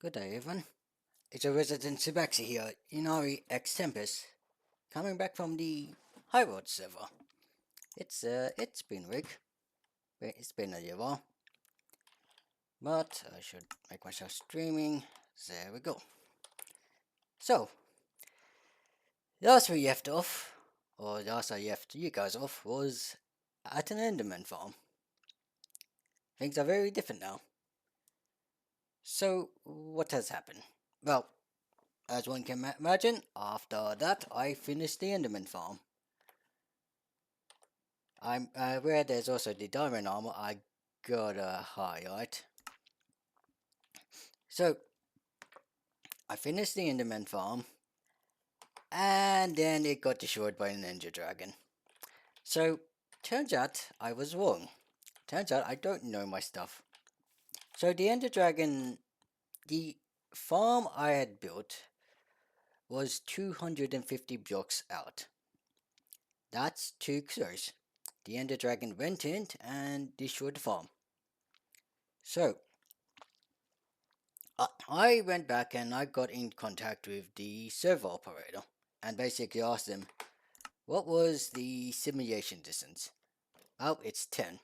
Good day, everyone. It's a resident Subaxi here, Inari X Tempest, coming back from the Highworlds server. It's been a week. It's been a year while, but I should make myself streaming. There we go. So, last we left off, or last I left you guys off, was at an Enderman farm. Things are very different now. So, what has happened? Well, as one can imagine, after that I finished the Enderman farm. I'm where there's also the diamond armor. I gotta highlight. So I finished the Enderman farm, and then it got destroyed by an Ender Dragon. So turns out I was wrong. Turns out I don't know my stuff. So the Ender Dragon, the farm I had built was 250 blocks out. That's too close. The Ender Dragon went in and destroyed the farm. So I went back and I got in contact with the server operator and basically asked them, what was the simulation distance? Oh, it's 10.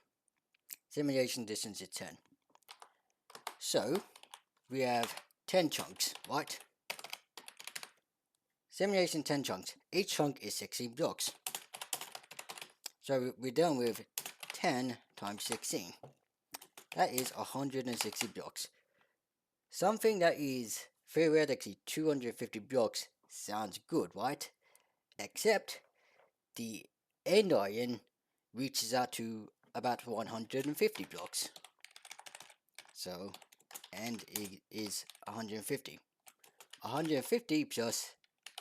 Simulation distance is 10. So, we have 10 chunks, right? Simulation 10 chunks. Each chunk is 16 blocks. So, we're done with 10 times 16. That is 160 blocks. Something that is theoretically 250 blocks sounds good, right? Except the end iron reaches out to about 150 blocks. So, end is 150. 150 plus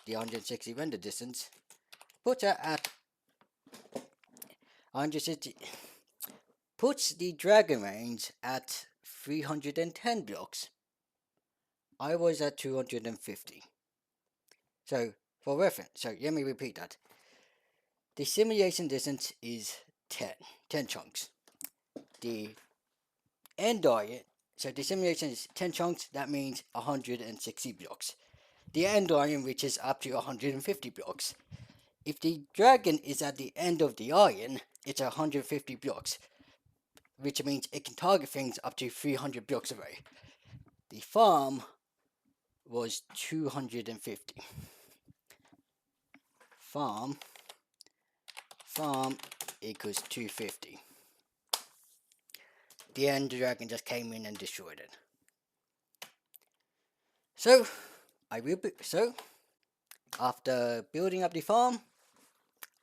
the 160 render distance puts it at 160. Puts the dragon range at 310 blocks. I was at 250. So, for reference, so let me repeat that. The simulation distance is 10 chunks. The end iron, so the simulation is 10 chunks, that means 160 blocks. The end iron reaches up to 150 blocks. If the dragon is at the end of the iron, it's 150 blocks, which means it can target things up to 300 blocks away. The farm was 250. Farm equals 250. The end dragon just came in and destroyed it. So, after building up the farm,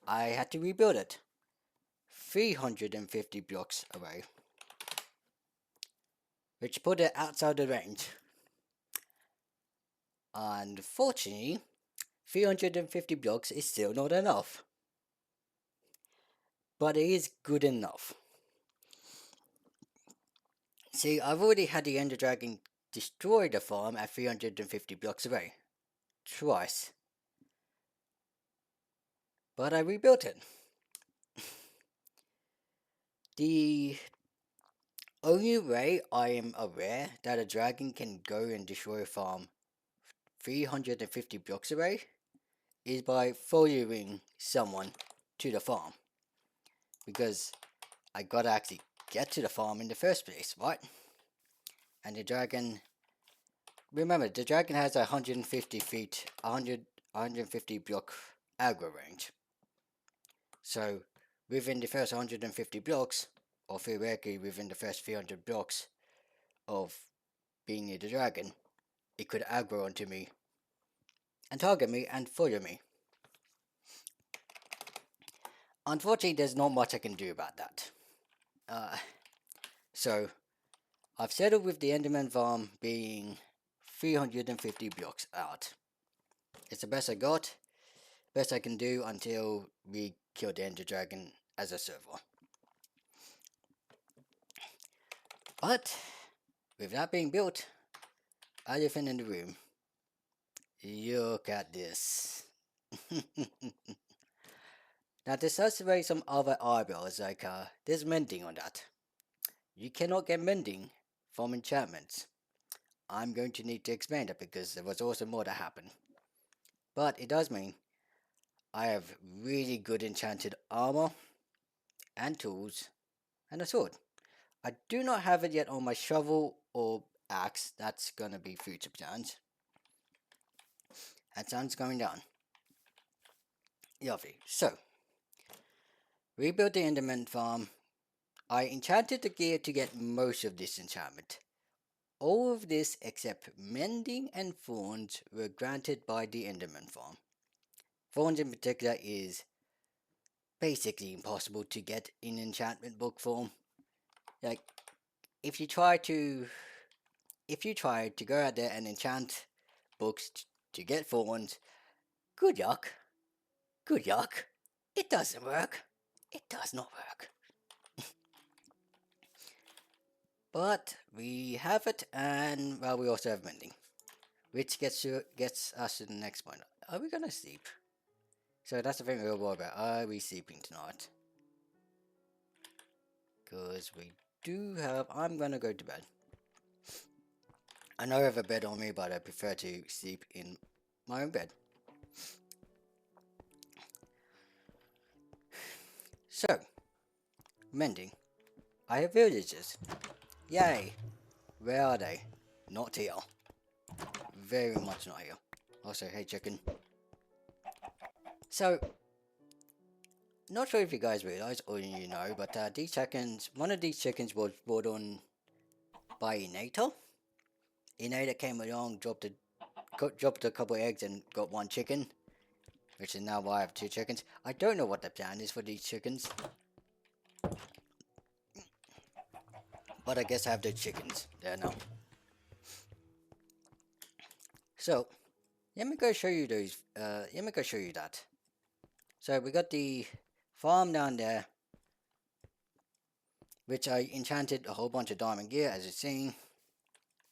I had to rebuild it 350 blocks away, which put it outside the range. Unfortunately, 350 blocks is still not enough, but it is good enough. See, I've already had the Ender Dragon destroy the farm at 350 blocks away, twice, but I rebuilt it. The only way I am aware that a dragon can go and destroy a farm 350 blocks away is by following someone to the farm, because I gotta actually get to the farm in the first place, right? And the dragon, remember, the dragon has 150 feet, 150 block aggro range. So within the first 150 blocks, or theoretically within the first 300 blocks of being near the dragon, it could aggro onto me and target me and follow me. Unfortunately, there's not much I can do about that. So I've settled with the Enderman farm being 350 blocks out. It's the best I got, best I can do until we kill the Ender Dragon as a server. But with that being built, elephant in the room. Look at this. Now this does raise some other eyebrows, like there's mending on that. You cannot get mending from enchantments. I'm going to need to expand it because there was also more that happened. But it does mean I have really good enchanted armor and tools and a sword. I do not have it yet on my shovel or axe. That's gonna be future plans. And sun's going down. Lovely. So, rebuild the Enderman farm. I enchanted the gear to get most of this enchantment. All of this except mending and thorns were granted by the Enderman farm. Thorns in particular is basically impossible to get in enchantment book form. Like, if you try to go out there and enchant books to get thorns, good yuck. Good yuck. It doesn't work. It does not work. But we have it, and well, we also have mending, which gets us to the next point. Are we gonna sleep? So that's the thing we'll worry about. Are we sleeping tonight? Because we do have. I'm gonna go to bed. I know I have a bed on me, but I prefer to sleep in my own bed. So, mending. I have villagers. Yay! Where are they? Not here. Very much not here. Also, hey chicken. So, not sure if you guys realize or you know, but these chickens, one of these chickens was brought on by Inator. Inator came along, dropped a couple eggs and got one chicken, which is now why I have two chickens. I don't know what the plan is for these chickens, but I guess I have the chickens there now. So, let me go show you those. Let me go show you that. So we got the farm down there, which I enchanted a whole bunch of diamond gear, as you've seen.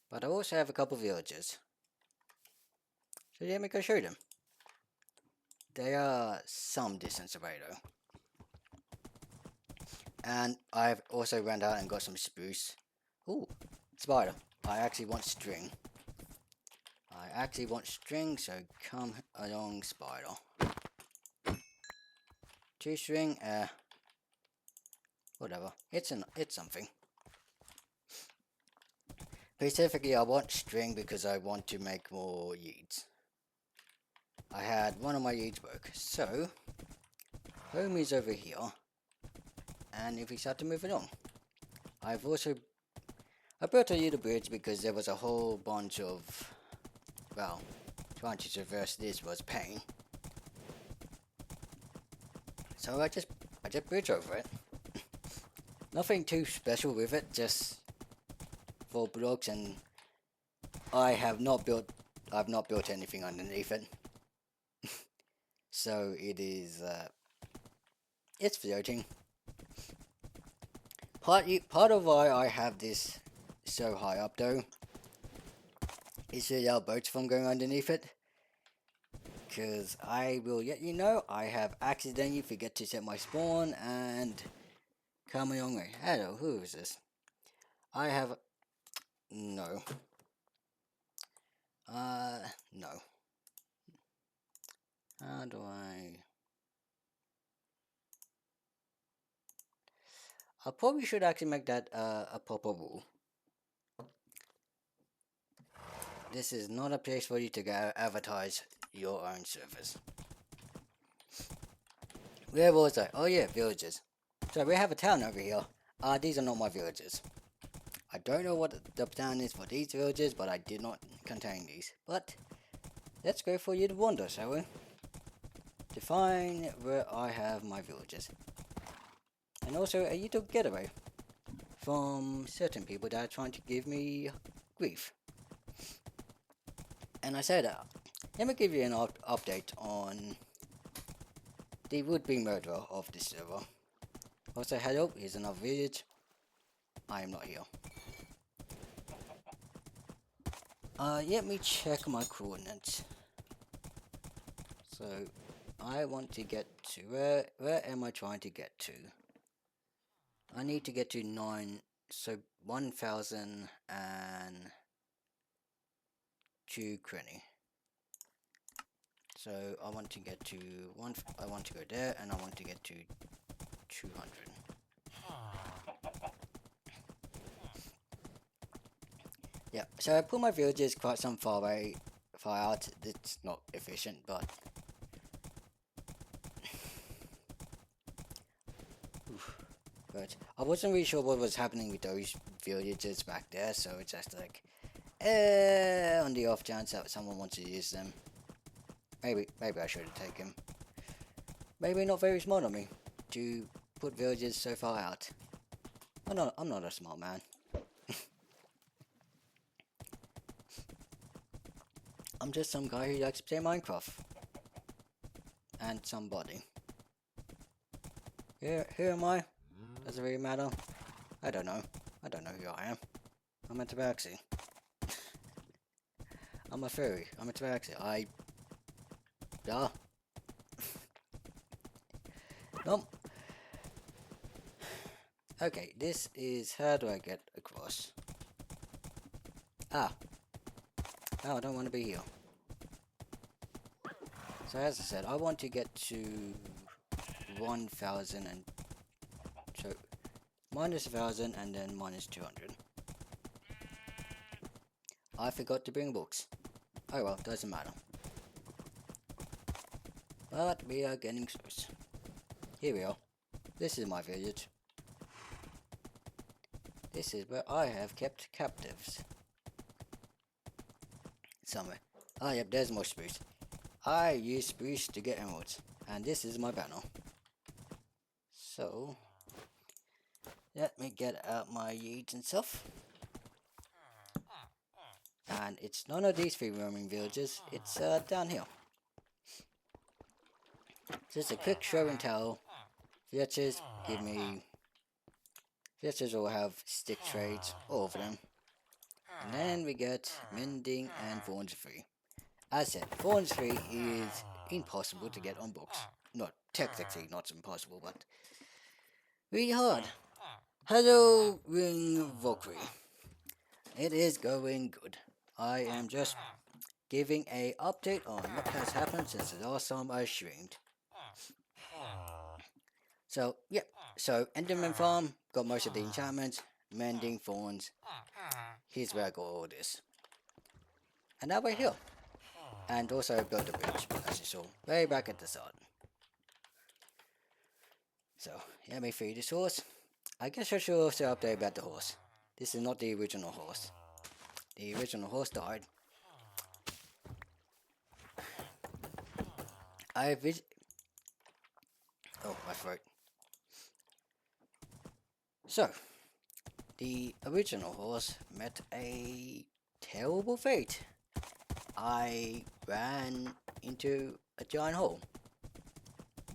But I also have a couple villagers. So let me go show them. They are some distance away though. And I've also went out and got some spruce. Ooh, spider. I actually want string. So come along, spider. 2 string, whatever. It's something. Specifically, I want string because I want to make more yeads. I had one of my yeads broke, so home is over here. And if we start to move along, I built a little bridge because there was a whole bunch of, well, trying to traverse this was pain. So I just bridge over it. Nothing too special with it, just 4 blocks, and I've not built anything underneath it. So it is, it's floating. Part of why I have this so high up though is to allow boats from going underneath it. Because I will let you know, I have accidentally forget to set my spawn and come along way. Hello, who is this? I have no. No. How do I probably should actually make that a proper rule. This is not a place for you to go advertise your own servers. Where was I? Oh yeah, villages. So we have a town over here. These are not my villages. I don't know what the plan is for these villages, but I did not contain these. But let's go for you to wander, shall we? To find where I have my villages. And also a little getaway from certain people that are trying to give me grief. And I said, let me give you an update on the would-be murderer of this server. Also, hello, here's another village. I am not here. Let me check my coordinates. So, I want to get to, where am I trying to get to? I need to get to 1,000 and to Crenny. So I want to get to one. I want to go there, and I want to get to 200. Yeah. So I put my villages quite some far out. It's not efficient, but. But I wasn't really sure what was happening with those villages back there, so it's just like, on the off chance that someone wants to use them. Maybe I should have taken. Maybe not very smart of me to put villages so far out. I'm not a smart man. I'm just some guy who likes to play Minecraft. And somebody. Who am I? Does it really matter? I don't know. I don't know who I am. I'm a tabaxi. I'm a furry. I'm a tabaxi. Duh. Nope. Okay, this is... How do I get across? Ah. No, I don't want to be here. So as I said, I want to get to 1,000 and... So, minus 1,000 and then minus 200. I forgot to bring books. Oh well, doesn't matter. But we are getting close. Here we are. This is my village. This is where I have kept captives. Somewhere. Ah, yep, there's more spruce. I use spruce to get emeralds. And this is my banner. So, let me get out my yeets and stuff. And it's none of these free roaming villages. It's down here. Just a quick show and tell. Villages give me... Villages will have stick trades, all of them. And then we get mending and thorns free. As said, thorns free is impossible to get on books. Not technically not impossible, but really hard. Hello, Ring Valkyrie. It is going good. I am just giving a update on what has happened since the last time I streamed. So, yeah. So, Enderman Farm, got most of the enchantments, mending, thorns. Here's where I got all this. And now we're here. And also I built a bridge, as you saw, way back at the start. So, let me feed this horse. I guess I should also update about the horse. This is not the original horse. The original horse died. Oh, my throat. So, the original horse met a terrible fate. I ran into a giant hole,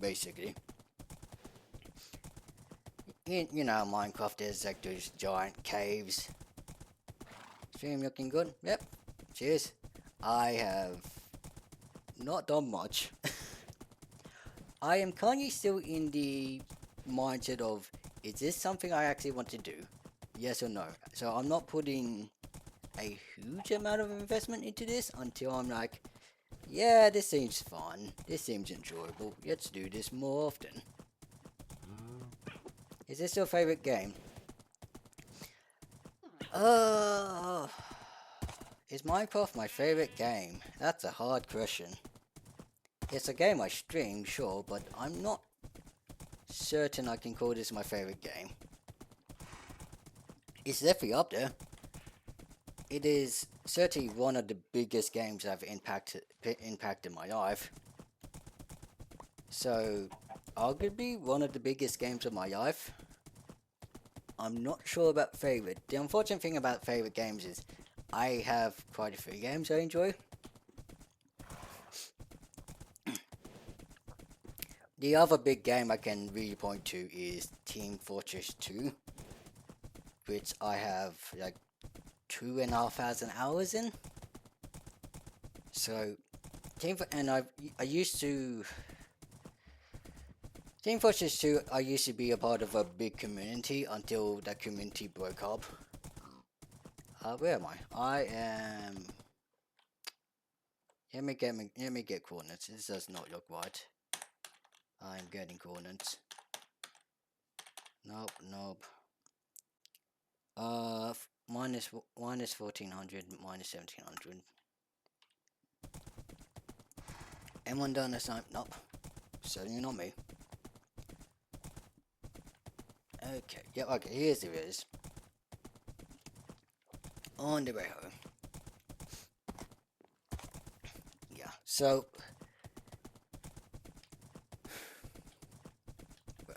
basically. You know, Minecraft is like those giant caves. Stream looking good? Yep. Cheers. I have not done much. I am currently still in the mindset of, is this something I actually want to do? Yes or no? So I'm not putting a huge amount of investment into this until I'm like, yeah, this seems fun. This seems enjoyable. Let's do this more often. Is this your favorite game? Is Minecraft my favorite game? That's a hard question. It's a game I stream, sure, but I'm not certain I can call this my favorite game. It's definitely up there. It is certainly one of the biggest games that have impacted my life. So, arguably one of the biggest games of my life. I'm not sure about favorite. The unfortunate thing about favorite games is I have quite a few games I enjoy. The other big game I can really point to is Team Fortress 2, which I have like 2,500 hours in. So, Team Fortress 2, I used to be a part of a big community until that community broke up. Where am I? I am let me get coordinates. This does not look right. I'm getting coordinates. Nope, nope. Minus 1400, minus 1700. Anyone done this time? Nope. Certainly not me. Okay, yeah, okay, here's the is. On the way home. Yeah, so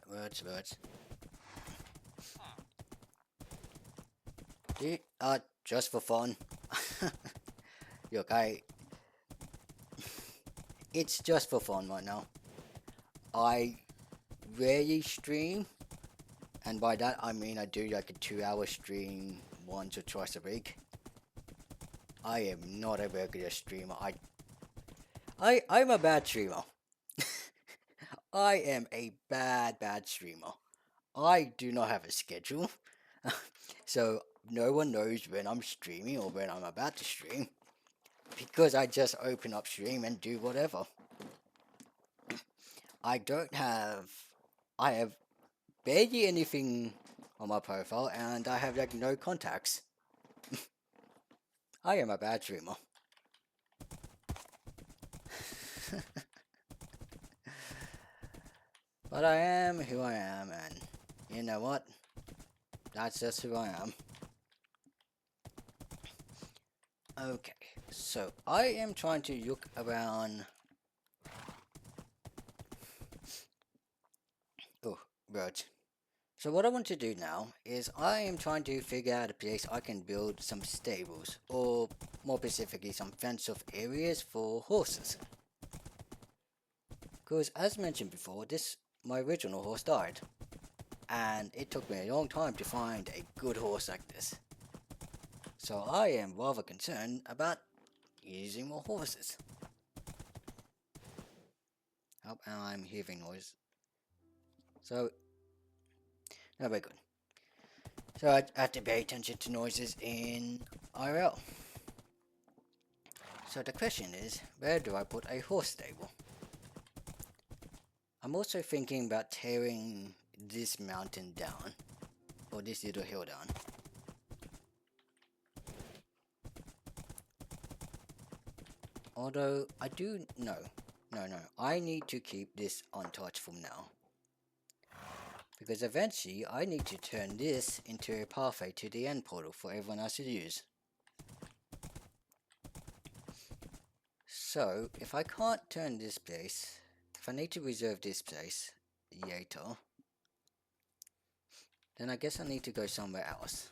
words. Just for fun. Look, it's just for fun right now. I rarely stream, and by that I mean I do like a 2-hour stream once or twice a week. I am not a regular streamer. I'm a bad streamer. I am a bad streamer. I do not have a schedule. So no one knows when I'm streaming or when I'm about to stream. Because I just open up stream and do whatever. I have barely anything on my profile and I have like no contacts. I am a bad streamer. But I am who I am, and you know what? That's just who I am. Okay, so I am trying to look around. Oh, roads. So what I want to do now is I am trying to figure out a place I can build some stables, or more specifically some fenced-off areas for horses. Because as mentioned before, my original horse died, and it took me a long time to find a good horse like this. So I am rather concerned about using more horses. Oh, and I'm hearing noise. So, no, very good. So I have to pay attention to noises in IRL. So the question is, where do I put a horse stable? I'm also thinking about tearing this mountain down, or this little hill down. Although, no, I need to keep this untouched from now. Because eventually, I need to turn this into a pathway to the end portal for everyone else to use. So, if I can't turn this place, if I need to reserve this place later, then I guess I need to go somewhere else.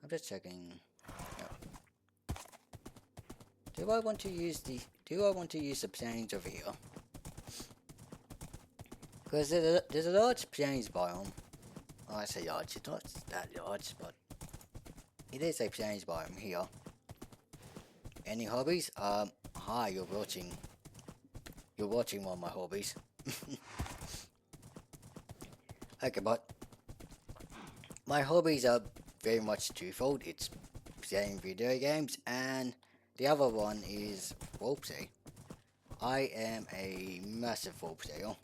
I'm just checking. No. Do I want to use the plains over here? Because there's a large plains biome. Oh, I say large, it's not that large, but it is a plains biome here. Any hobbies? Hi, you're watching one of my hobbies. Okay, but my hobbies are very much twofold. It's playing video games, and the other one is roleplay. I am a massive roleplayer,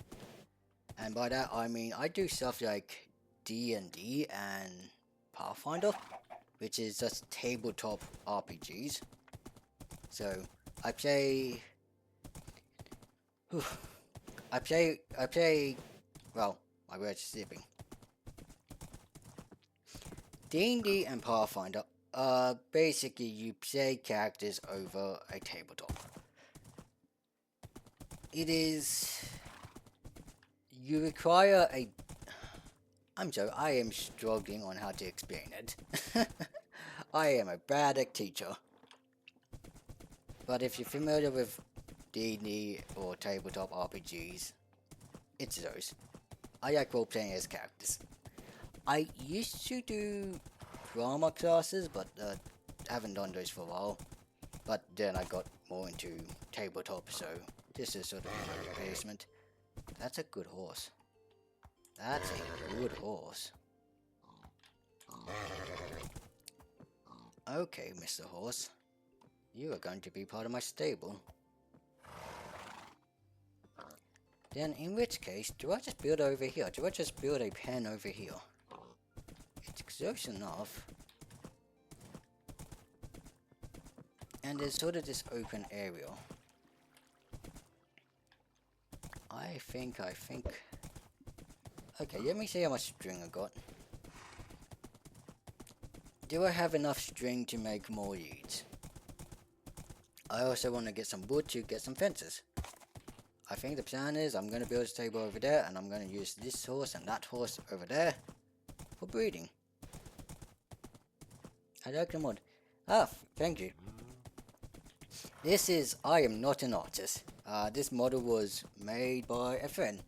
and by that I mean I do stuff like D&D and Pathfinder, which is just tabletop RPGs. So I play. Well, my words are slipping. D&D and Pathfinder, basically you play characters over a tabletop. It is... You require a... I'm sorry, I am struggling on how to explain it. I am a bad teacher. But if you're familiar with D&D or tabletop RPGs, it's those. I like role-playing as characters. I used to do drama classes, but haven't done those for a while. But then I got more into tabletop, so this is sort of a replacement. That's a good horse. That's a good horse. Okay, Mr. Horse. You are going to be part of my stable. Then in which case, do I just build over here? Do I just build a pen over here? It's close enough. And there's sort of this open area. I think... Okay, let me see how much string I got. Do I have enough string to make more leads? I also want to get some wood to get some fences. I think the plan is I'm going to build a stable over there, and I'm going to use this horse and that horse over there for breeding. I like the mod. Ah, thank you. I am not an artist. This model was made by a friend.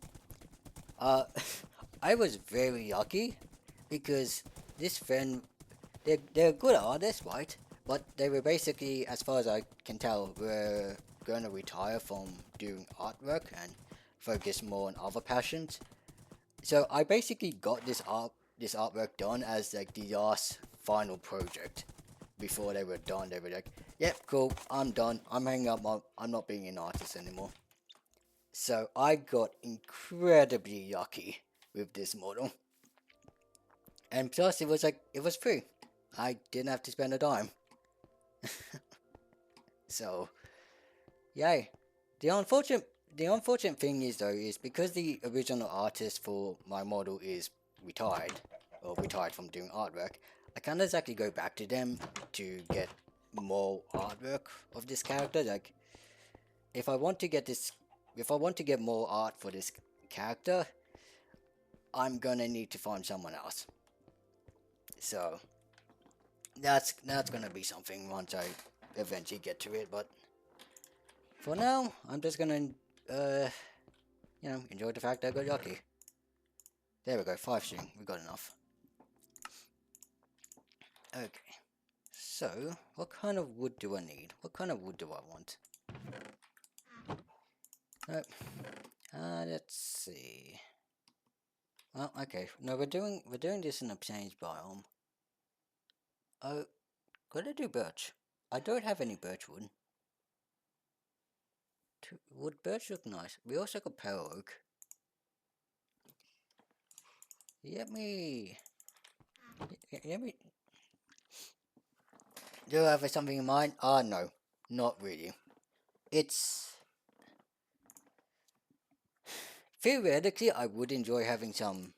I was very lucky because this friend, they're good artists, right? But they were basically, as far as I can tell, were going to retire from doing artwork and focus more on other passions. So I basically got this artwork done as like the last final project. Before they were done, they were like, "Yep, cool, I'm done. I'm hanging up. I'm not being an artist anymore." So I got incredibly lucky with this model, and plus it was free. I didn't have to spend a dime. So, yay. The unfortunate thing is though is because the original artist for my model is retired or retired from doing artwork, I can't exactly go back to them to get more artwork of this character. Like, if I want to get more art for this character, I'm gonna need to find someone else. So that's gonna be something once I eventually get to it. But for now, I'm just gonna enjoy the fact that I got lucky. There we go, 5 string. We got enough. Okay. So, what kind of wood do I need? What kind of wood do I want? Let's see. Well, okay. No, we're doing this in a change biome. Oh, gotta do birch. I don't have any birch wood. Would birch look nice? We also got pale oak. Let me. Do I have something in mind? No, not really. It's theoretically I would enjoy having some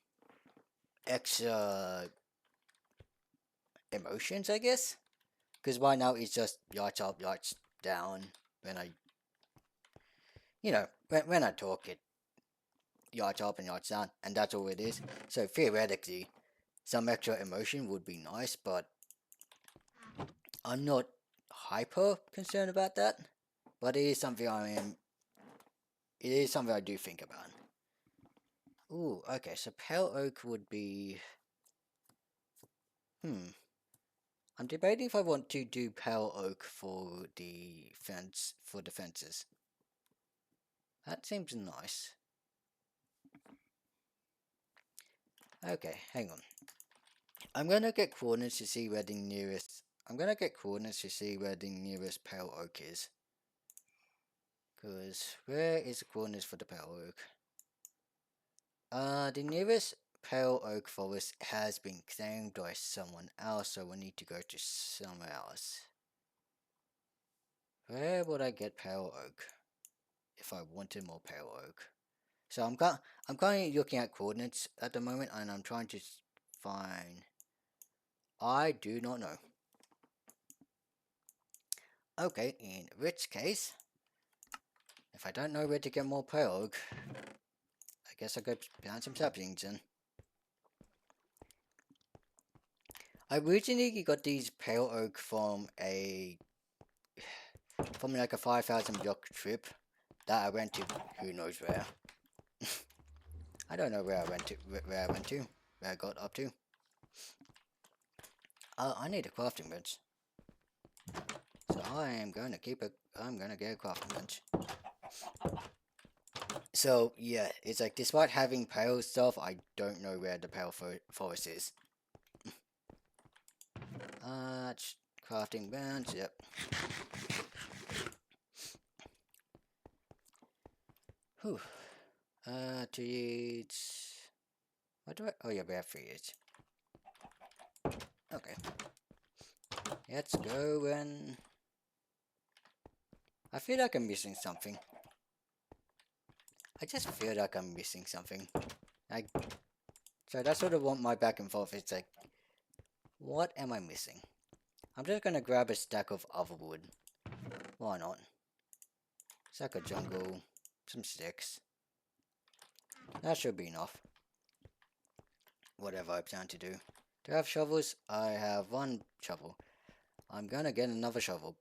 extra emotions, I guess. Because right now it's just lights up, lights down. When I, when I talk, it lights up and lights down, and that's all it is. So theoretically, some extra emotion would be nice, but I'm not hyper concerned about that. But it is something It is something I do think about. Ooh, okay. So pale oak would be. I'm debating if I want to do pale oak for the fences. That seems nice. Okay, hang on. I'm gonna get coordinates to see where the nearest. I'm gonna get coordinates to see where the nearest pale oak is. Cause where is the coordinates for the pale oak? The nearest pale oak forest has been claimed by someone else, so we need to go to somewhere else. Where would I get pale oak if I wanted more pale oak? So I'm currently looking at coordinates at the moment, and I'm trying to find. I do not know. Okay, in which case, if I don't know where to get more pale oak, I guess I go plant some saplings then. I originally got these pale oak from like a 5,000 block trip that I went to who knows where. I don't know where I went to, where I got up to. I need a crafting bench. So I'm gonna get a crafting bench. So yeah, it's like despite having pale stuff, I don't know where the pale forest is. Crafting bench, yep. Whew. 2 years. What do I? Oh yeah, we have 3 years. Okay. Let's go and... I feel like I'm missing something. I just feel like I'm missing something. So that's sort of what my back and forth is like. What am I missing? I'm just gonna grab a stack of other wood. Why not? Stack of jungle, some sticks. That should be enough. Whatever I plan to do. Do I have shovels? I have one shovel. I'm gonna get another shovel.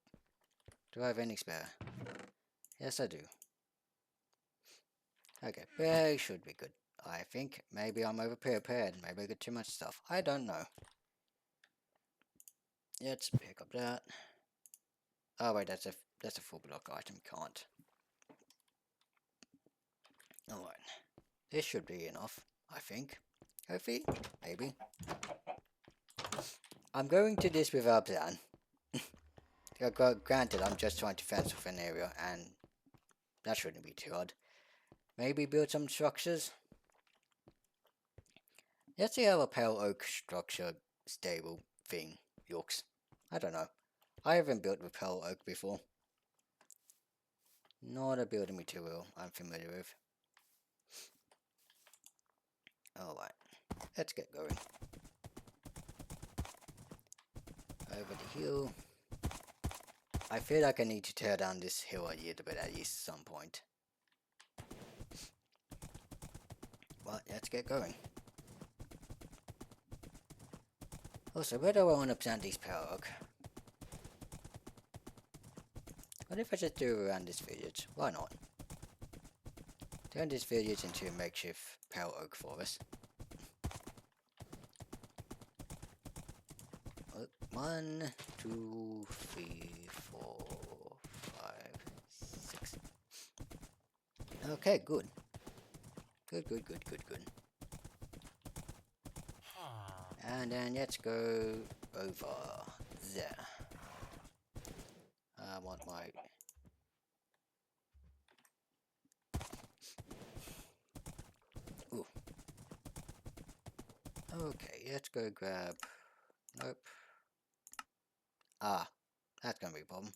Do I have any spare? Yes, I do. Okay, they should be good. I think maybe I'm over-prepared. Maybe I got too much stuff. I don't know. Let's pick up that. Oh wait, that's a full block item. Can't. Alright. This should be enough, I think. Hopefully. Maybe. I'm going to this without plan. Granted, I'm just trying to fence off an area, and that shouldn't be too hard. Maybe build some structures. Let's see how a pale oak structure stable thing looks. I don't know. I haven't built with pale oak before. Not a building material I'm familiar with. Alright, let's get going. Over the hill. I feel like I need to tear down this hill a little bit at least some point. But let's get going. Also, where do I want to plant these pale oak? What if I just do around this village? Why not? Turn this village into a makeshift pale oak forest. 1, 2, 3, 4, 5, 6. Okay, good. Good. And then let's go over there. I want my... Ooh. Okay, let's go grab... Nope. Ah, that's gonna be a problem.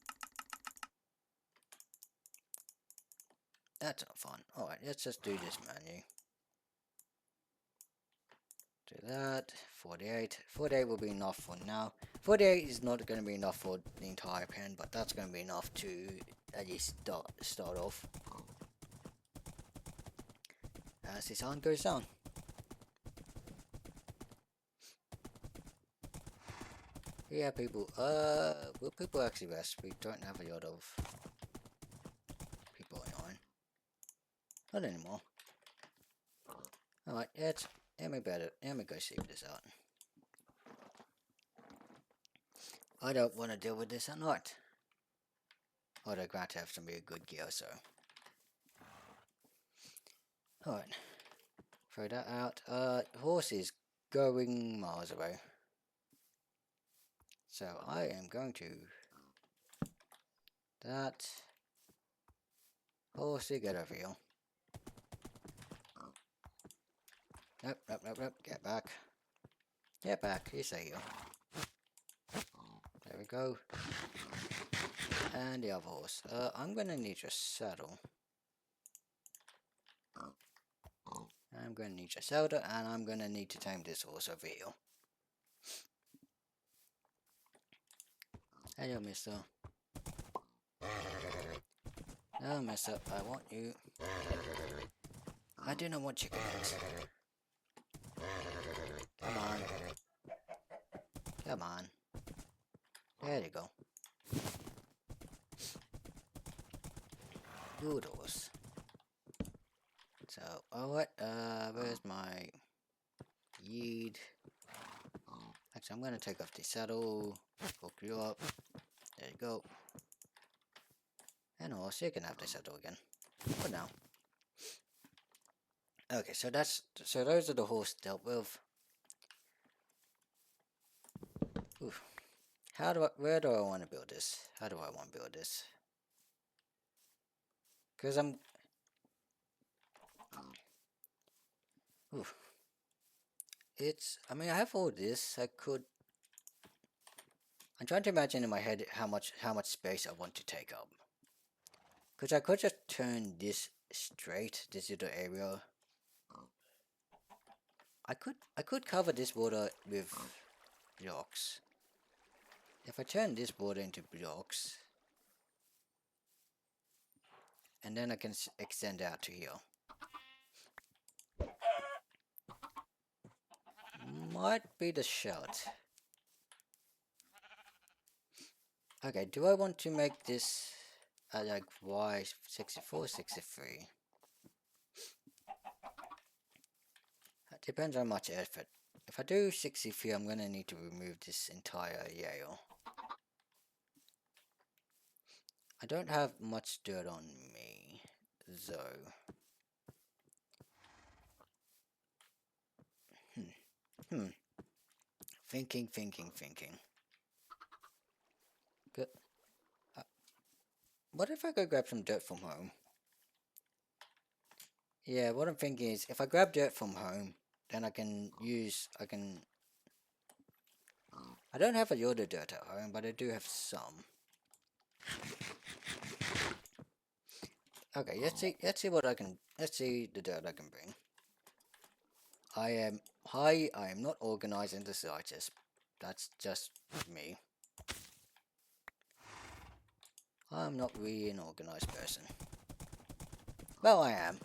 That's not fun. Alright, let's just do this menu. Do that. 48. 48 will be enough for now. 48 is not going to be enough for the entire pen, but that's going to be enough to at least start off. As the sun goes down. Yeah, people. Will people actually rest? We don't have a lot of people online. Not anymore. Alright, let me go see this out. I don't want to deal with this at night. Although glad to have some really good gear, so. Alright. Throw that out. Horse is going miles away. So I am going to... That... Horsey, get over here. Nope. Get back. Get back. You stay here. There we go. And the other horse. I'm gonna need your saddle. I'm gonna need your saddle, and I'm gonna need to tame this horse over here. Hello, mister. No, mister, I want you. I do not want chicken eggs. Come on. Come on. There you go. Good horse. So, alright, where's my yeed? Actually, I'm gonna take off the saddle, hook you up. There you go. And horse, you can have the saddle again. For now. Okay, so those are the horse dealt with. Oof. Where do I want to build this? How do I want to build this? Because Oof. I mean, I have all this. I'm trying to imagine in my head how much space I want to take up. Because I could just turn this straight, this little area. I could cover this water with blocks. If I turn this water into blocks, and then I can extend out to here. Might be the shot. Okay, do I want to make this like Y64, 63? That depends on how much effort. If I do 63, I'm gonna need to remove this entire Yale. I don't have much dirt on me, though. Hmm. Thinking. Good. Uh, what if I go grab some dirt from home? Yeah, what I'm thinking is, if I grab dirt from home, then I can. I don't have a lot of dirt at home, but I do have some. Okay, let's see what I can, let's see the dirt I can bring. I am not organized in the slightest. That's just me. I'm not really an organized person. Well, I am.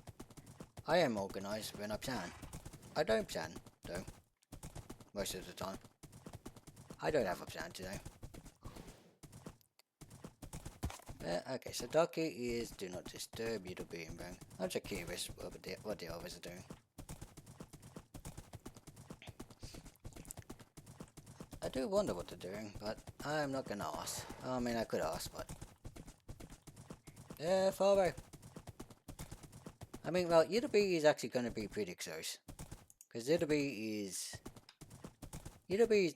I am organized when I plan. I don't plan, though. Most of the time. I don't have a plan today. Okay, so Ducky is do not disturb you to be in bang. I'm just curious what the others are doing. I do wonder what they're doing, but I'm not gonna ask. I mean, I could ask, but... Yeah, far away. I mean, well, Little B is actually gonna be pretty close. Because Little B is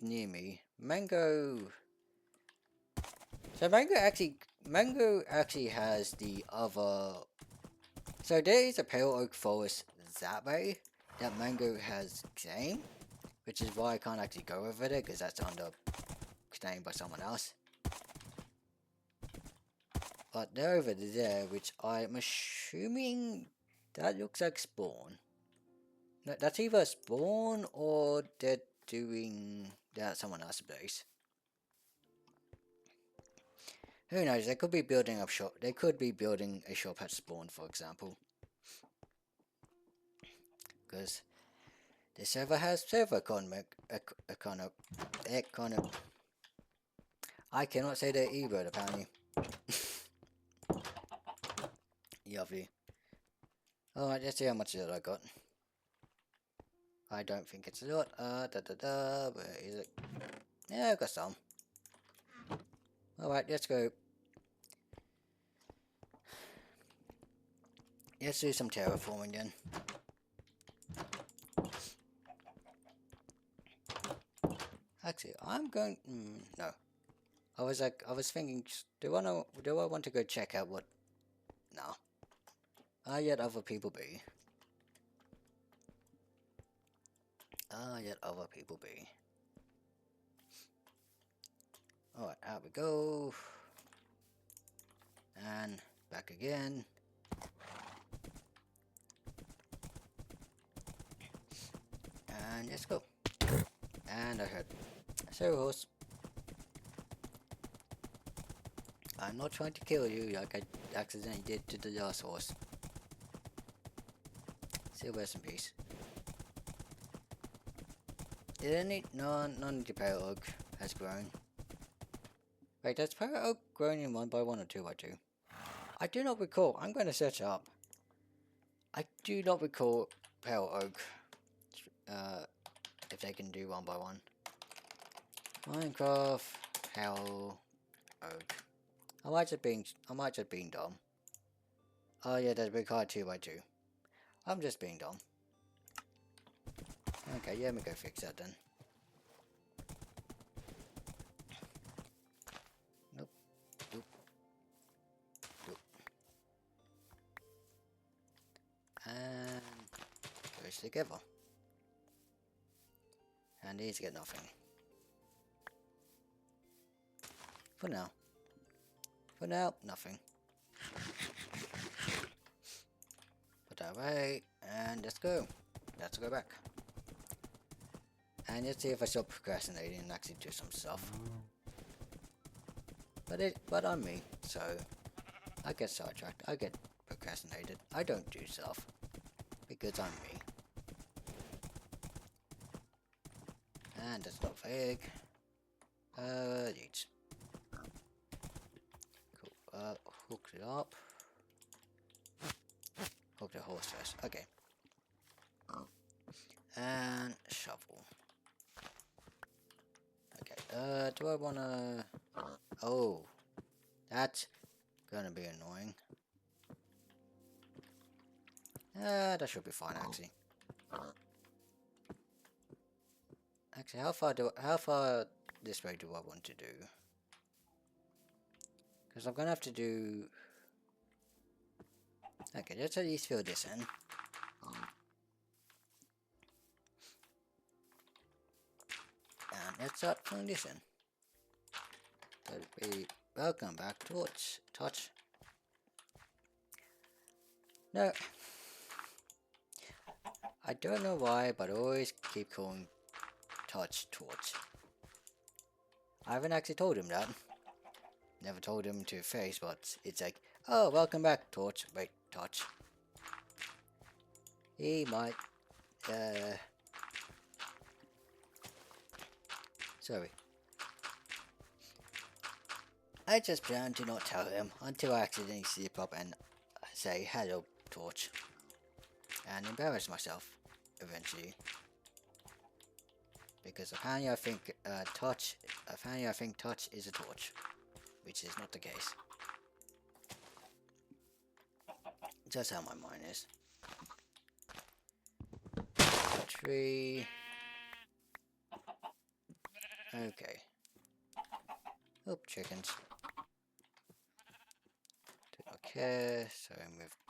near me. Mango... So Mango actually has the other... So there is a pale oak forest that way that Mango has claimed, which is why I can't actually go over there, because that's under claimed by someone else. But they're over there, which I'm assuming that looks like spawn. No, that's either spawn or they're doing that at someone else's base. Who knows? They could be building a shop. They could be building a shop at spawn, for example. Because the server has server economic. I cannot say that either, apparently. Lovely. Alright, let's see how much that I got. I don't think it's a lot. Where is it? Yeah, I got some. Alright, let's go. Let's do some terraforming then. Actually, I'm going... no. I was thinking, do I want to go check out what... No. Yet other people be. Yet other people be. Alright, out we go. And back again. And let's go. And I heard. So, horse. I'm not trying to kill you like I accidentally did to the last horse. Still rest in peace. Did any... No, none of the power oak has grown. Wait, does power oak grown in 1 by 1 or 2 by 2? I do not recall. I'm going to search up. I do not recall power oak. If they can do 1 by 1. Minecraft power oak. I might just being dumb. Oh yeah, that's required 2 by 2. I'm just being dumb. Okay, yeah, let me go fix that then. Nope. Nope. Nope. And goes together. And these get nothing. For now. For now, nothing. Put that away, and let's go. Let's go back. And let's see if I stop procrastinating and actually do some stuff. But I'm me, so I get sidetracked. I get procrastinated. I don't do stuff because I'm me. And that's not egg. Yeet. Cool. Hook it up. Hook the horse first. Okay. And shovel. Okay. Do I wanna? Oh, that's gonna be annoying. That should be fine actually. Actually, how far this way do I want to do? Because I'm gonna have to do. Okay, let's at least fill this in. And let's start filling this in. That'll be welcome back, Touch. No, I don't know why, but I always keep calling Torch. I haven't actually told him that. Never told him to his face, but it's like, oh, welcome back, Torch. Wait, Touch. He might, sorry. I just plan to not tell him until I accidentally slip up and say hello, Torch. And embarrass myself, eventually. Because apparently I think Touch is a torch, which is not the case. Just how my mind is. Tree. Okay. Oop, chickens. Okay, so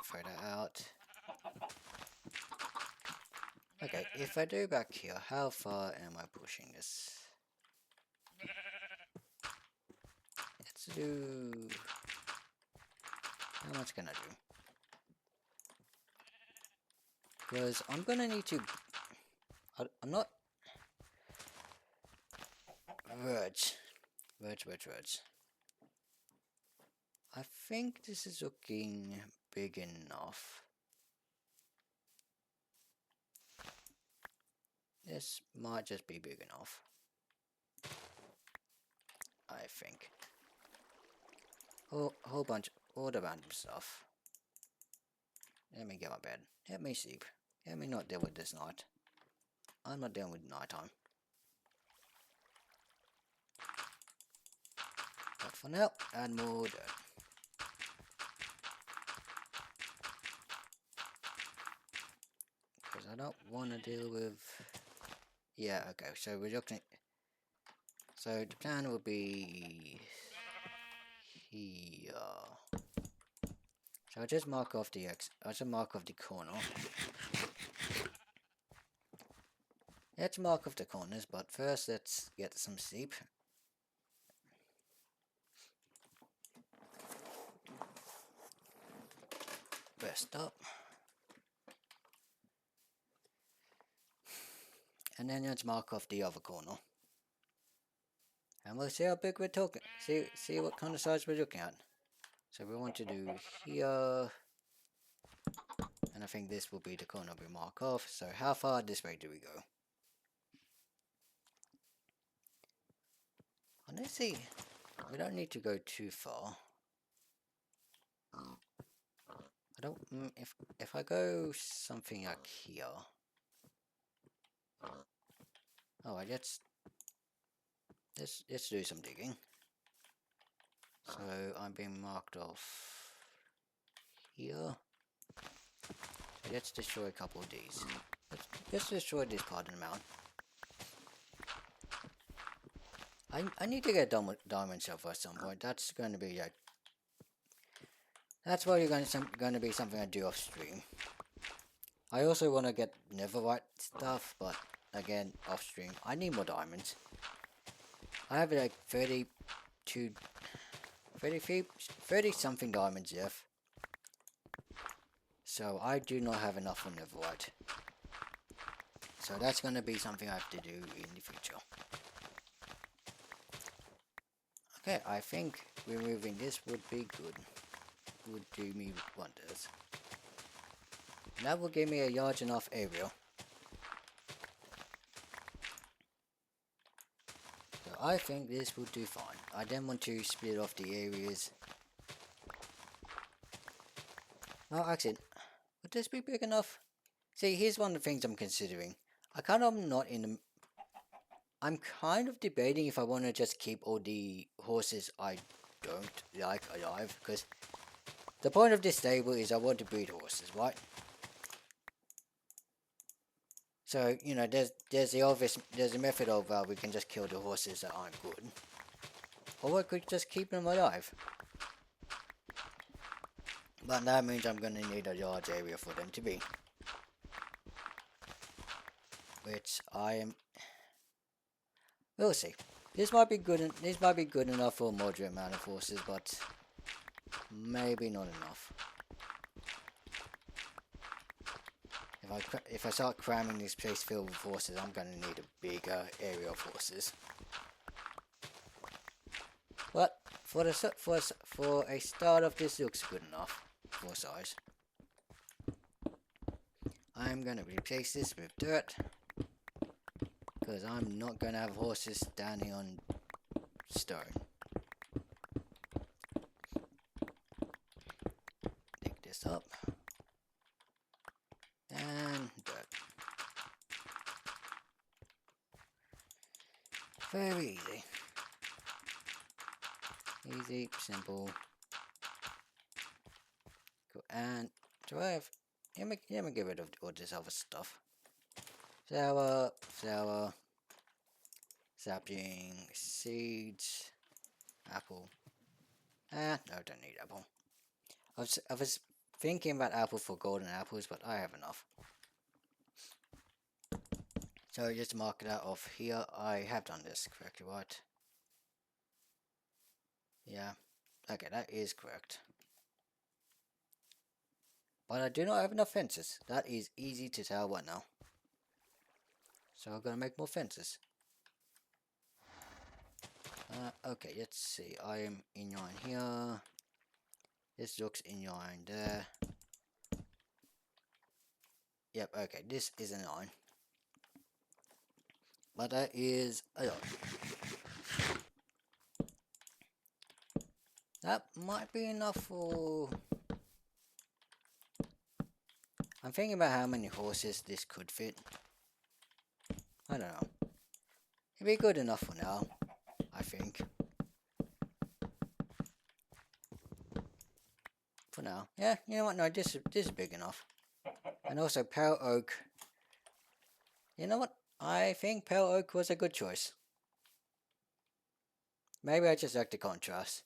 throw that out. Okay, if I do back here, how far am I pushing this? Let's do... How much can I do? Because I'm gonna need to... I'm not... Verge. I think this is looking big enough. This might just be big enough. I think. Whole bunch, all the random stuff. Let me get my bed. Let me sleep. Let me not deal with this night. I'm not dealing with nighttime. But for now, add more dirt. Because I don't want to deal with... Yeah, okay, so we're looking... So the plan will be... Here... So I'll just mark off the corner. Let's mark off the corners, but first let's get some sleep. Rest up. And then let's mark off the other corner. And we'll see how big we're talking. See what kind of size we're looking at. So we want to do here. And I think this will be the corner we mark off. So how far this way do we go? Honestly, we don't need to go too far. I don't... If I go something like here... Oh, let's do some digging. So I'm being marked off here. So let's destroy a couple of these. Let's destroy this part of the mountain. I need to get done with diamond silver at some point. That's going to be like... That's probably going to be something I do off stream. I also want to get netherite stuff, but again off stream. I need more diamonds. I have like 32, 33, 30 something diamonds left. So I do not have enough for netherite. So that's going to be something I have to do in the future. Okay, I think removing this would be good. Would do me wonders. And that will give me a large enough area. So I think this will do fine. I then want to split off the areas. Oh, actually, would this be big enough? See, here's one of the things I'm considering. I'm kind of debating if I want to just keep all the horses I don't like alive, because the point of this stable is I want to breed horses, right? So, you know, there's a method of we can just kill the horses that aren't good. Or I could just keep them alive. But that means I'm going to need a large area for them to be. Which I am... We'll see. This might be good enough for a moderate amount of horses, but maybe not enough. If I start cramming this place filled with horses, I'm going to need a bigger area of horses. But for a start off, this looks good enough for size. I'm going to replace this with dirt, because I'm not going to have horses standing on stone. Dig this up. And dirt. Very easy. Easy, simple. Cool. And do I have... Let me get rid of all this other stuff. Flour, sapling, seeds, apple. No, don't need apple. I was thinking about apple for golden apples, but I have enough. So just mark that off here. I have done this correctly, right? Yeah. Okay, that is correct. But I do not have enough fences. That is easy to tell right now. So I'm gonna make more fences. Okay, let's see. I am in line here. This looks in line there. Yep, okay, this is in line. But that is a lot. That might be enough for... I'm thinking about how many horses this could fit. I don't know. It'd be good enough for now, I think. For now. Yeah, you know what? No, this is big enough. And also, pale oak. You know what? I think pale oak was a good choice. Maybe I just like the contrast.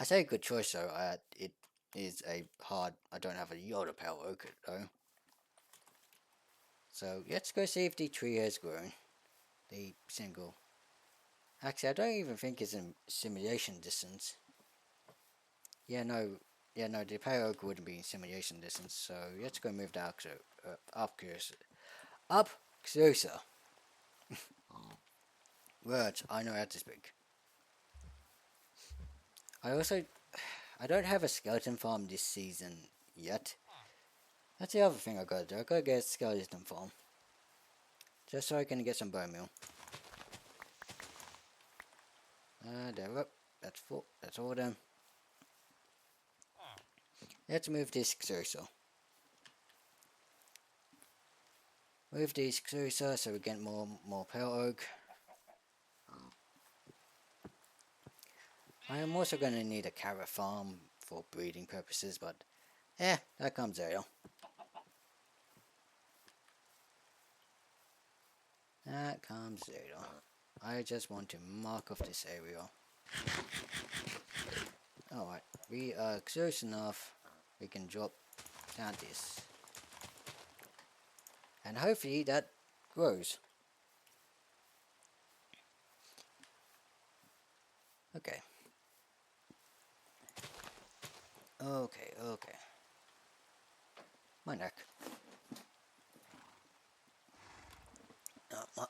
I say good choice though. It is a hard... I don't have a lot of pale oak though. So let's go see if the tree has grown. The single. Actually, I don't even think it's in simulation distance. Yeah, no, the pale oak wouldn't be in simulation distance. So let's go move that up closer. Words, I know how to speak. I don't have a skeleton farm this season yet. That's the other thing I gotta do. I gotta get a skeleton farm. Just so I can get some bone meal. There we go. That's full. That's all of them. Let's move this closer. Move these closer so we get more pale oak. I am also going to need a carrot farm for breeding purposes, but that comes later. That comes later. I just want to mark off this area. Alright, we are close enough. We can drop down this. And hopefully that grows. Okay. Okay, okay. My neck.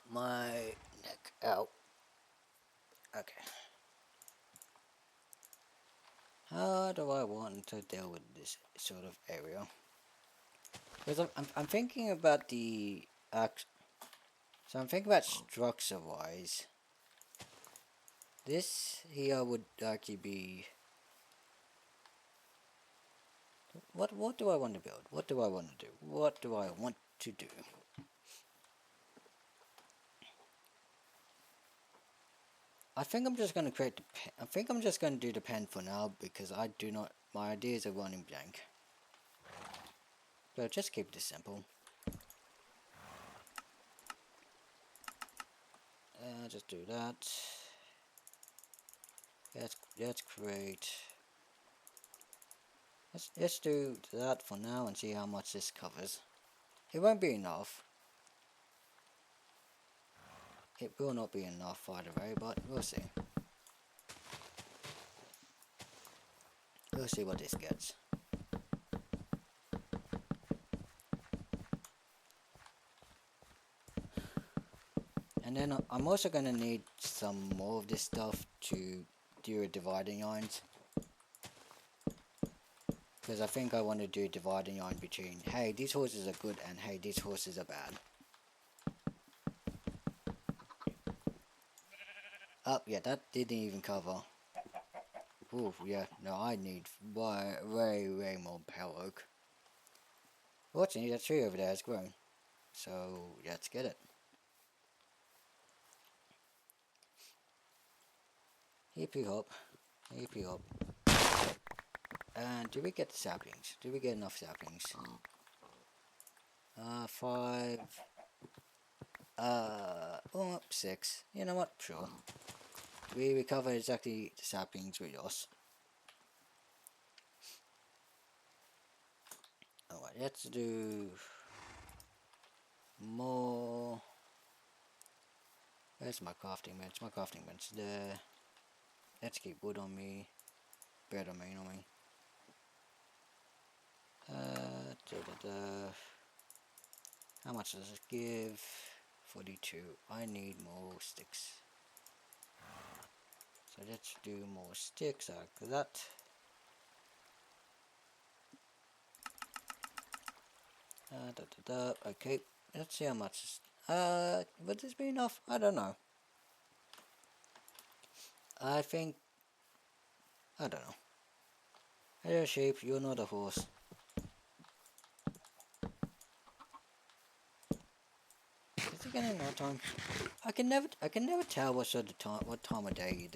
My neck. Ow. Okay. How do I want to deal with this sort of area? Because I'm thinking about the so I'm thinking about structure wise. This here would actually be what do I want to build? What do I want to do? What do I want to do? I think I'm just going to create the pen. I think I'm just going to do the pen for now because I do not. My ideas are running blank. So just keep this simple. Just do that. That's great. Let's do that for now and see how much this covers. It won't be enough. It will not be enough, by the way, but we'll see. We'll see what this gets. And then I'm also going to need some more of this stuff to do a dividing lines. Because I think I want to do a dividing line between, hey, these horses are good and hey, these horses are bad. Oh, yeah, that didn't even cover. Ooh, yeah, no, I need way more power oak. Fortunately, that tree over there has grown. So, let's get it. Hippie hop. Hippie hop. And do we get the saplings? Do we get enough saplings? 5. Oh, 6. You know what? Sure. We recover exactly the saplings we lost. Alright, let's do more. Where's my crafting bench? My crafting bench there. Let's keep wood on me. Bread on me, How much does it give? 42. I need more sticks. So let's do more sticks like that. Okay, let's see how much. Would this be enough? I don't know. I think. I don't know. Hello, sheep. You're not a horse. Is it getting night time? I can never tell what sort of time, what time of day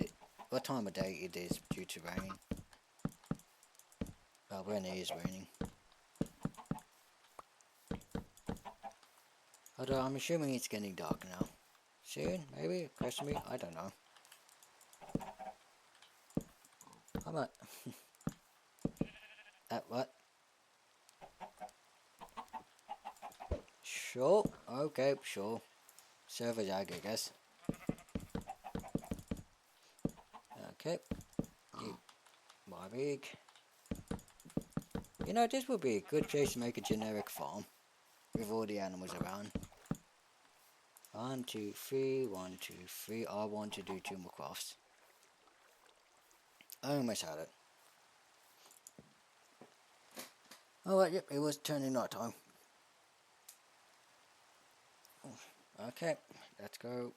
it is due to rain. Well, when it is raining. Although I'm assuming it's getting dark now. Soon, maybe? Question me? I don't know. I'm at... At what? Sure. Okay, sure. Server jag, I guess. Okay. My big. You know, this would be a good place to make a generic farm. With all the animals around. 1, 2, 3, 1, 2, 3. I want to do 2 more crafts. I almost had it. Alright, yep, it was turning night time. Okay, let's go.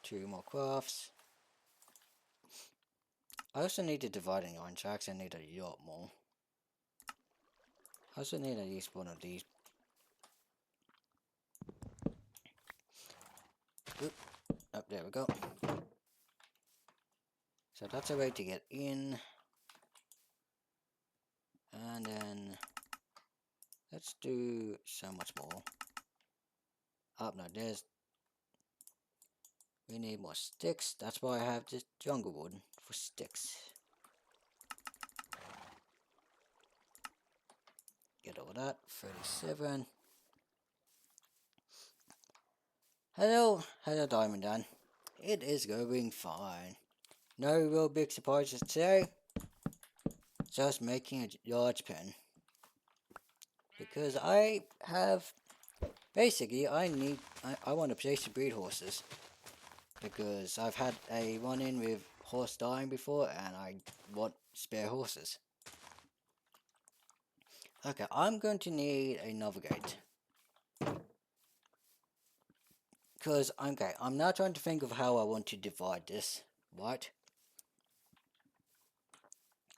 2 more crafts. I also need a dividing line, so I actually need a lot more. I also need at least one of these. Oop. Oh, there we go. So that's a way to get in. And then let's do so much more. Oh no, we need more sticks. That's why I have this jungle wood for sticks. Get all that. 37. Hello, Diamond Dan. It is going fine. No real big surprises today. Just making a large pen because I have basically I want a place to breed horses because I've had a run-in with horse dying before and I want spare horses. Okay, I'm going to need another gate because I'm now trying to think of how I want to divide this. Right?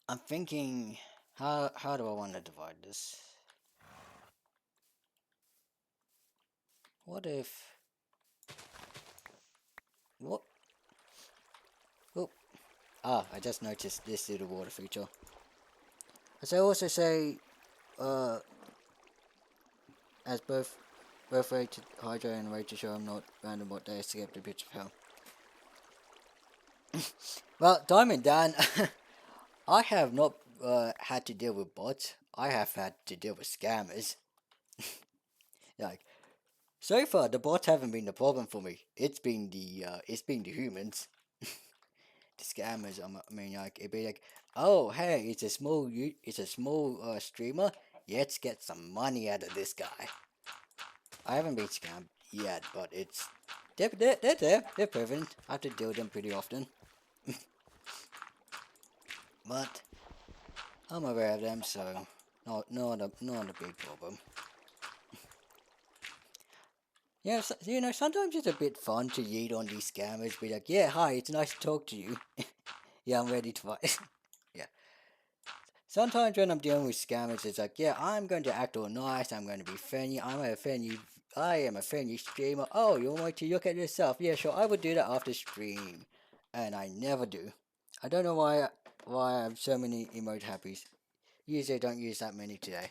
I'm thinking how do I want to divide this? What if what? Oh, I just noticed this little water feature. As I also say, uh, as both rated hydro and rate to show I'm not random what they escaped the pitch of hell. Well, Diamond Dan, I have not had to deal with bots. I have had to deal with scammers. Like so far, the bots haven't been the problem for me. It's been the humans, the scammers. I mean, like it'd be like, oh hey, it's a small streamer. Let's get some money out of this guy. I haven't been scammed yet, but they're there. They're prevalent. I have to deal with them pretty often. But I'm aware of them, so not a big problem. Yeah, so, sometimes it's a bit fun to yeet on these scammers. Be like, yeah, hi, it's nice to talk to you. Yeah, I'm ready to fight. Yeah. Sometimes when I'm dealing with scammers, it's like, yeah, I'm going to act all nice. I'm going to be friendly. I am a friendly streamer. Oh, you want to look at yourself? Yeah, sure. I would do that after stream, and I never do. I don't know why I have so many emote happies. Usually, I don't use that many today.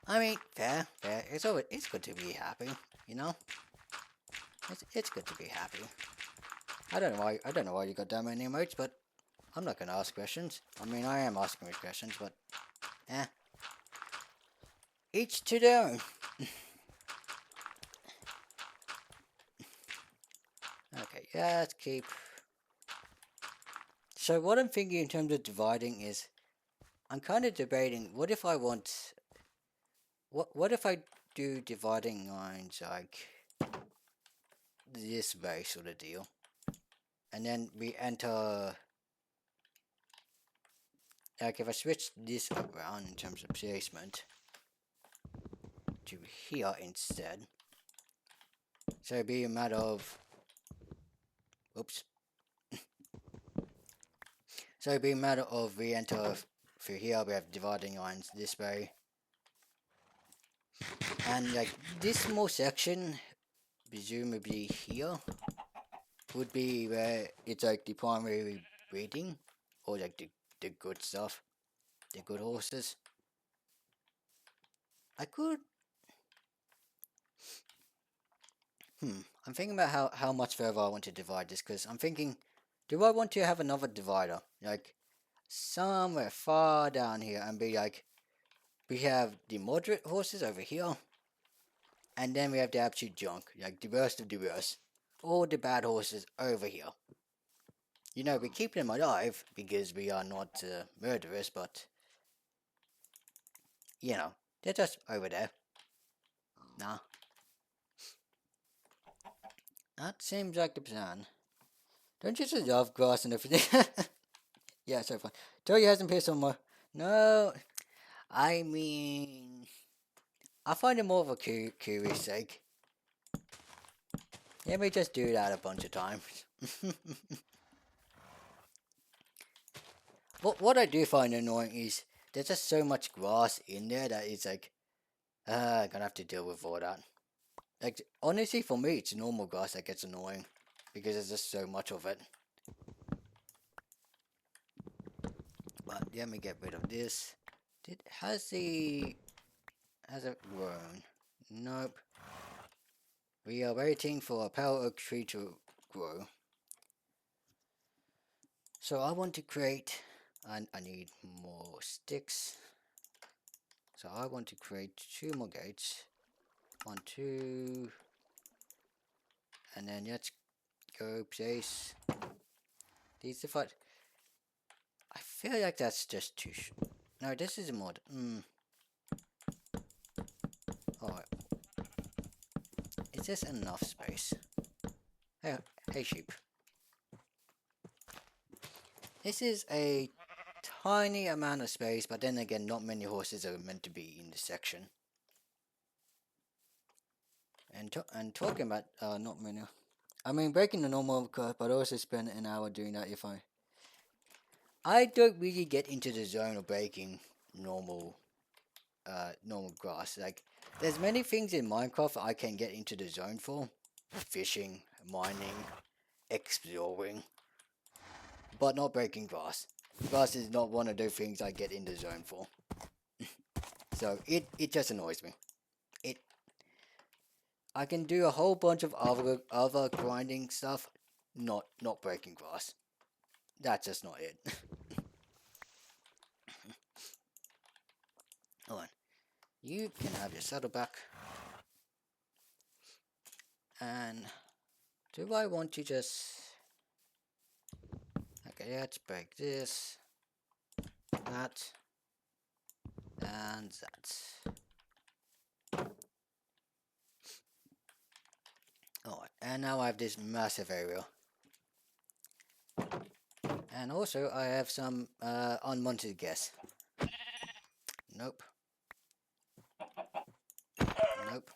I mean, fair. It's good to be happy. You know, it's good to be happy. I don't know why you got that many emotes, but I'm not gonna ask questions. I mean, I am asking questions, but eh, each to their own. Okay, yeah, let's keep. So what I'm thinking in terms of dividing is, I'm kind of debating. What if I do dividing lines like this way sort of deal, and then we enter. Like if I switch this around in terms of placement to here instead, so it'd be a matter of. Oops. So it'd be a matter of we enter through here. We have dividing lines this way. And like this small section, presumably here, would be where it's like the primary breeding, or like the good stuff, the good horses. I could, I'm thinking about how much further I want to divide this, because I'm thinking, do I want to have another divider, like somewhere far down here, and be like, we have the moderate horses over here, and then we have the absolute junk, like the worst of the worst. All the bad horses over here. We keep them alive because we are not murderers, but, they're just over there. Nah, that seems like the plan. Don't you just love grass and everything? Yeah, so fun. Tori hasn't pissed on more. No, I mean, I find it more of a curious sake. Let me just do that a bunch of times. What I do find annoying is there's just so much grass in there that it's like, gonna have to deal with all that. Like, honestly, for me, it's normal grass that gets annoying because there's just so much of it. But let me get rid of this. Has it grown? Nope. We are waiting for a power oak tree to grow. So I want to create, and I need more sticks. So I want to create 2 more gates. 1, 2, And then let's go place these to fight. I feel like that's just too no, this is a mod. Alright. Is this enough space? Hey, hey sheep. This is a tiny amount of space, but then again, not many horses are meant to be in this section. And talking about not many. I mean, breaking the normal curve, but also spend an hour doing that if I don't really get into the zone of breaking normal normal grass. Like, there's many things in Minecraft I can get into the zone for. Fishing, mining, exploring. But not breaking grass. Grass is not one of those things I get in the zone for. So it just annoys me. I can do a whole bunch of other grinding stuff, not breaking grass. That's just not it. Hold on. You can have your saddle back. And do I want to just... Okay, let's break this, that, and that. Alright, and now I have this massive area. And also I have some unwanted guests. Nope. Nope.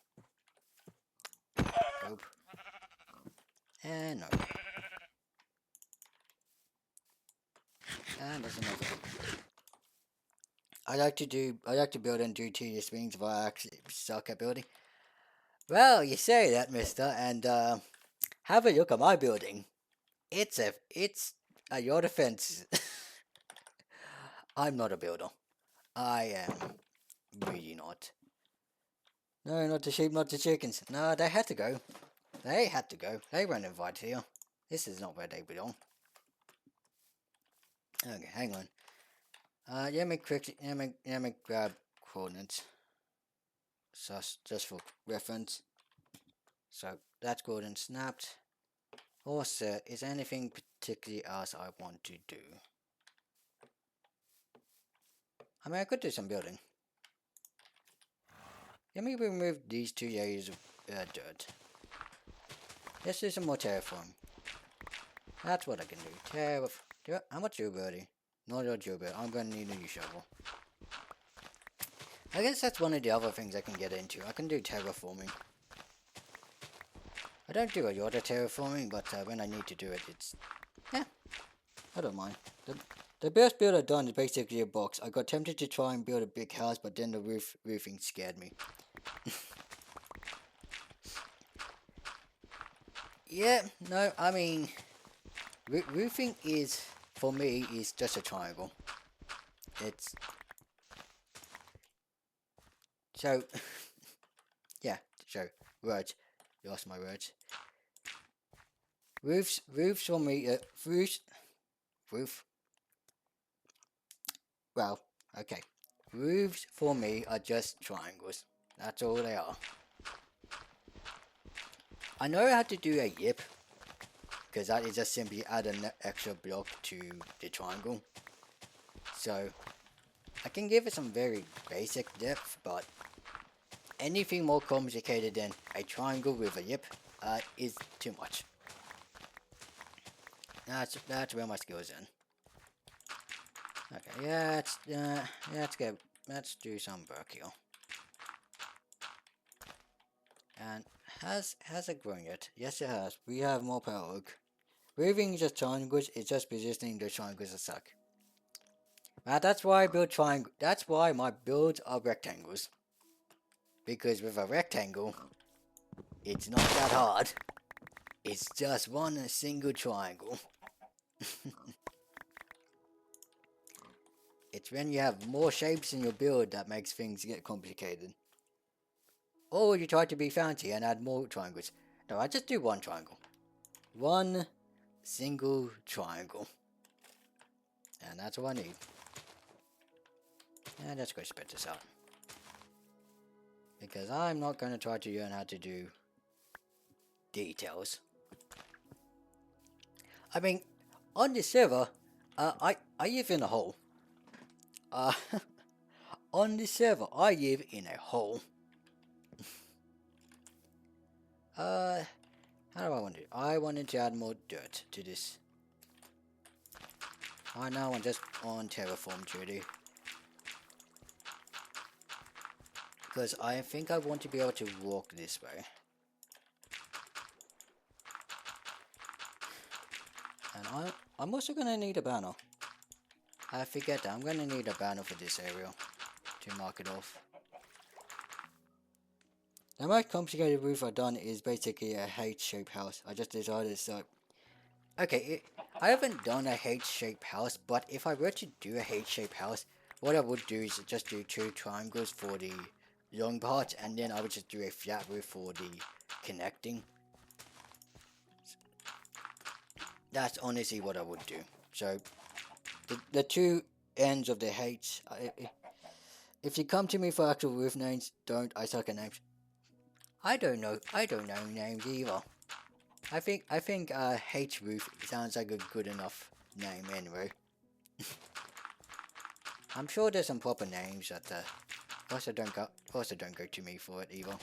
Nope. And nope. And there's another one. I like to build and do tedious things if I actually suck at building. Well, you say that, mister, and have a look at my building. It's at your defense. I'm not a builder. I am really not. No, not the sheep, not the chickens. No, they had to go. They had to go. They weren't invited here. This is not where they belong. Okay, hang on. Let me grab coordinates. So, just for reference. So, that's good and snapped. Also, is anything particularly else I want to do? I mean, I could do some building. Let me remove these 2 layers of dirt. Let's do some more terraform. That's what I can do. How much durability? Not your durability. I'm going to need a new shovel. I guess that's one of the other things I can get into. I can do terraforming. I don't do a lot of terraforming, but when I need to do it, it's... Yeah, I don't mind. The best build I've done is basically a box. I got tempted to try and build a big house, but then the roofing scared me. Yeah, no, I mean... roofing is, for me, is just a triangle. It's... So... yeah, so, words. Lost my words. Roofs for me, roof. Well, okay. Roofs for me are just triangles. That's all they are. I know how to do a yip, because that is just simply add an extra block to the triangle. So, I can give it some very basic depth, but anything more complicated than a triangle with a yip is too much. That's where my skills in. Okay, yeah, let's do some work here. And has it grown yet? Yes, it has. We have more power oak. Roofing is just triangles. It's just positioning the triangles as suck. That's why I build triangle. That's why my builds are rectangles. Because with a rectangle, it's not that hard. It's just one single triangle. It's when you have more shapes in your build that makes things get complicated. Or you try to be fancy and add more triangles. No, I just do one triangle. One single triangle. And that's all I need. And let's go spit this out. Because I'm not going to try to learn how to do details. I mean, on this server, I live in a hole. Uh, on this server, I live in a hole. Uh, how do I want to? I wanted to add more dirt to this. Right now, I'm just on terraform duty because I think I want to be able to walk this way. And I'm also gonna need a banner. I forget that I'm gonna need a banner for this area to mark it off. The most complicated roof I've done is basically a H-shaped house. I just decided so. Okay, I haven't done a H-shaped house, but if I were to do a H-shaped house, what I would do is just do 2 triangles for the long part, and then I would just do a flat roof for the connecting. That's honestly what I would do. So, the two ends of the H, if you come to me for actual roof names, don't, I suck at names. I don't know names either. I think H roof sounds like a good enough name anyway. I'm sure there's some proper names that also don't go to me for it either.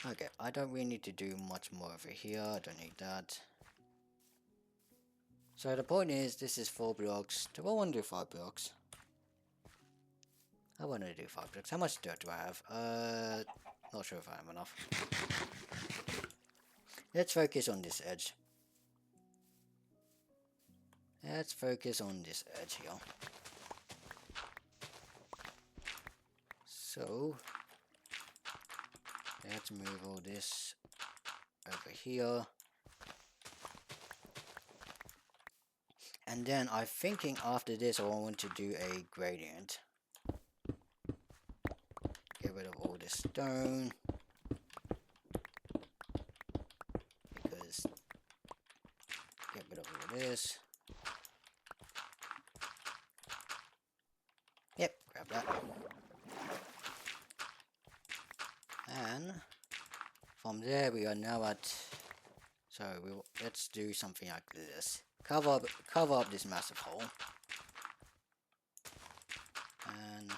Okay, I don't really need to do much more over here. I don't need that. So the point is, this is 4 blocks. Do I want to do 5 blocks? I want to do 5 blocks. How much dirt do I have? Not sure if I have enough. Let's focus on this edge. Let's focus on this edge here. So, let's move all this over here. And then I'm thinking after this I want to do a gradient. Get rid of all this stone. Because, get rid of all this. Yep, grab that. And from there we are now at, so let's do something like this. Cover up this massive hole. And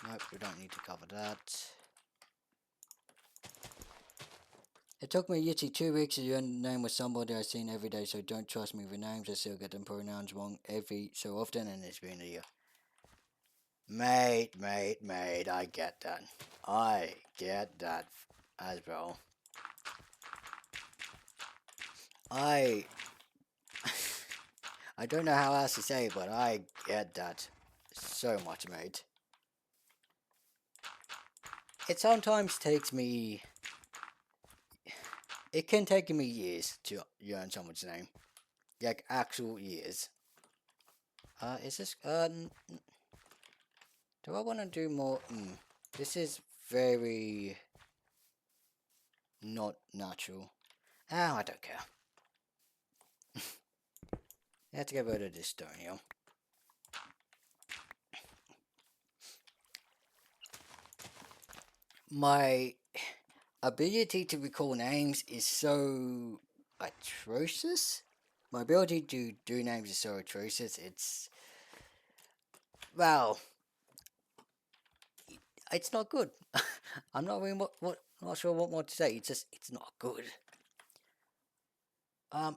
nope, we don't need to cover that. It took me literally 2 weeks to learn the name of somebody I've seen every day, so don't trust me with names. I still get them pronouns wrong every so often, and it's been a year. Mate, I get that. I get that as well. I don't know how else to say it, but I get that so much, mate. It sometimes takes me... It can take me years to learn someone's name. Like, actual years. Is this... do I want to do more... this is very... not natural. Oh, I don't care. Let's get rid of this stone here. My ability to recall names is so atrocious. My ability to do names is so atrocious. It's, well, it's not good. I'm not really not sure what more to say. It's not good.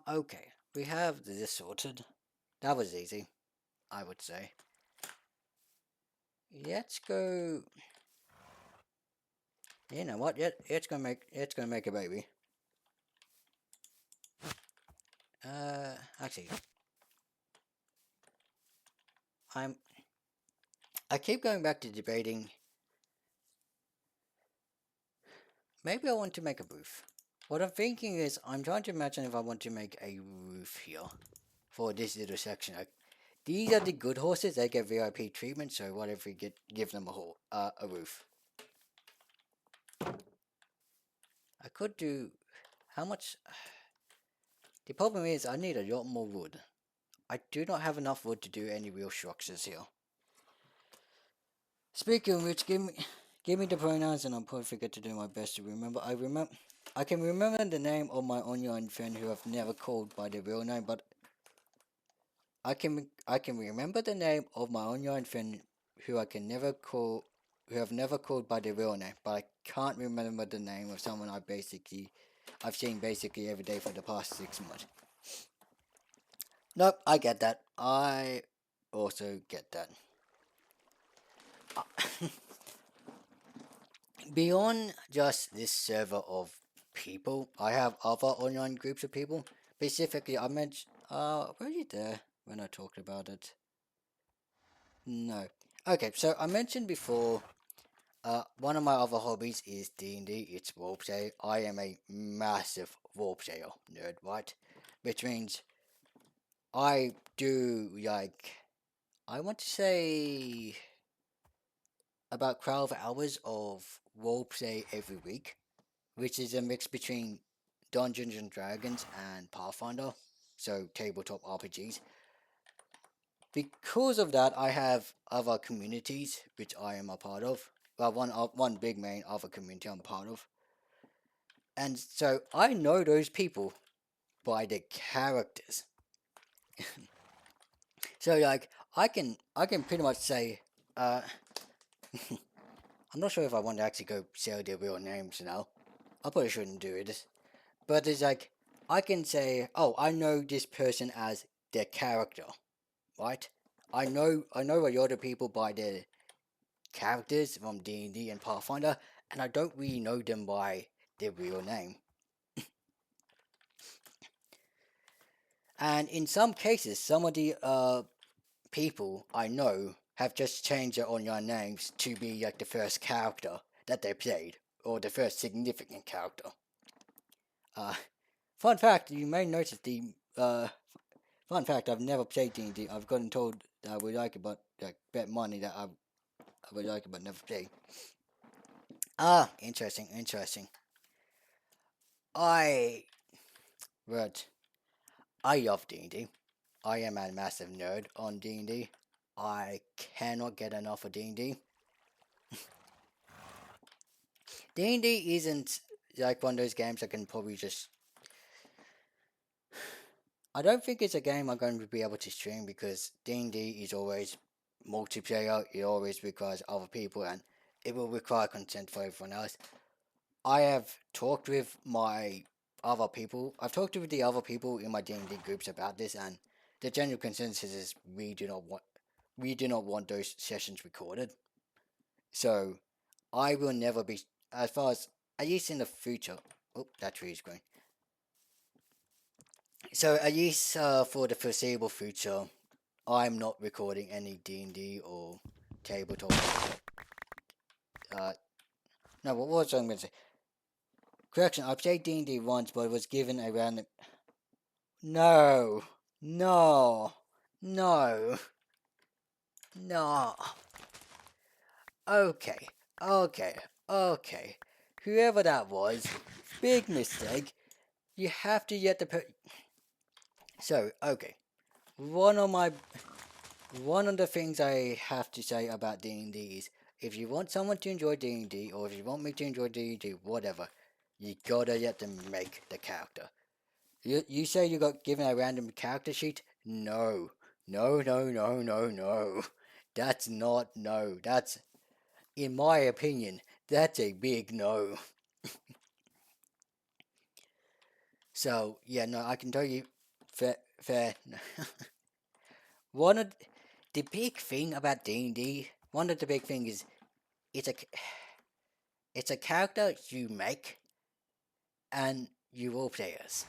Okay, we have this sorted. That was easy, I would say. Let's go. You know what? It's gonna make a baby. Actually, I keep going back to debating. Maybe I want to make a roof. What I'm thinking is, I'm trying to imagine if I want to make a roof here for this little section. These are the good horses; they get VIP treatment. So what if we give them a roof? I could do. How much? The problem is, I need a lot more wood. I do not have enough wood to do any real structures here. Speaking of which, give me the pronouns, and I'll probably forget to do my best to remember. I can remember the name of my online friend who I've never called by their real name, but I can remember the name of my online friend who I can never call who I've never called by their real name, but I can't remember the name of someone I've seen basically every day for the past 6 months. Nope, I get that. I also get that. Beyond just this server of people, I have other online groups of people. Specifically, I mentioned. Were you there when I talked about it? No. Okay, so I mentioned before. One of my other hobbies is D&D. It's roleplay. I am a massive roleplayer nerd, right? Which means I do like I want to say about 12 hours of roleplay every week, which is a mix between Dungeons and Dragons and Pathfinder, so tabletop RPGs. Because of that, I have other communities which I am a part of. Well, one big main other community I'm part of, and so I know those people by the characters. So like I can pretty much say, uh, I'm not sure if I want to actually go say their real names now. I probably shouldn't do it, but it's like I can say, oh, I know this person as their character, right? I know a lot of people by their characters from D&D and Pathfinder, and I don't really know them by their real name. And in some cases, some of the people I know have just changed their online names to be like the first character that they played, or the first significant character. Uh, fun fact, you may notice the fun fact, I've never played D&D. I've gotten told that I would like it, but like bet money that I would like it, but never play. Ah, interesting, interesting. I, but I love D&D. I am a massive nerd on D&D. I cannot get enough of D&D. D&D isn't like one of those games I can probably just. I don't think it's a game I'm going to be able to stream because D&D is always multiplayer. It always requires other people, and it will require consent for everyone else. I have talked with my other people. I've talked with the other people in my D&D groups about this, and the general consensus is we do not want those sessions recorded. So I will never be, as far as at least in the future. Oh, that tree is growing. So at least for the foreseeable future, I'm not recording any D&D or tabletop. Uh, no, what was I going to say? Correction, I played D&D once, but was given a random. No, no, no, no. Okay, okay, okay. Whoever that was, big mistake. You have to get the. So, okay. One of my one of the things I have to say about D&D is if you want someone to enjoy D&D or if you want me to enjoy D&D, whatever, you gotta let them make the character. You say you got given a random character sheet? No. No, no, no, no, no. That's not no. That's, in my opinion, that's a big no. So, yeah, no, I can tell you, fair. One of the big thing about D&D, one of the big thing is it's a it's a character you make and you will play as,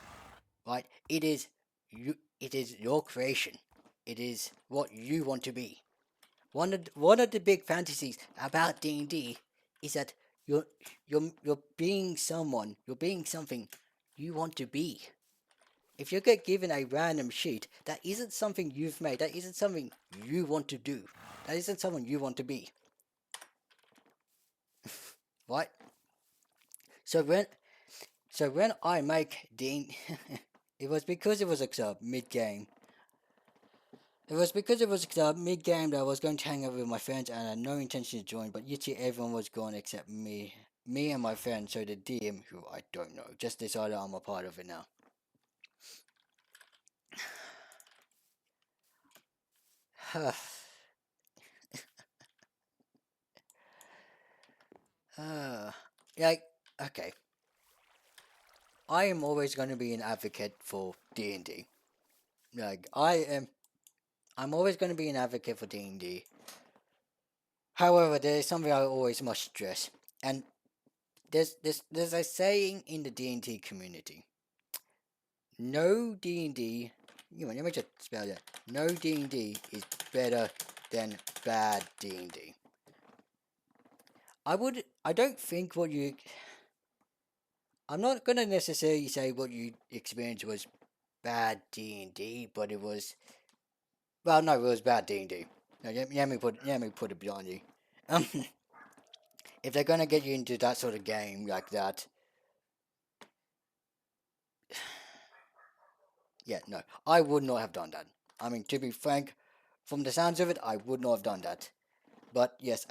right? It is your creation. It is what you want to be. One of the big fantasies about D&D is that you're being someone, you're being something you want to be. If you get given a random sheet that isn't something you've made, that isn't something you want to do, that isn't someone you want to be, right? So when when I make Dean, it was because it was a club mid game. It was because it was a club mid game that I was going to hang out with my friends and I had no intention to join, but literally everyone was gone except me. me and my friend, so the DM, who I don't know, just decided I'm a part of it now. Like, okay, I am always going to be an advocate for D&D. Like, I'm always going to be an advocate for D&D. However, there is something I always must stress, and there's a saying in the D&D community. No D&D, let me just spell that. No D&D is better than bad D&D. I don't think I'm not gonna necessarily say what you experienced was bad D&D, but it was, well, no, it was bad D&D. No, let me put it beyond you. Um, if they're gonna get you into that sort of game like that, yeah, no, I would not have done that. I mean, to be frank, from the sounds of it, I would not have done that. But yes,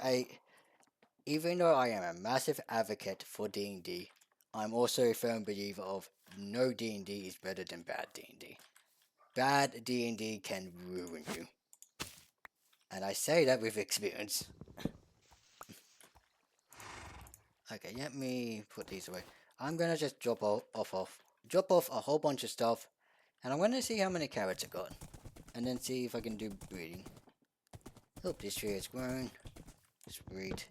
even though I am a massive advocate for D&D, I'm also a firm believer of no D&D is better than bad D&D. Bad D&D can ruin you. And I say that with experience. Okay, let me put these away. I'm gonna just drop off a whole bunch of stuff, and I'm gonna see how many carrots I got, and then see if I can do breeding. Oh, this tree has grown. Sweet.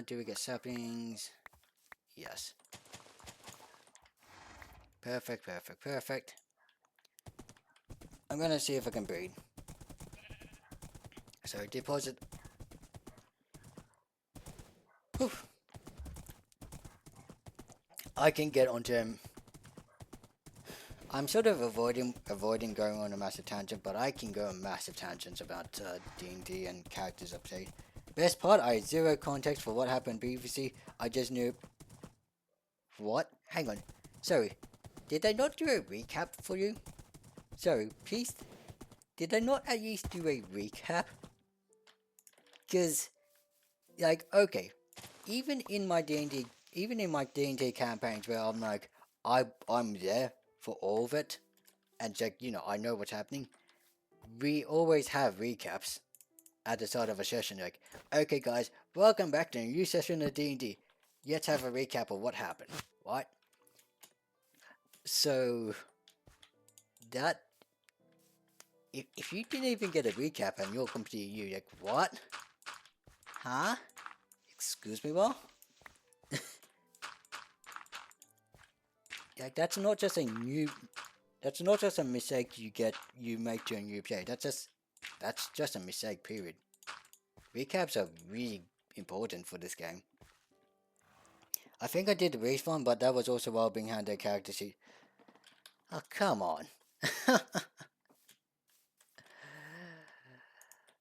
Do we get saplings? Yes. Perfect, perfect, perfect. I'm gonna see if I can breed. So deposit. Whew. I can get onto him. I'm sort of avoiding going on a massive tangent, but I can go on massive tangents about D&D and characters update. Best part, I had zero context for what happened previously. I just knew. What? Hang on. Sorry. Did they not do a recap for you? Sorry, please. Did they not at least do a recap? Because, like, okay, even in my D&D campaigns where I'm like, I'm there for all of it, and like, I know what's happening. We always have recaps at the start of a session, like, okay guys, welcome back to a new session of D&D. Let's have a recap of what happened. What? So that if you didn't even get a recap and you're completely you, like, what? Huh? Excuse me, what? Like, that's not just a mistake you make during your play. That's just a mistake, period. Recaps are really important for this game. I think I did the respawn, but that was also while being handed a character sheet. Oh, come on.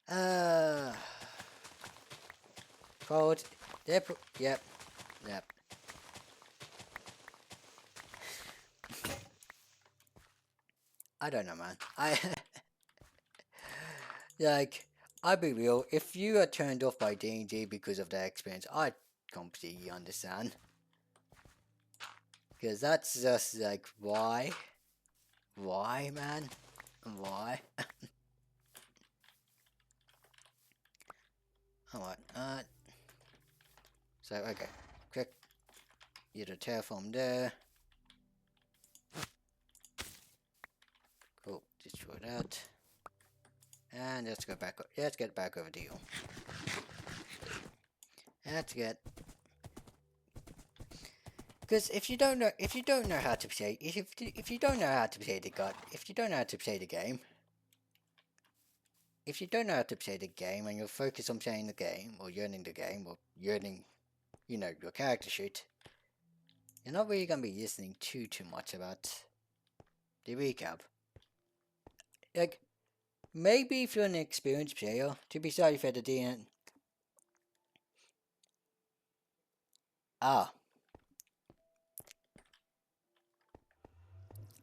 uh, Code. Yep, yep, yep. I don't know, man. Like, I'll be real. If you are turned off by D&D because of that experience, I completely understand. Because that's just like, why? Why, man? Why? Alright, so, okay. Quick, get a terraform there. Cool, destroy that. And let's get back over deal. Let's get... Because if you don't know how to play, if you don't know how to play if you don't know how to play the game, if you don't know how to play the game and you're focused on playing the game, or learning the game, or learning, your character sheet, you're not really going to be listening too much about the recap. Like, maybe if you're an experienced player, to be sorry for the DM.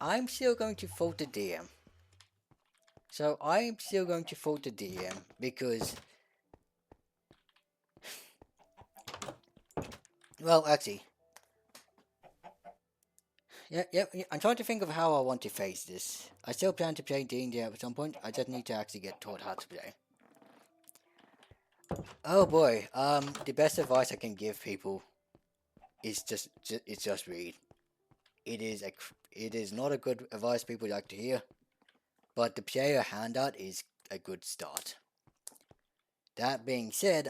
I'm still going to fault the DM. So I'm still going to fault the DM because Well, actually, yeah, I'm trying to think of how I want to face this. I still plan to play D&D at some point. I just need to actually get taught how to play. Oh boy, the best advice I can give people is just read. It is not a good advice people like to hear, but the player handout is a good start. That being said,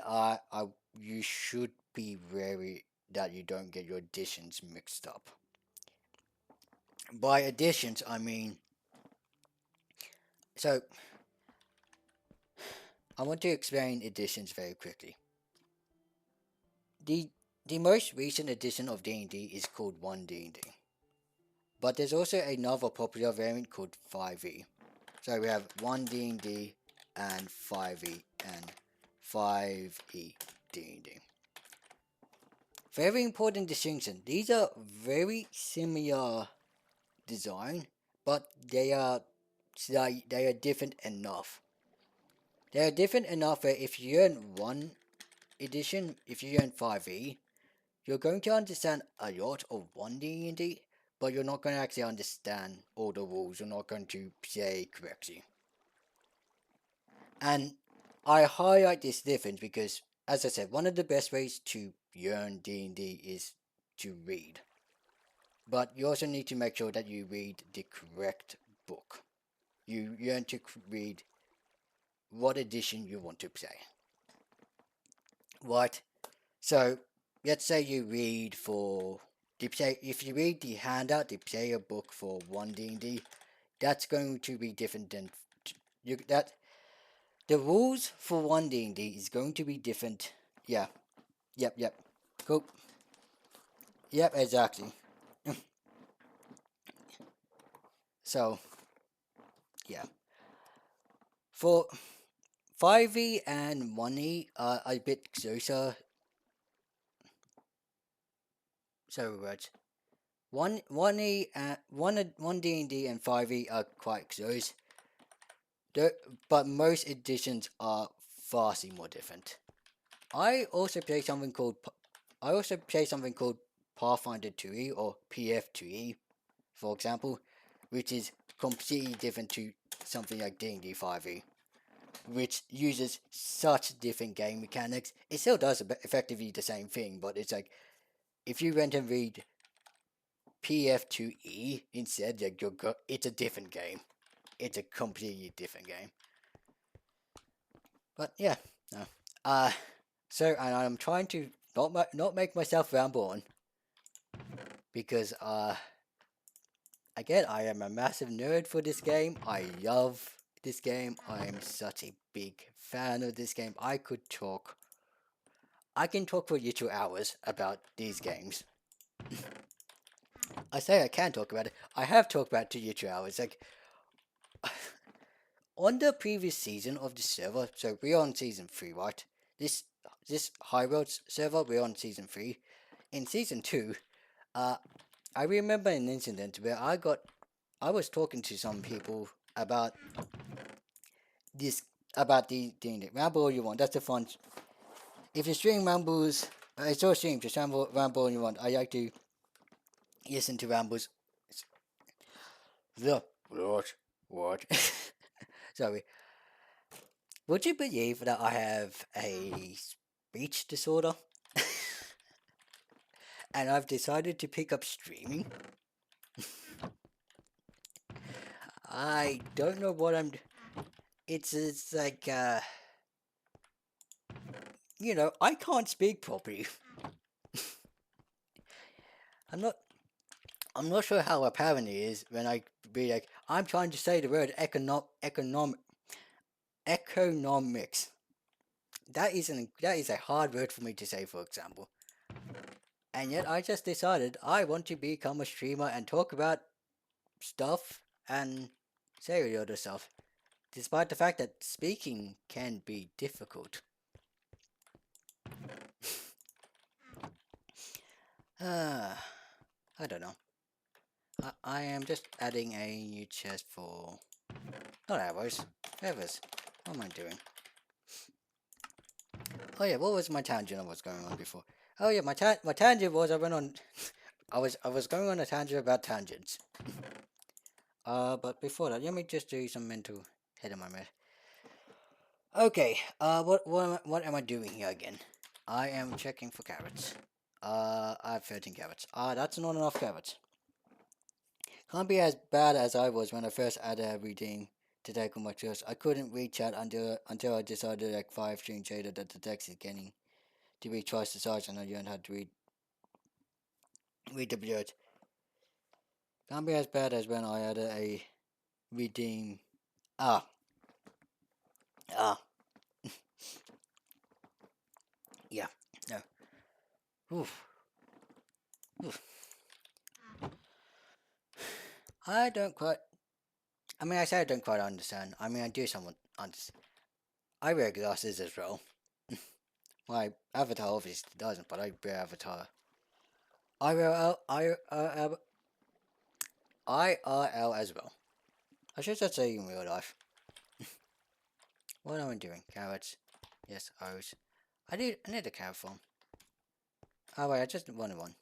you should be wary that you don't get your additions mixed up. By additions, I mean, so I want to explain additions very quickly. The the most recent edition of D&D is called 1D&D, but there's also another popular variant called 5e. So we have 1D&D and 5e and 5e D&D. Very important distinction. These are very similar design, but they are different enough. They are different enough where if you learn one edition, if you learn 5e, you're going to understand a lot of 1D&D, but you're not going to actually understand all the rules. You're not going to play correctly. And I highlight this difference because, as I said, one of the best ways to learn D&D is to read. But you also need to make sure that you read the correct book. You learn to read what edition you want to play. What? So, let's say you read for if you read the handout, the player book for 1D&D, that's going to be different than that. The rules for 1D&D is going to be different. Yeah. Yep. Cool. Yep, exactly. So, yeah. For 5e and 1e are a bit closer. So, what? One E and one D&D and 5e are quite close. But most editions are vastly more different. I also play something called Pathfinder 2e or PF2e, for example, which is completely different to something like D&D 5e, which uses such different game mechanics. It still does effectively the same thing, but it's like if you went and read PF2e instead, it's a different game. It's a completely different game. But yeah, no. So and I'm trying to not make myself ramble on because again I am a massive nerd for this game. I love this game. I am such a big fan of this game. I can talk for you 2 hours about these games. I say I can talk about it. I have talked about it to you 2 hours. Like on the previous season of the server, so we're on season 3, right? This Highworlds server, we're on season 3. In season 2, uh, I remember an incident where I was talking to some people about this, about the ramble all you want. That's the fun. If you're streaming rambles, it's all stream, just ramble all you want. I like to listen to rambles. The what? Sorry. Would you believe that I have a speech disorder? And I've decided to pick up streaming. I don't know what I'm. It's like I can't speak properly. I'm not. I'm not sure how apparent it is when I be like I'm trying to say the word economics. That is a hard word for me to say, for example. And yet I just decided I want to become a streamer and talk about stuff and say other stuff, despite the fact that speaking can be difficult. I don't know. I am just adding a new chest for not arrows, feathers. What am I doing? Oh yeah, what was my tangent of what's going on before? Oh yeah, my tangent was I went on. I was going on a tangent about tangents. But before that, let me just do some mental head of my mouth. Okay. What am I doing here again? I am checking for carrots. I have 13 carrots. That's not enough carrots. Can't be as bad as I was when I first added everything to take on my trust. I couldn't reach out until I decided like 5 streams later that the text is getting to be twice the size and I learned how to read the words. Can't be as bad as when I added a redeem. Ah, ah, yeah, no. Oof, oof. I don't quite. I mean, I say I don't quite understand. I mean, I do somewhat understand. I wear glasses as well. My avatar obviously doesn't, but I wear avatar. I wear IRL as well. I should just say in real life. What am I doing? Carrots. Yes, O's. I need a carrot farm. Oh wait, I just wanted one.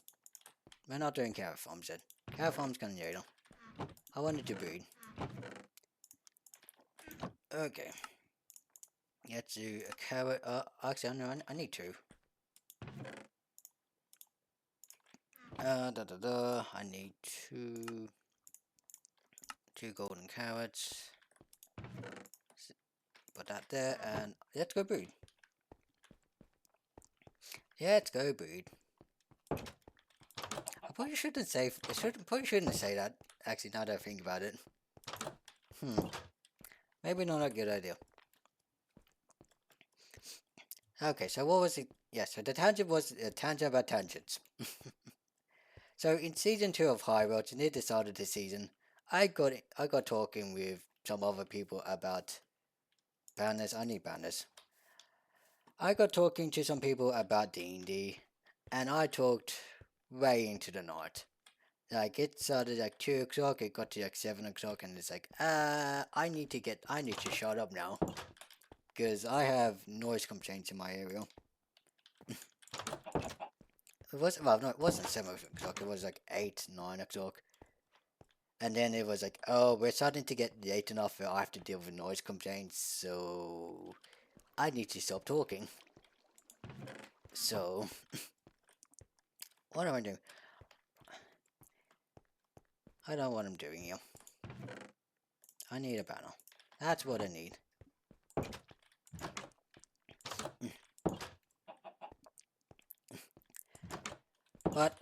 We're not doing carrot farms yet. Carrot farms gonna later. I wanted to breed. Okay. Let's do a carrot. Actually, I need two. I need two golden carrots. Put that there, and let's go breed. Yeah, let's go breed. I probably shouldn't say. Probably shouldn't say that. Actually, now that I think about it. Maybe not a good idea. Okay, so what was it? Yeah, so the tangent was a tangent about tangents. So in season 2 of Highworlds, near the start of the season, I got talking with some other people about banners. I need banners. I got talking to some people about D&D, and I talked way into the night. Like it started like 2 o'clock, it got to like 7 o'clock, and it's like, I need to shut up now, because I have noise complaints in my area. No, it wasn't 7 o'clock. It was like 8, 9 o'clock. And then it was like, oh, we're starting to get late enough where I have to deal with noise complaints, so I need to stop talking. So, what am I doing? I don't know what I'm doing here. I need a banner. That's what I need. But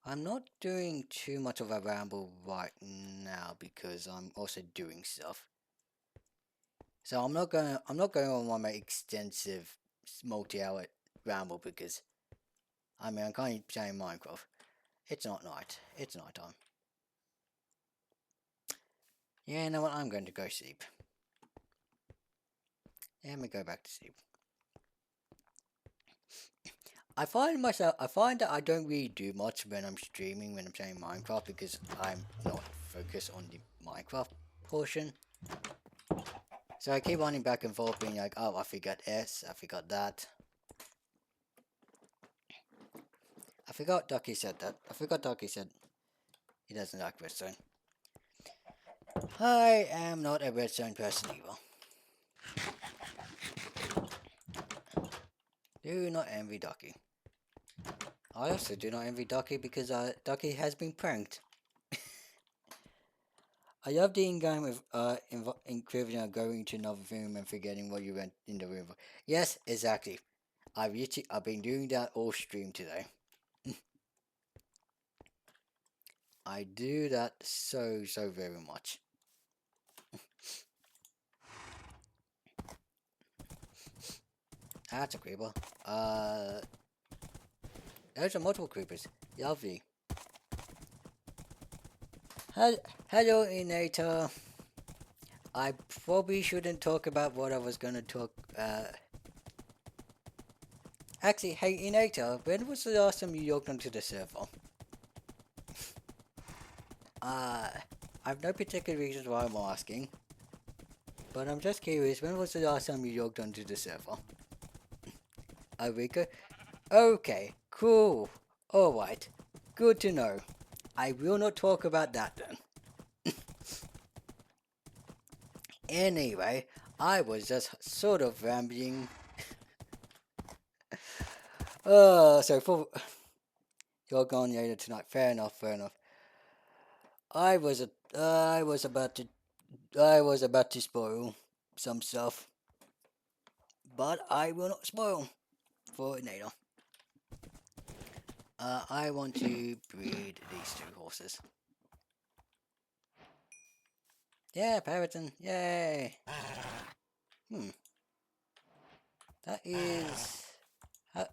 I'm not doing too much of a ramble right now because I'm also doing stuff. So I'm not going on my extensive multi-hour ramble because I mean I'm kind of playing Minecraft. It's not night. It's night time. Yeah, you know what? I'm going to go sleep. Let me go back to sleep. I find that I don't really do much when I'm streaming, when I'm playing Minecraft, because I'm not focused on the Minecraft portion. So I keep running back and forth being like, oh, I forgot S, I forgot that. I forgot Ducky said that. I forgot Ducky said he doesn't like redstone. I am not a redstone person either. Do not envy Ducky. I also do not envy Ducky because Ducky has been pranked. I love the in-game with encryption going to another room and forgetting what you went in the room for. Yes, exactly. I've been doing that all stream today. I do that so very much. That's a creeper. There's a multiple creepers. Lovely. Hello, Inator. I probably shouldn't talk about what I was gonna talk. Actually, hey, Inator, when was the last time you logged onto the server? Uh, I've no particular reason why I'm asking, but I'm just curious. When was the last time you logged onto the server? A week ago? Okay, cool. Alright, good to know. I will not talk about that then. Anyway, I was just sort of rambling. So for you're gone later tonight. Fair enough, fair enough. I was about to spoil some stuff, but I will not spoil for later. I want to breed these two horses. Yeah, Parrotin, yay! Hmm, that is.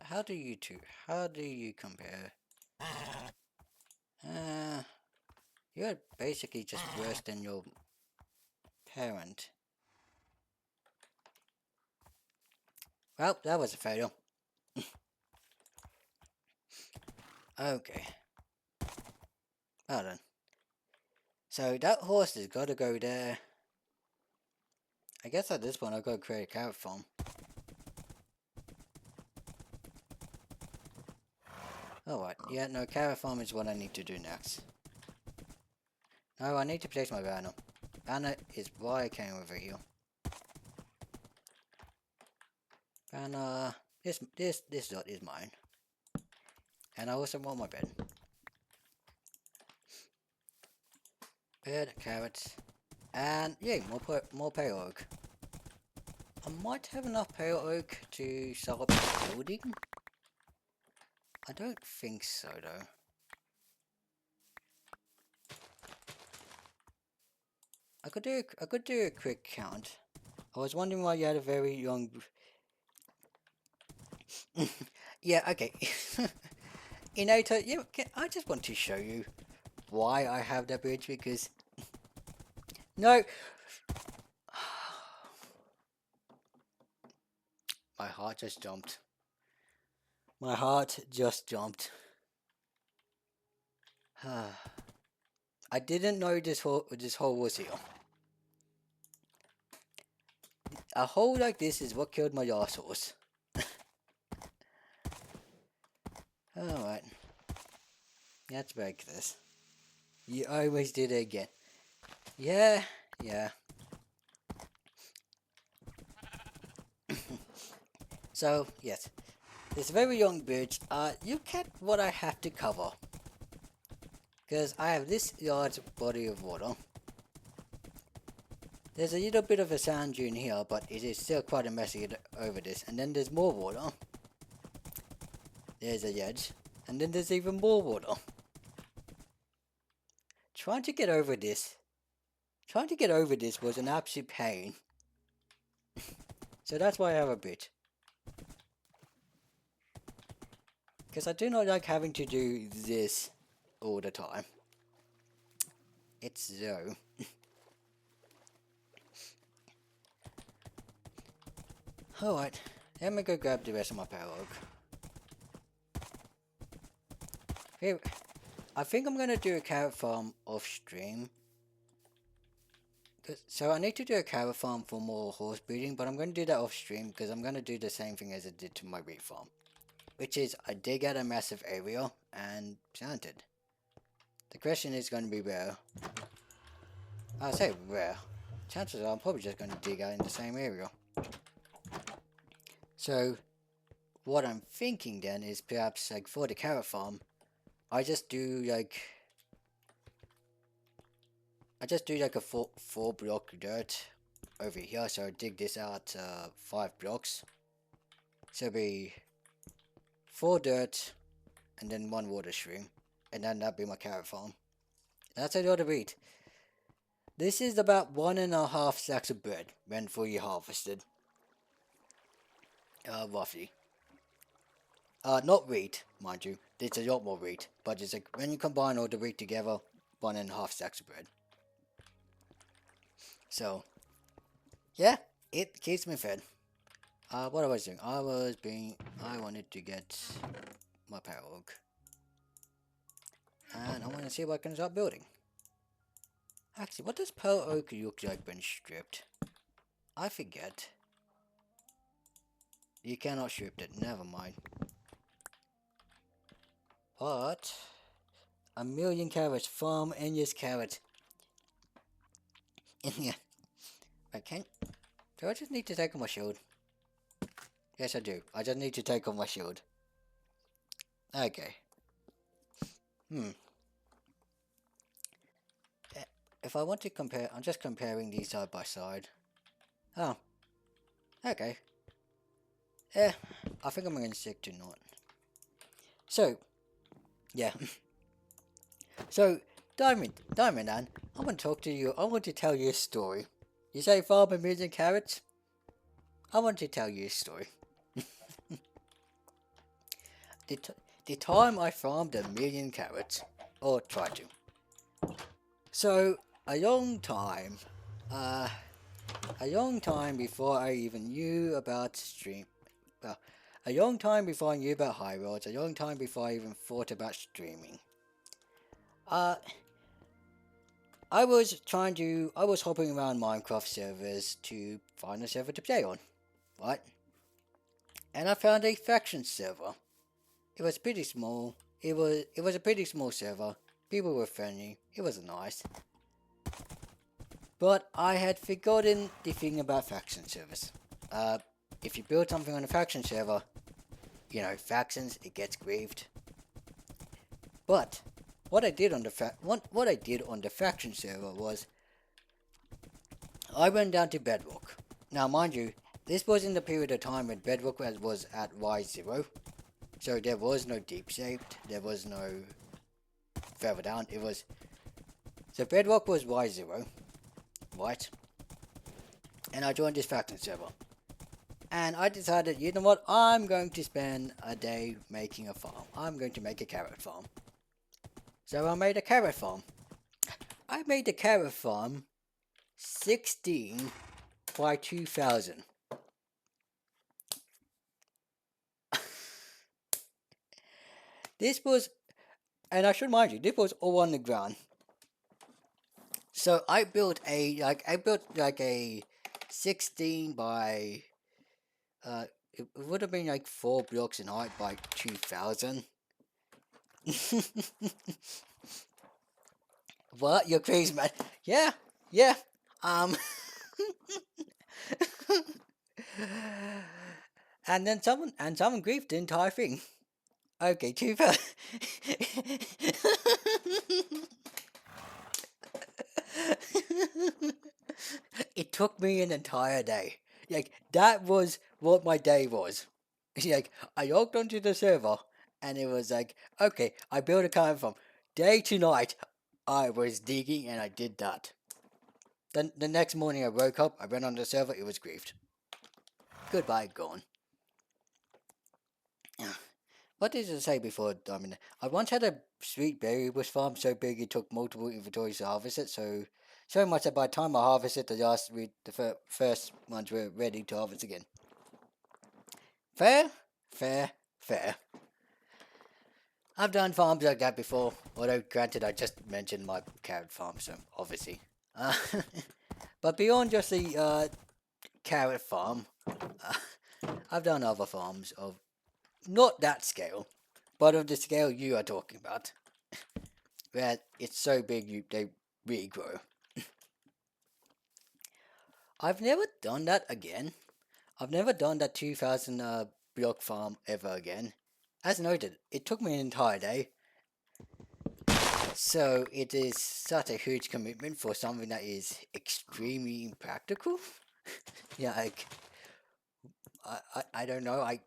How do you two? How do you compare? Uh, you're basically just worse than your parent. Well, that was a fail. Okay, well then. So that horse has got to go there. I guess at this point I've got to create a carrot farm. Alright, yeah, no, carrot farm is what I need to do next. No, I need to place my banner. Banner is why I came over here. Banner, this dot is mine. And I also want my bed. Bed, carrots, and yeah, more pale oak. I might have enough pale oak to start building. I don't think so though. I could do a quick count. I was wondering why you had a very young. Yeah, okay. Inator, yeah, I just want to show you why I have that bridge because no, my heart just jumped. My heart just jumped. I didn't know this hole was here. A hole like this is what killed my last horse. Alright. Let's break this. You always did it again. Yeah, yeah. So, yes. This very young bridge, look at what I have to cover. Because I have this large body of water. There's a little bit of a sand dune here, but it is still quite a messy over this. And then there's more water. There's a edge. And then there's even more water. Trying to get over this was an absolute pain. So that's why I have a bridge. Because I do not like having to do this all the time. It's so. Alright, let me go grab the rest of my power oak. Here, I think I'm gonna do a carrot farm off stream. So I need to do a carrot farm for more horse breeding, but I'm gonna do that off stream because I'm gonna do the same thing as I did to my wheat farm. Which is, I dig out a massive area and plant it. The question is gonna be where. I'll say where. Chances are I'm probably just gonna dig out in the same area. So, what I'm thinking then is perhaps like for the carrot farm, I just do like a four block dirt over here. So I dig this out 5 blocks. So it'll be 4 dirt and then 1 water stream, and then that'll be my carrot farm. That's a lot of wheat. This is about 1.5 sacks of bread when fully harvested. Roughly. Not wheat, mind you. It's a lot more wheat, but it's like when you combine all the wheat together, 1.5 sacks of bread. So, yeah, it keeps me fed. What I was doing? I wanted to get my power oak. And I want to see what I can start building. Actually, what does power oak look like when stripped? I forget. You cannot strip it, never mind. But a million carrots, farm endless carrots. Yeah. I can't. Do I just need to take off my shield? Yes, I do. I just need to take off my shield. Okay. Hmm. If I want to compare, I'm just comparing these side by side. Oh, okay. Yeah, I think I'm going to stick to not. So, yeah. So, Diamond Ann, I want to talk to you. I want to tell you a story. You say farm a million carrots? I want to tell you a story. The, t- the time I farmed a million carrots, or tried to. So, a long time, uh, a long time before I even knew about well, a long time before I knew about Highworlds, a long time before I even thought about streaming. Uh, I was hopping around Minecraft servers to find a server to play on, right? And I found a faction server. It was pretty small. It was a pretty small server. People were friendly. It was nice. But I had forgotten the thing about faction servers. Uh, if you build something on a faction server, factions, it gets grieved. But what I did on the faction server was I went down to Bedrock. Now, mind you, this was in the period of time when Bedrock was at Y0, so there was no deep shaped, there was no further down. So Bedrock was Y0, right? And I joined this faction server. And I decided, you know what, I'm going to spend a day making a farm. I'm going to make a carrot farm. So I made a carrot farm. I made the carrot farm 16 by 2000. This was, and I should mind you, this was all on the ground. So I built a 16 by it would have been like 4 blocks in height by 2000. What? You're crazy, man. Yeah, yeah. Um, and someone griefed the entire thing. Okay, 2000. It took me an entire day. Like that was what my day was. Like I logged onto the server, and it was like, okay, I built a kind from day to night. I was digging, and I did that. Then the next morning I woke up, I went on the server, it was griefed. Goodbye, gone. What did it say before, Diamond? I once had a sweet berry bush farm so big it took multiple inventories to harvest it, so much that by the time I harvested the first ones were ready to harvest again. Fair, fair, fair. I've done farms like that before, although granted I just mentioned my carrot farm, so obviously. Uh, but beyond just the carrot farm, I've done other farms of not that scale, but of the scale you are talking about, where it's so big they regrow. I've never done that again. I've never done that 2000 block farm ever again. As noted, it took me an entire day, so it is such a huge commitment for something that is extremely impractical. Yeah, like I don't know. I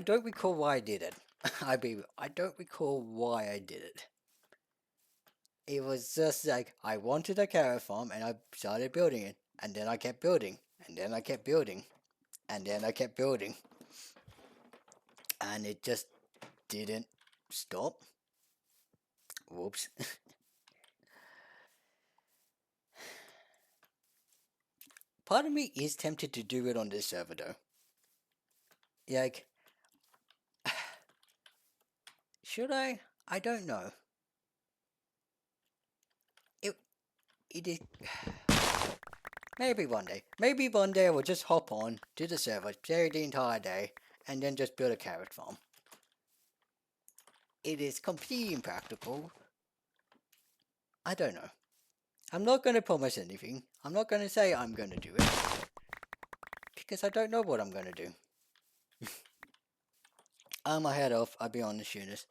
don't recall why I did it. I don't recall why I did it. It was just like I wanted a carrot farm and I started building it, and then I kept building, and then I kept building, and then I kept building, and it just didn't stop. Whoops. Part of me is tempted to do it on this server though. Like, should I? I don't know. It it is. Maybe one day. Maybe one day I will just hop on to the server, play the entire day, and then just build a carrot farm. it is completely impractical. I don't know. I'm not going to promise anything. I'm not going to say I'm going to do it. Because I don't know what I'm going to do. I'm my head off. I'll be on the shooters.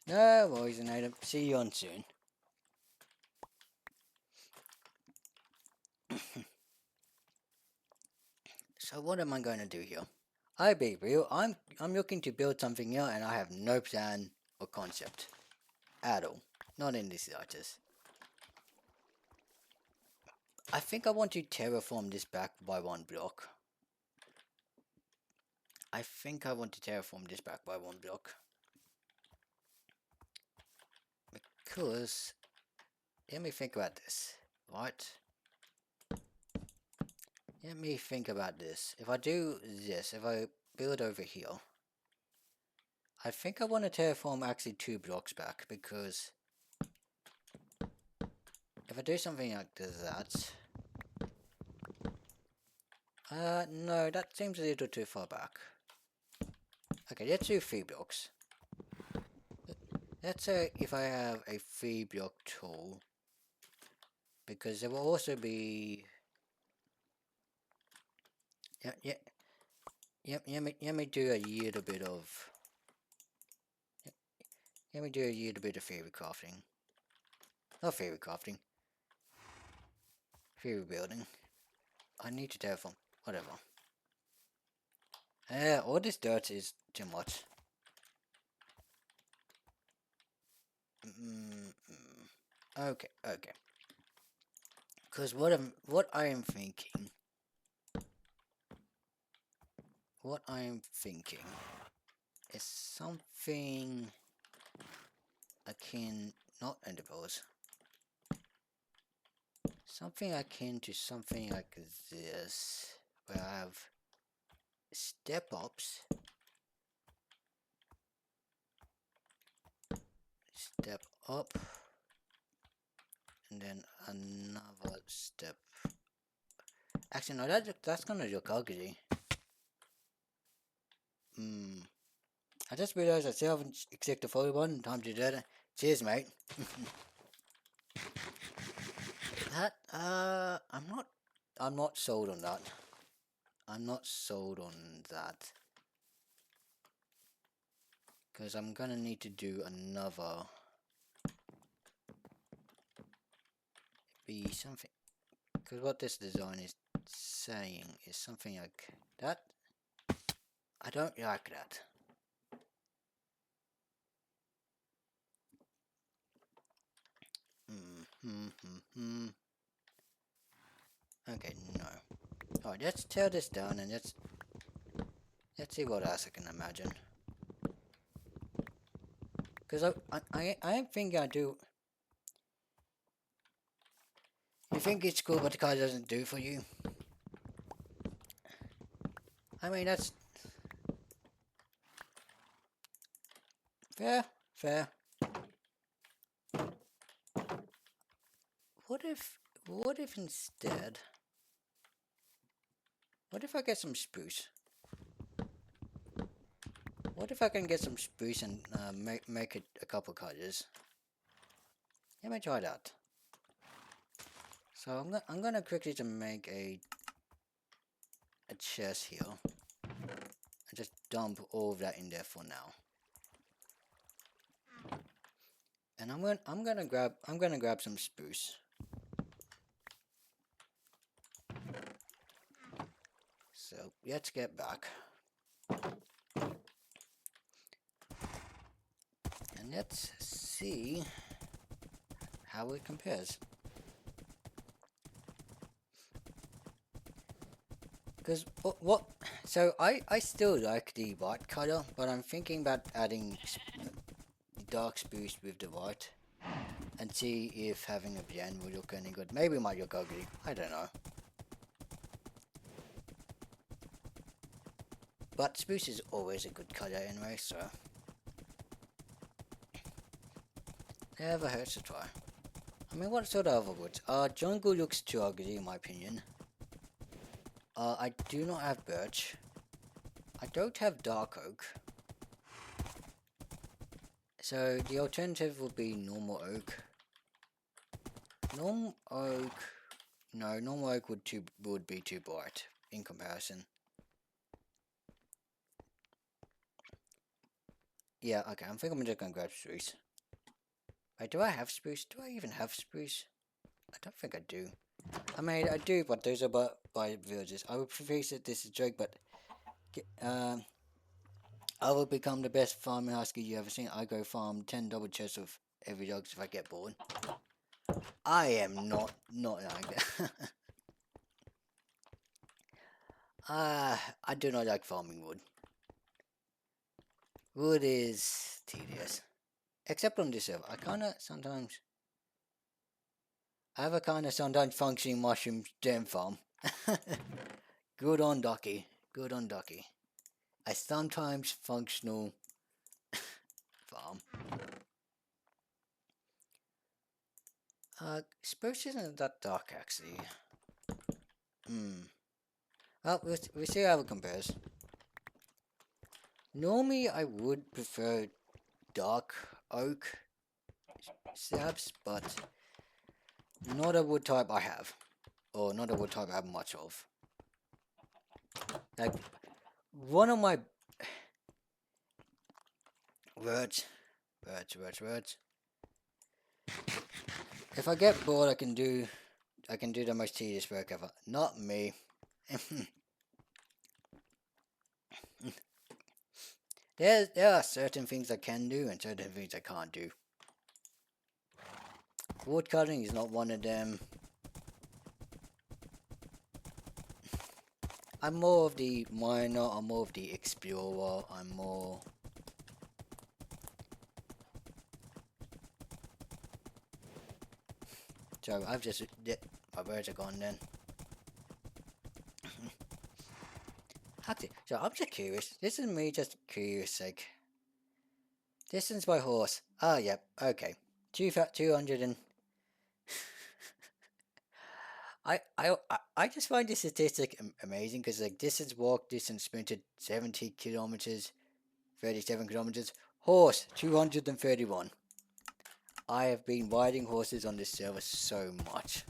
No worries, Adam. See you on soon. So what am I going to do here? I'll be real. I'm looking to build something here, and I have no plan or concept at all. Not in this artist. I think I want to terraform this back by 1 block. I think I want to terraform this back by 1 block. Because, let me think about this, right? Let me think about this. If I do this, if I build over here, I think I want to terraform actually 2 blocks back, because if I do something like that, no, that seems a little too far back. Okay, let's do 3 blocks. Let's say if I have a 3 block tool, because there will also be, let me do a little bit of, let me do a little bit of theory crafting. Not theory crafting. Theory building. I need to terraform. Whatever. All this dirt is too much. Okay. Because what I am thinking is something akin, not enderpearls. Something akin to something like this, where I have step ups, step up, and then another step. Actually, no, that's gonna look ugly. I just realized I still haven't clicked the photo button. Time to do that. Cheers, mate. That, I'm not sold on that. I'm not sold on that. Because I'm gonna need to do another. Be something. Because what this design is saying is something like that. I don't like that. Okay, no. Alright, let's tear this down and let's see what else I can imagine. Because I am thinking I do. You think it's cool what the car doesn't do for you? I mean, that's fair. What if instead, what if I get some spruce? What if I can get some spruce and make it a couple colors? Let me try that. So I'm gonna quickly to make a chest here and just dump all of that in there for now. And I'm gonna grab some spruce. So let's get back. And let's see how it compares. Because so I still like the white color, but I'm thinking about adding dark spruce with the white and see if having a blend will look any good. Maybe it might look ugly, I don't know. But spruce is always a good color anyway, so never hurts to try. I mean, what sort of other woods? Jungle looks too ugly in my opinion. I do not have birch. I don't have dark oak. So the alternative would be normal oak. Normal oak. No, normal oak would be too bright in comparison. Yeah, okay, I think I'm just gonna grab spruce. Wait, do I have spruce? Do I even have spruce? I don't think I do. I mean, I do, but those are by villages. I would preface it, this is a joke, but I will become the best farming husky you ever seen. I go farm 10 double chests of every dogs if I get bored. I am not like that. I do not like farming wood. Wood is tedious. Except on this server. I have a kinda sometimes functioning mushroom gem farm. Good on Ducky. Good on Ducky. A sometimes functional farm. Spruce isn't that dark actually. Well, we'll see how it compares. Normally, I would prefer dark oak slabs, but not a wood type I have, or not a wood type I have much of. Like one of my words. If I get bored, I can do the most tedious work ever. Not me. There are certain things I can do and certain things I can't do. Wood cutting is not one of them. I'm more of the miner, I'm more of the explorer, I'm more... So I've just... my birds are gone then. So I'm just curious. This is me just curious sake. Distance by horse. Ah, yep, okay. 200 and... I just find this statistic amazing because like distance walked, distance sprinted 70 kilometers, 37 kilometers. Horse 231. I have been riding horses on this server so much.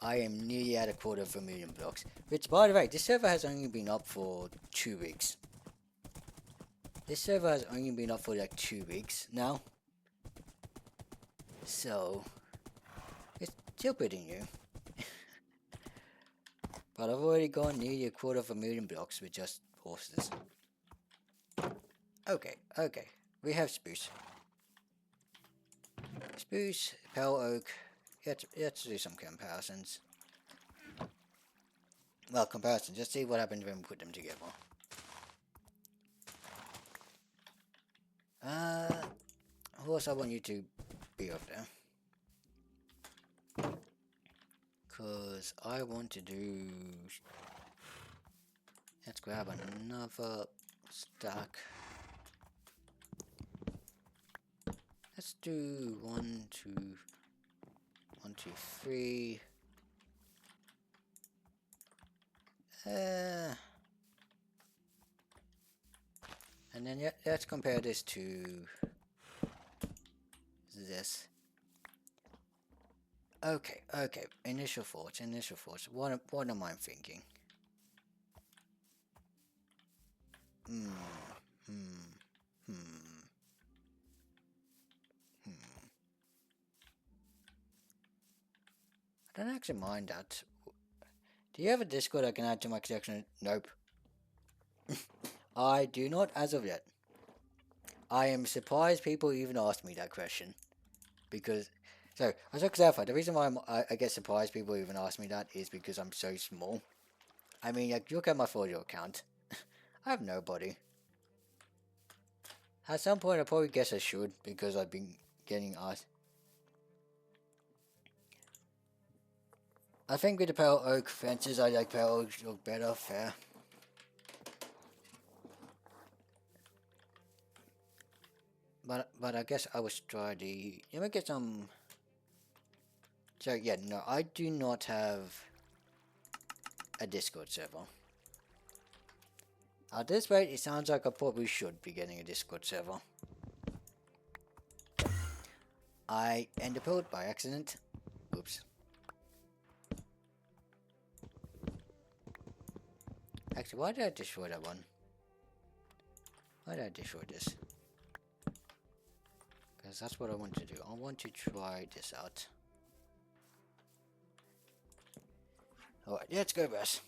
I am nearly at 250,000 blocks. Which, by the way, this server has only been up for 2 weeks. This server has only been up for like 2 weeks now. So, it's still pretty new. But I've already gone nearly 250,000 blocks with just horses. Okay. We have spruce. Spruce, pale oak. Let's do some comparisons. Well, comparisons. Just see what happens when we put them together. Horse, I want you to be over there. Because I want to do... Let's grab another stack. Let's do 1, 2, 1, 2, 3. And then let's compare this to this. Okay. Initial thoughts. What am I thinking? I don't actually mind that. Do you have a Discord I can add to my collection? Nope. I do not as of yet. I am surprised people even asked me that question. Because, so, I should clarify, the reason why I get surprised people even ask me that is because I'm so small. I mean, like, look at my folio account. I have nobody. At some point, I probably guess I should, because I've been getting asked. I think with the pale oak fences, I like pale oak look better, fair. But I guess I was try the... Let me get some... So yeah, no, I do not have a Discord server. At this rate, it sounds like I probably should be getting a Discord server. I ended build by accident. Oops. Actually, why did I destroy that one? Why did I destroy this? Because that's what I want to do. I want to try this out. Alright, let's go, boss.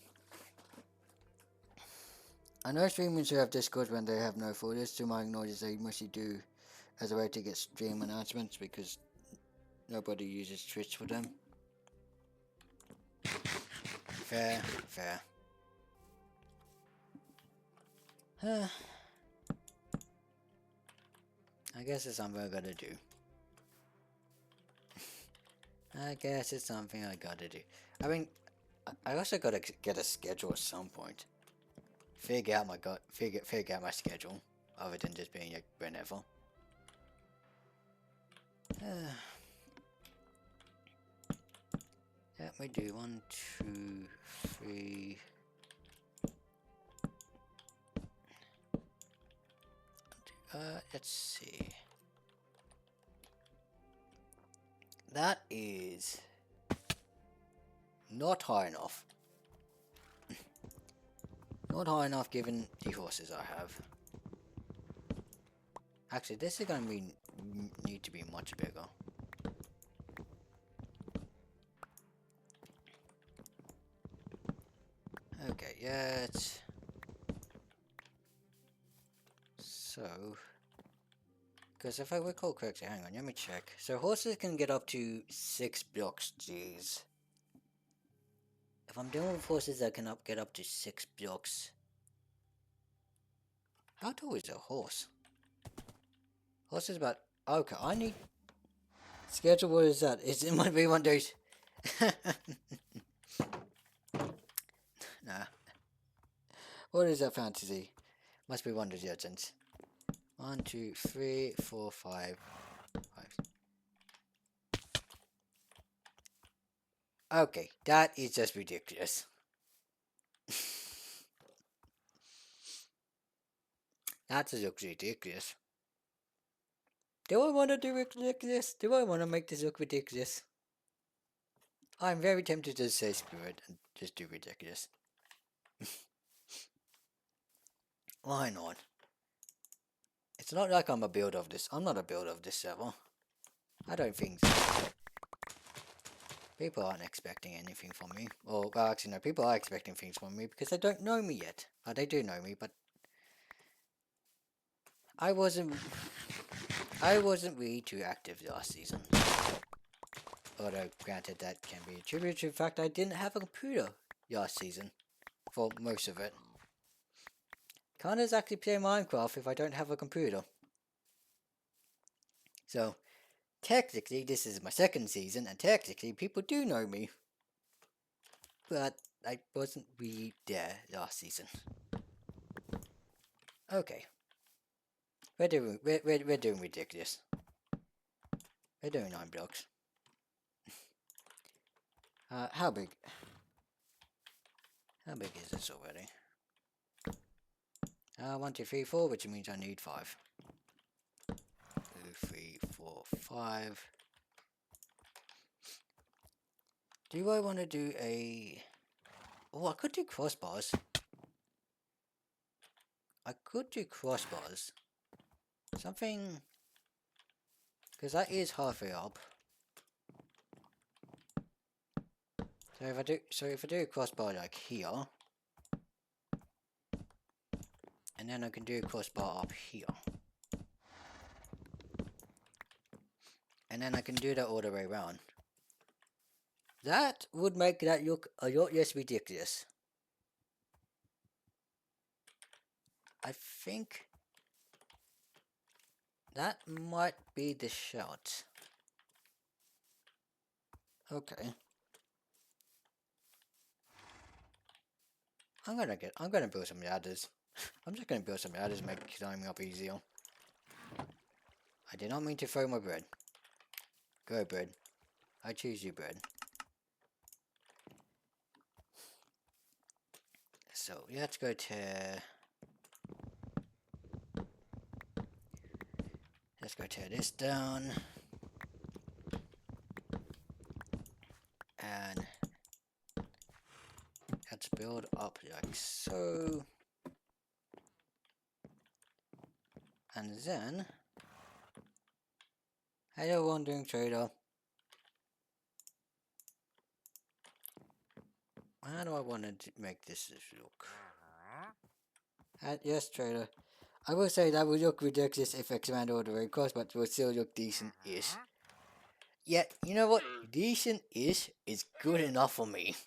I know streamers who have Discord when they have no folders. To my knowledge, they mostly do as a way to get stream announcements because nobody uses Twitch for them. Fair, fair. I guess it's something I gotta do. I guess it's something I gotta do. I mean, I also gotta get a schedule at some point. Figure out my schedule, other than just being like whenever. Let me do 1, 2, 3. Let's see. That is not high enough. Not high enough given the horses I have. Actually, this is gonna need to be much bigger. Okay, yeah, it's... So... Because if I recall correctly, hang on, let me check. So horses can get up to 6 blocks, jeez. If I'm dealing with horses that can get up to 6 blocks... How tall is a horse? Horse is about... Okay, I need... Schedule, what is that? It might be one of those... Nah. What is that fantasy? Must be one of those legends. 1, 2, 3, 4, 5. Okay, that is just ridiculous. That just looks ridiculous. Do I want to do ridiculous? Do I want to make this look ridiculous? I'm very tempted to say screw it and just do ridiculous. Why not? It's not like I'm a builder of this. I'm not a builder of this server. I don't think so. People aren't expecting anything from me. Well, actually no, people are expecting things from me because they don't know me yet. They do know me, but I wasn't really too active last season. Although, granted, that can be attributed to the fact I didn't have a computer last season. For most of it. Can't exactly play Minecraft if I don't have a computer. So, technically, this is my second season, and technically, people do know me. But I wasn't really there last season. Okay. We're doing ridiculous. We're doing 9 blocks. How big? How big is this already? 1, 2, 3, 4, which means I need 5. 2, 3, 4, 5. Do I want to do a... Oh, I could do crossbars. I could do crossbars. Something... Because that is halfway up. So if I do a crossbar like here, and then I can do a crossbar up here, and then I can do that all the way around. That would make that look a lot less ridiculous. I think that might be the shot. Okay. I'm gonna build some ladders. I'm just gonna build some ladders and make climbing up easier. I did not mean to throw my bread. Go, bread. I choose you, bread. So let's go to Let's go tear this down. And let's build up like so. And then, hello wandering trader. How do I want to make this look? Yes, trader. I will say that would look ridiculous if I expand all the road cost, but will still look decent-ish. Yeah, you know what? Decent-ish is good enough for me.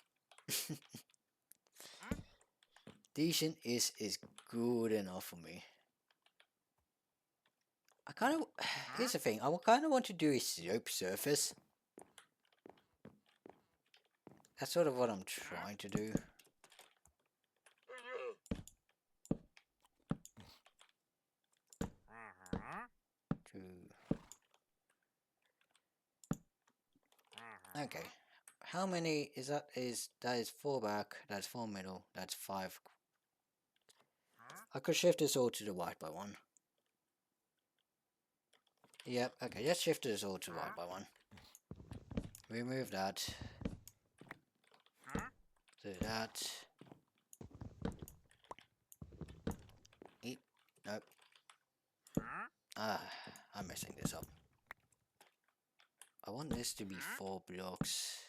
Decent-ish is good enough for me. I kind of... Here's the thing. I kind of want to do a slope surface. That's sort of what I'm trying to do. Okay. How many is that? That is 4 back, that's 4 middle, that's 5. I could shift this all to the right by 1. Yep, okay, let's shift this all to right by 1. Remove that. Do that. Eep. Nope. Ah, I'm messing this up. I want this to be 4 blocks.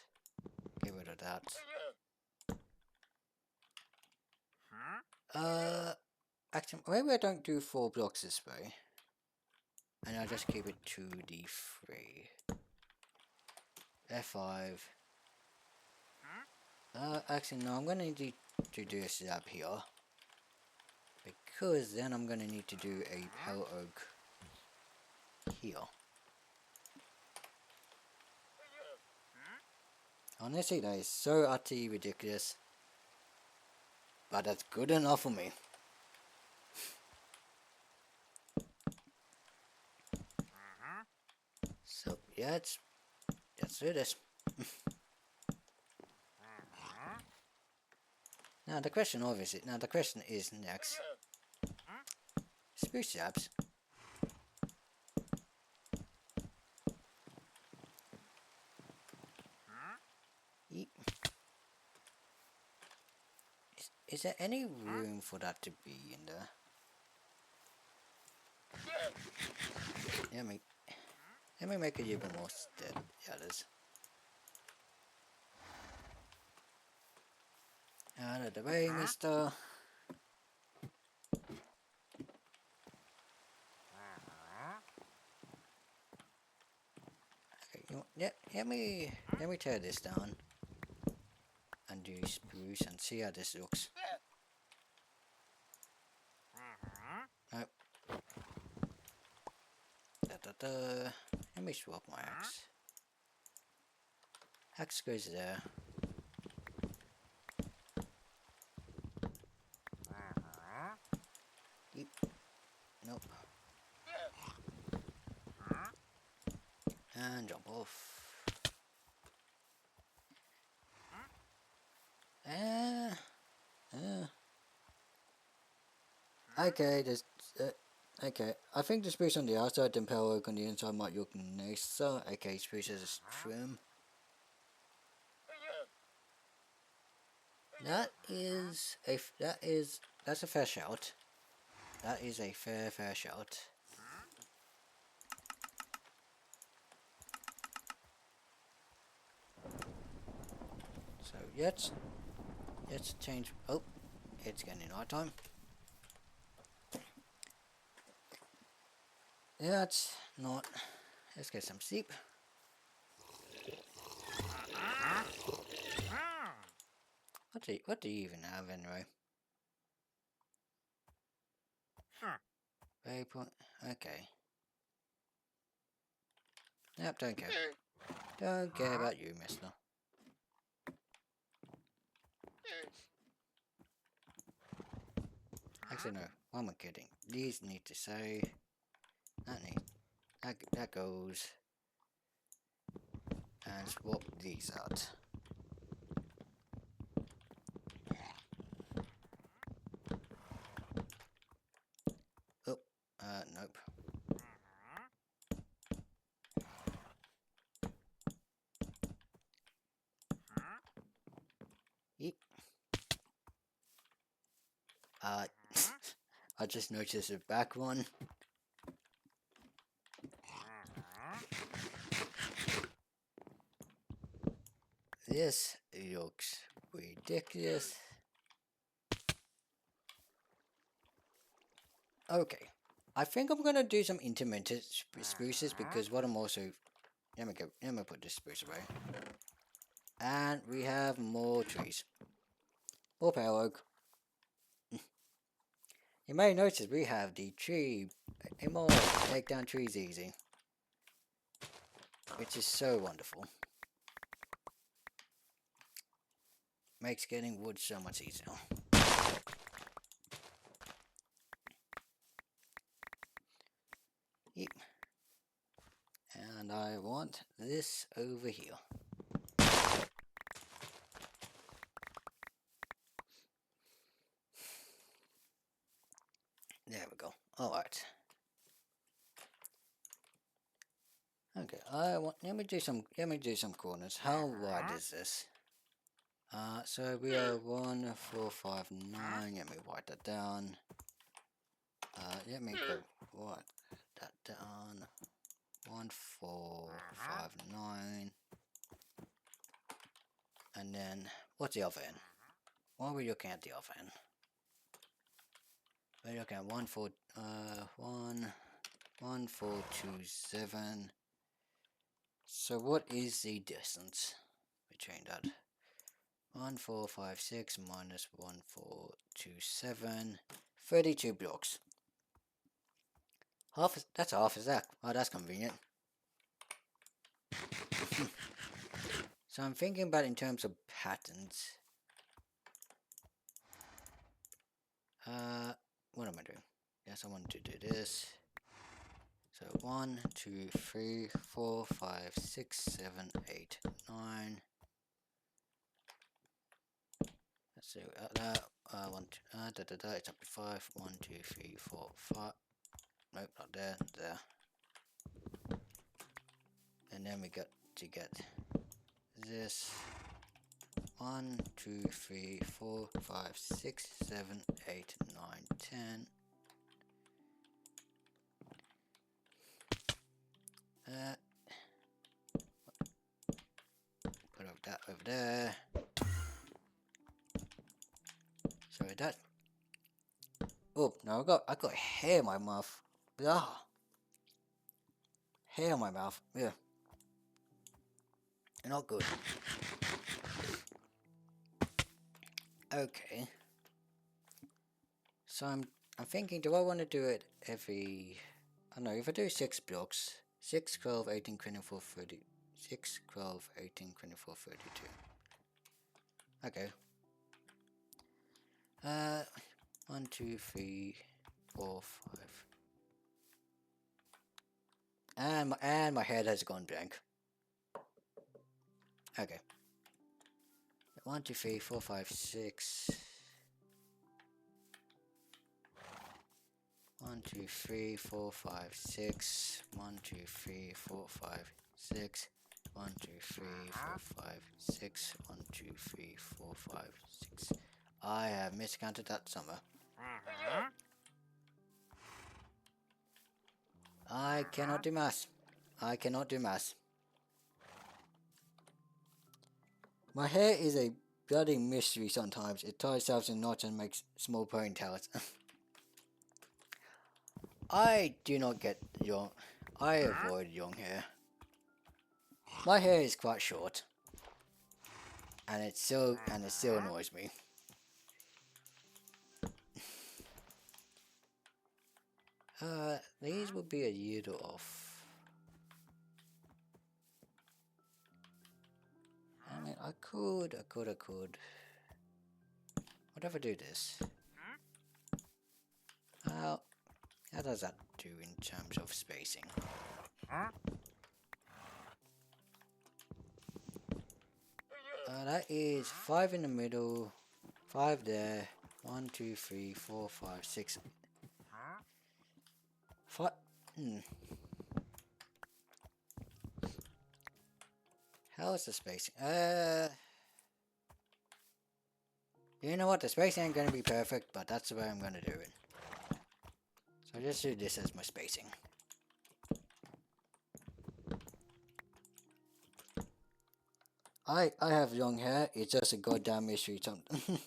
Get rid of that. Actually, maybe I don't do 4 blocks this way. And I'll just keep it 2d3. F5. Actually, no, I'm gonna need to do a slab here. Because then I'm gonna need to do a power oak here. Honestly, that is so utterly ridiculous. But that's good enough for me. So, yeah, let's do this. Now the question is next. Spruce slabs. Is there any room for that to be in there? Let me make it even more steady. Yeah, it is. Out of the way, mister. Okay, let me tear this down and do spruce and see how this looks. Nope. Let me swap my axe. Axe goes there. Yep. Nope. And jump off. Okay, okay. I think the spruce on the outside and power oak on the inside might look nicer. Okay, spruce as a trim. That's a fair shout. That is a fair shout. So let's change. Oh, it's getting night time. Yeah, it's not. Let's get some sleep. What do you even have anyway? Waypoint. Okay. Yep, don't care. Don't care about you, mister. Actually, no. Why am I kidding? These need to say. That goes. And swap these out. Oh, nope. Uh, I just noticed the back one. This looks ridiculous. Okay, I think I'm gonna do some intermittent spruces because what I'm also let me put this spruce away. And we have more trees. More power oak. You may notice we have the tree more take down trees easy. Which is so wonderful. Makes getting wood so much easier. Yep. And I want this over here. There we go. Alright. Okay, let me do some corners. How wide is this? So we are 1, 4, 5, 9. Let me write that down. Let me go write that down. 1, 4, 5, 9. And then what's the other end? What are we looking at the other end? We're looking at 1, 4, 1, 4, 2, 7. So what is the distance between that? 1, 4, 5, 6 minus 1, 4, 2, 7. 32 blocks. That's half a stack. Oh, that's convenient. So I'm thinking about in terms of patterns. What am I doing? Yes, I want to do this. So 1, 2, 3, 4, 5, 6, 7, 8, 9. Let's see. It's up to 5. 1, 2, 3, 4, 5. Nope, not there. There. And then we got to get this. 1, 2, 3, 4, 5, 6, 7, 8, 9, 10. Put that over there. Sorry, that. Oh no, I got hair in my mouth. Ah, hair in my mouth. Yeah, not good. Okay. So I'm thinking, do I want to do it every? I don't know. If I do 6 blocks, 6, 12, 18, 24, 30. 6, 12, 18, 24, 32. Okay. 1, 2, 3, 4, 5. And my head has gone blank. Okay. 1, 2, 3, 4, 5, 6. 1, 2, 3, 4, 5, 6. 1, 2, 3, 4, 5, 6. 1, 2, 3, 4, 5, 6. 1, 2, 3, 4, 5, 6. I have miscounted that somewhere. I cannot do maths. I cannot do maths. My hair is a bloody mystery sometimes. It ties itself in knots and makes small ponytails. I do not get young. I avoid young hair. My hair is quite short. And it still annoys me. These would be a little off. I mean, I could. What if I do this? How does that do in terms of spacing? That is 5 in the middle, 5 there, 1, 2, 3, 4, 5, 6. 5. How is the spacing? You know what? The spacing ain't gonna be perfect, but that's the way I'm gonna do it. So I'll just do this as my spacing. I have long hair. It's just a goddamn mystery. Something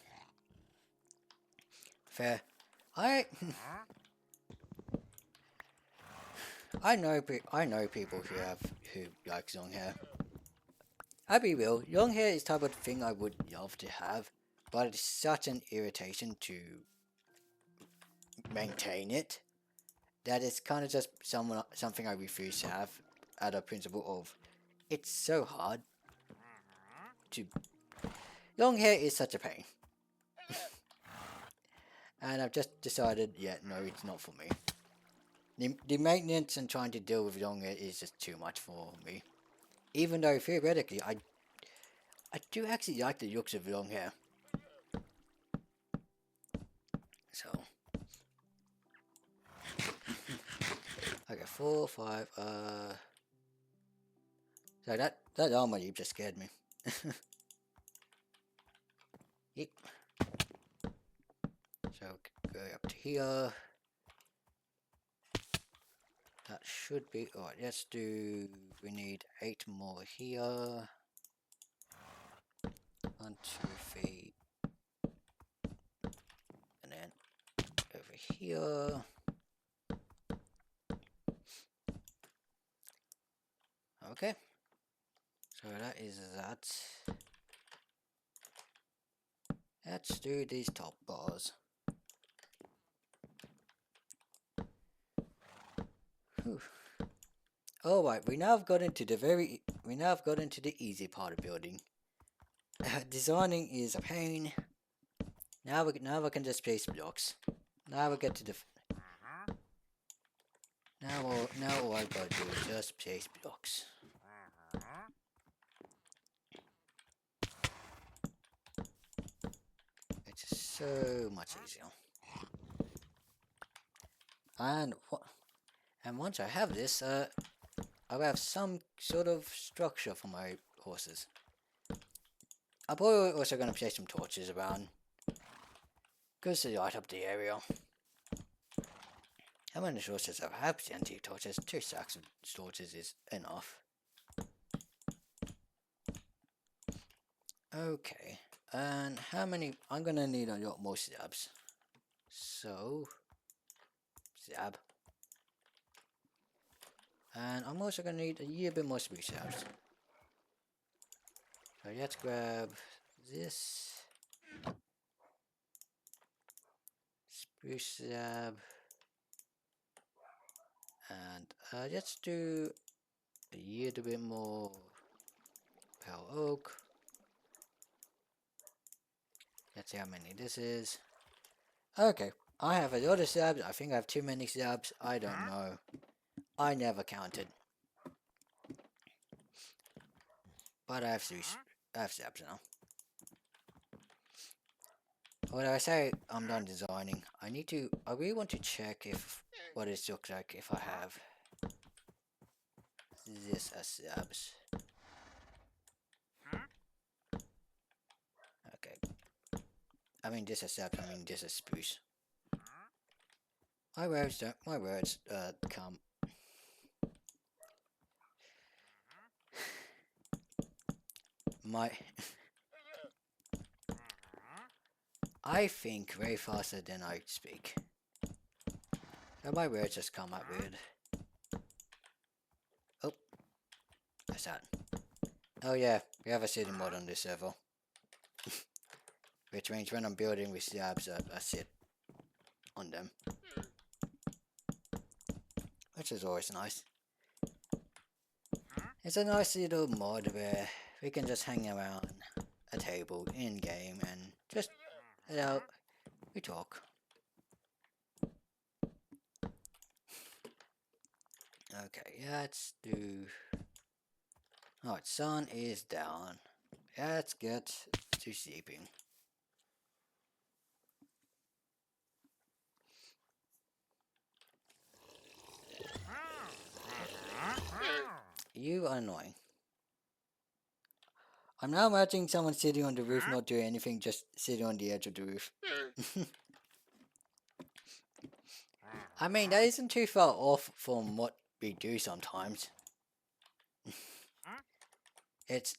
fair. I I know people who likes long hair. I'll be real. Long hair is type of thing I would love to have, but it's such an irritation to maintain it that it's kind of just something I refuse to have out of principle of it's so hard to. Long hair is such a pain. And I've just decided, yeah, no, it's not for me. The maintenance and trying to deal with long hair is just too much for me. Even though theoretically, I do actually like the looks of long hair. So, okay, 4, 5. So that armor you just scared me. Yep. So go up to here. That should be alright. Let's do. We need 8 more here. 1, 2, 3, and then over here. Okay. So that is that. Let's do these top bars. Alright, we now have got into the easy part of building. Designing is a pain. Now we can just place blocks. Now we get to the now all I gotta do is just place blocks. It's so much easier. And once I have this, I'll have some sort of structure for my horses. I'm probably also gonna place some torches around, just to light up the area. How many torches I have? Plenty of torches. 2 stacks of torches is enough. Okay, and how many? I'm gonna need a lot more slabs. So, slab. And I'm also gonna need a little bit more spruce slabs. So let's grab this. Spruce slab. And let's do a little bit more pale oak. Let's see how many this is. Okay, I have a lot of slabs. I think I have too many slabs. I don't know. I never counted. But I have slabs now. When I say I'm done designing, I really want to check what it looks like if I have this as slabs. Okay. I mean this as slabs, I mean this as spruce. My words come. I think way faster than I speak. So my words just come out weird. Oh, that's that. Oh yeah, we have a city mod on this server. Which means when I'm building with slabs, I sit on them. Which is always nice. It's a nice little mod where we can just hang around a table in game and just, we talk. Okay, let's do. Alright, sun is down. Let's get to sleeping. You are annoying. I'm now imagining someone sitting on the roof, not doing anything, just sitting on the edge of the roof. I mean, that isn't too far off from what we do sometimes. It's,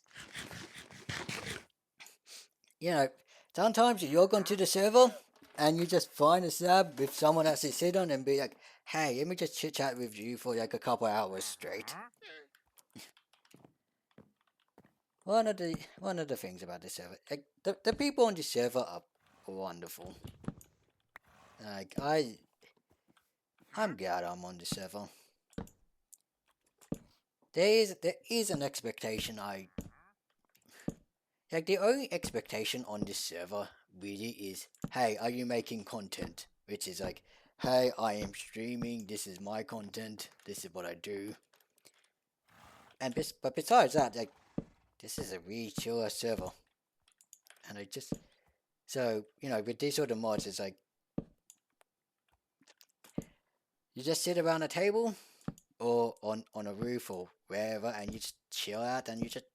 you know, sometimes you log onto the server and you just find a sub with someone else to sit on and be like, hey, let me just chit chat with you for like a couple hours straight. One of the things about the server, like the people on the server are wonderful. Like I'm glad I'm on the server. There is an expectation like the only expectation on this server really is, hey, are you making content? Which is like, hey, I am streaming, this is my content, this is what I do. And but besides that, like, this is a really chill server. And I just, so, with these sort of mods, it's like, you just sit around a table, or on a roof, or wherever, and you just chill out, and you just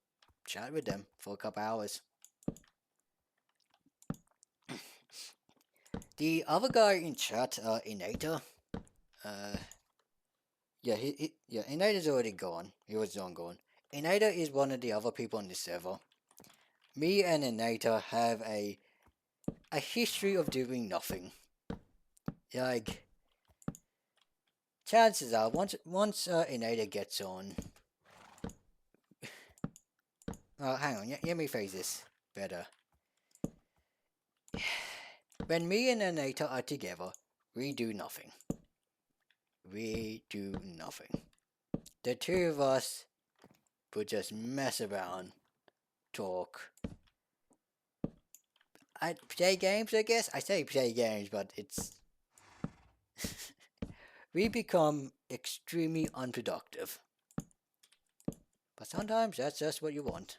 chat with them for a couple hours. The other guy in chat, Inata, yeah, Inata's already gone. He was long gone. Inata is one of the other people on the server. Me and Inata have a history of doing nothing. Like, chances are, once Inata gets on. Hang on, let me phrase this better. When me and Inata are together, we do nothing. We do nothing. The two of us would just mess around, talk. I play games, I guess. I say play games, but it's we become extremely unproductive. But sometimes that's just what you want.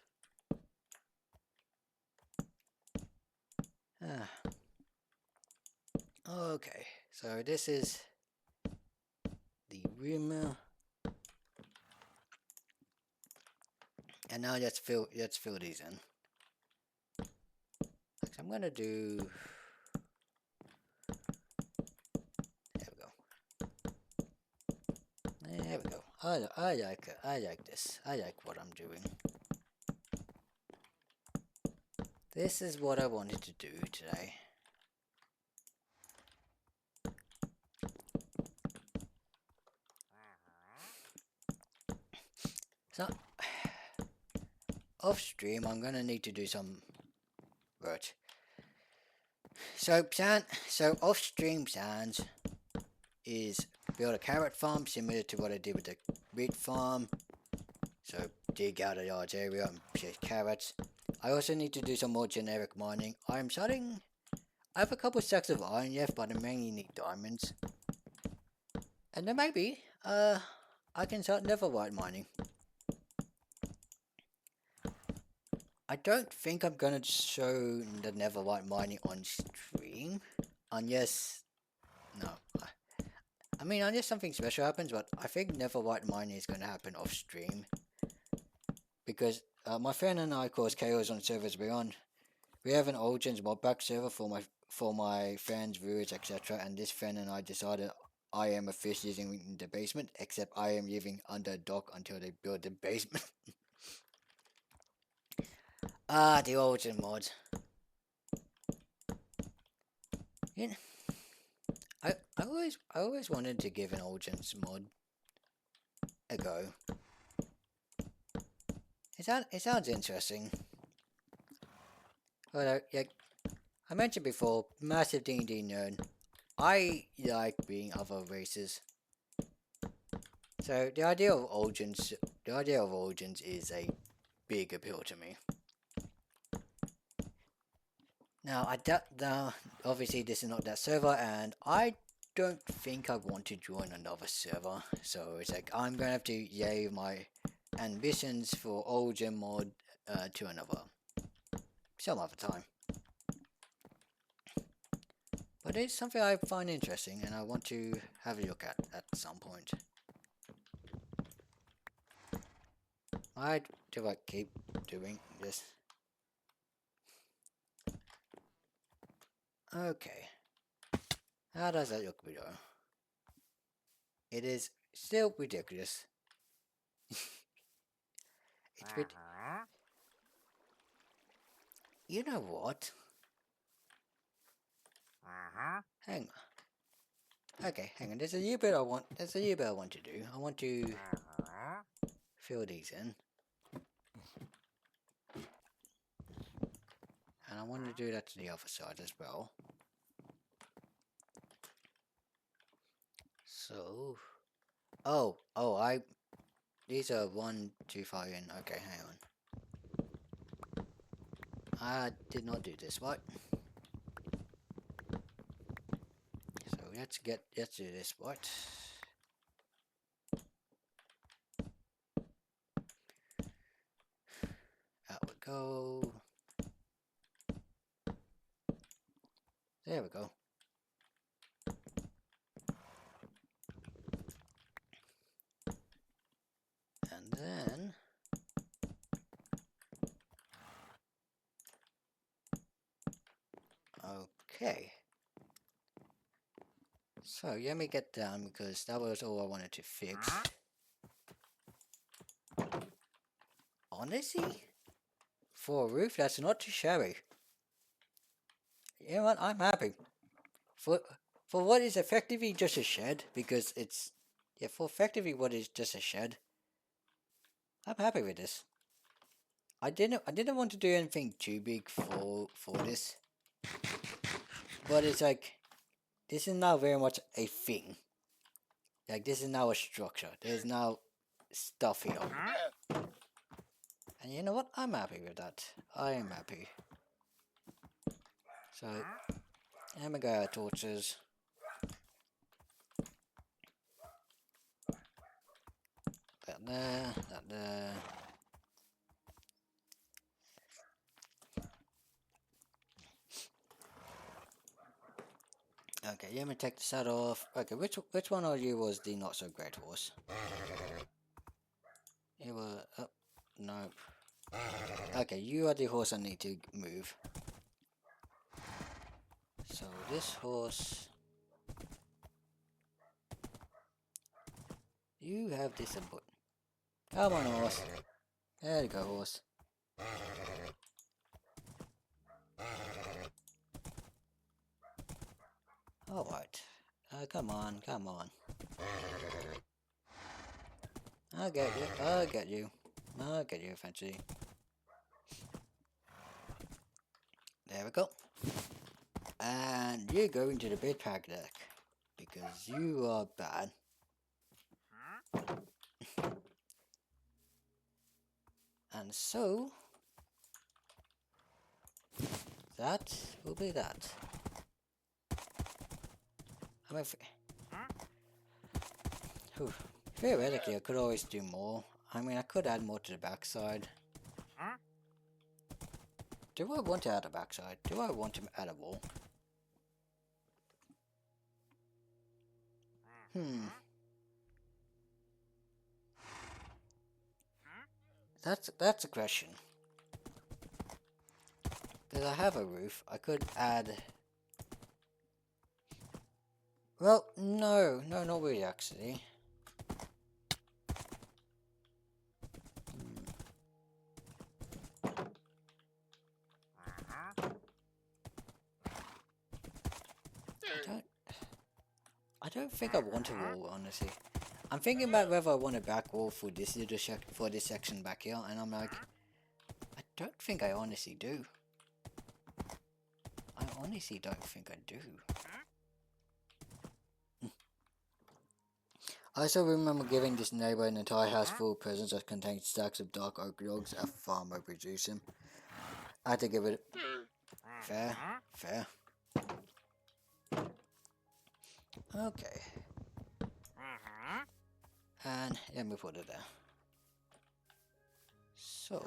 Okay, so this is the room. And now let's fill these in. I'm gonna do. There we go. There we go. I like it. I like this. I like what I'm doing. This is what I wanted to do today. So, off stream, I'm gonna need to do some work. So off stream plans is build a carrot farm similar to what I did with the wheat farm. So dig out a large area and plant carrots. I also need to do some more generic mining. I have a couple stacks of iron left, but I mainly need diamonds. And then maybe, I can start netherite mining. I don't think I'm gonna show the netherite mining on stream, unless, no. I mean, unless something special happens, but I think netherite mining is gonna happen off stream. Because, my friend and I cause chaos on servers we're on. We have an Origins modpack server for my friends, viewers, etc. And this friend and I decided I am officially using the basement, except I am living under a dock until they build the basement. The Origin mod. You know, I always wanted to give an Origins mod a go. It sounds interesting. But like I mentioned before, massive D&D nerd. I like being other races. So the idea of Origins is a big appeal to me. Now obviously this is not that server, and I don't think I want to join another server. So it's like I'm gonna have to yay my ambitions for Origin mod to another some other time. But it's something I find interesting, and I want to have a look at some point. Do I keep doing this? Okay. How does that look, video? It is still ridiculous. It's rid- You know what? Hang on. Okay, hang on. There's a little bit I want. There's a little bit I want to do. I want to fill these in, and I want to do that to the other side as well. So, these are 1, 2, 5 in. Okay, hang on. I did not do this, what? So let's do this, what? Out we go. There we go. And then okay. So let me get down because that was all I wanted to fix. Honestly, for a roof, that's not too shabby. You know what? I'm happy. For for what is effectively just a shed, because it's for effectively what is just a shed. I'm happy with this. I didn't want to do anything too big for this, but it's like this is now very much a thing. Like this is now a structure. There's now stuff here. And you know what? I'm happy with that. I am happy. So, here we go, torches. That there, that there. Okay, let me take this out off. Okay, which one of you was the not so great horse? You were, oh, no. Okay, you are the horse I need to move. So this horse, you have this input. Come on, horse. There you go, horse. Alright. Come on, come on. I'll get you, I'll get you. I'll get you eventually. There we go. And you go into the big pack deck. Because you are bad. And so, that will be that. I mean, theoretically, I could always do more. I mean, I could add more to the backside. Do I want to add a backside? Do I want to add a wall? That's a question. Because I have a roof, I could add... Well, no, not really actually. I don't think I want a wall, honestly. I'm thinking about whether I want a back wall for this little for this section back here, and I'm like, I don't think I honestly do. I honestly don't think I do. I also remember giving this neighbor an entire house full of presents that contained stacks of dark oak logs, a farm I presume. I had to give it fair, fair. Okay. And let me put it there. So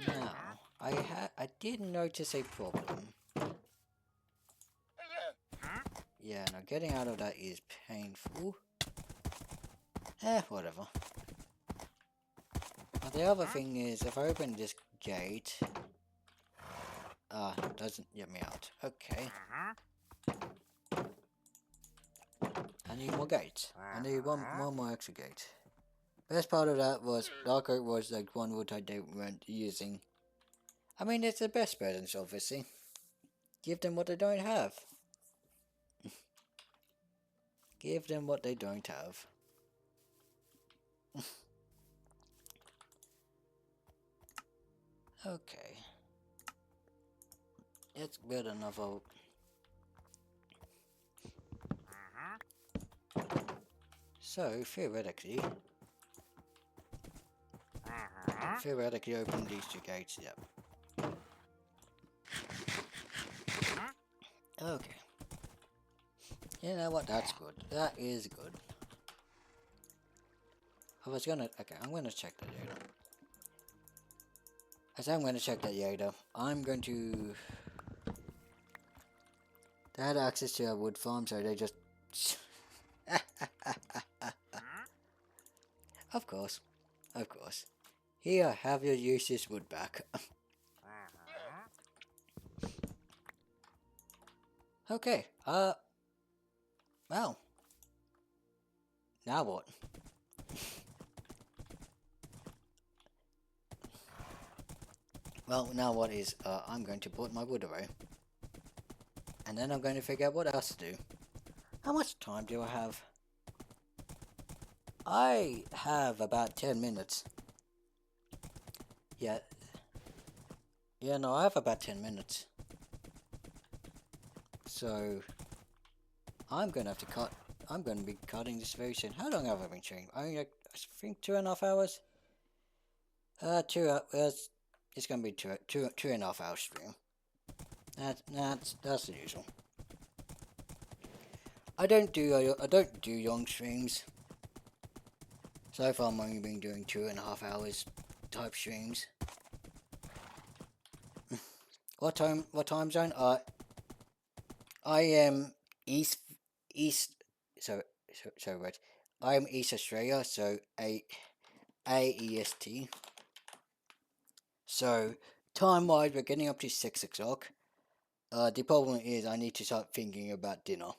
now I did notice a problem. Yeah, now getting out of that is painful. Whatever. But the other thing is, if I open this gate. Doesn't get me out. Okay. I need more gates. I need one more extra gate. Best part of that was Dark Oak was like one wood type they weren't using. I mean, it's the best presents, obviously. Give them what they don't have. Give them what they don't have. Okay. Let's build another. So, theoretically open these two gates, yep. Okay. You know what, that's good. That is good. Okay, I'm gonna check that data. As I'm gonna check that data, I'm going to... They had access to a wood farm, so they just... Of course. Of course. Here, have your useless wood back. Okay, well. Now what? Well, now what is, I'm going to put my wood away. And then I'm going to figure out what else to do. How much time do I have? I have about 10 minutes. Yeah. Yeah, no, I have about 10 minutes. So, I'm going to have to cut. I'm going to be cutting this very soon. How long have I been streaming? I think 2.5 hours. 2 hours. It's going to be two and a half hour stream. That's the usual. I don't do long streams. So far, I've only been doing 2.5 hours type streams. What time zone? I am east. So right. I am East Australia, so AEST. So time-wise, we're getting up to 6 o'clock. The problem is I need to start thinking about dinner.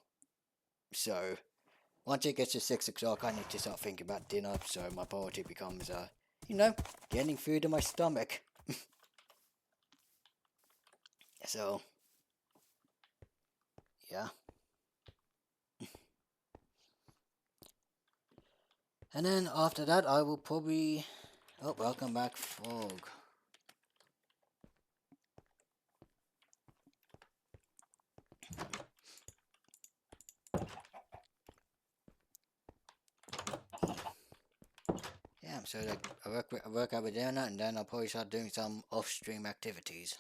So once it gets to 6 o'clock, I need to start thinking about dinner. So my priority becomes, getting food in my stomach. So yeah. And then after that, I will probably... Oh, welcome back, Frog. Yeah, so like, I work out with doing that, and then I'll probably start doing some off-stream activities.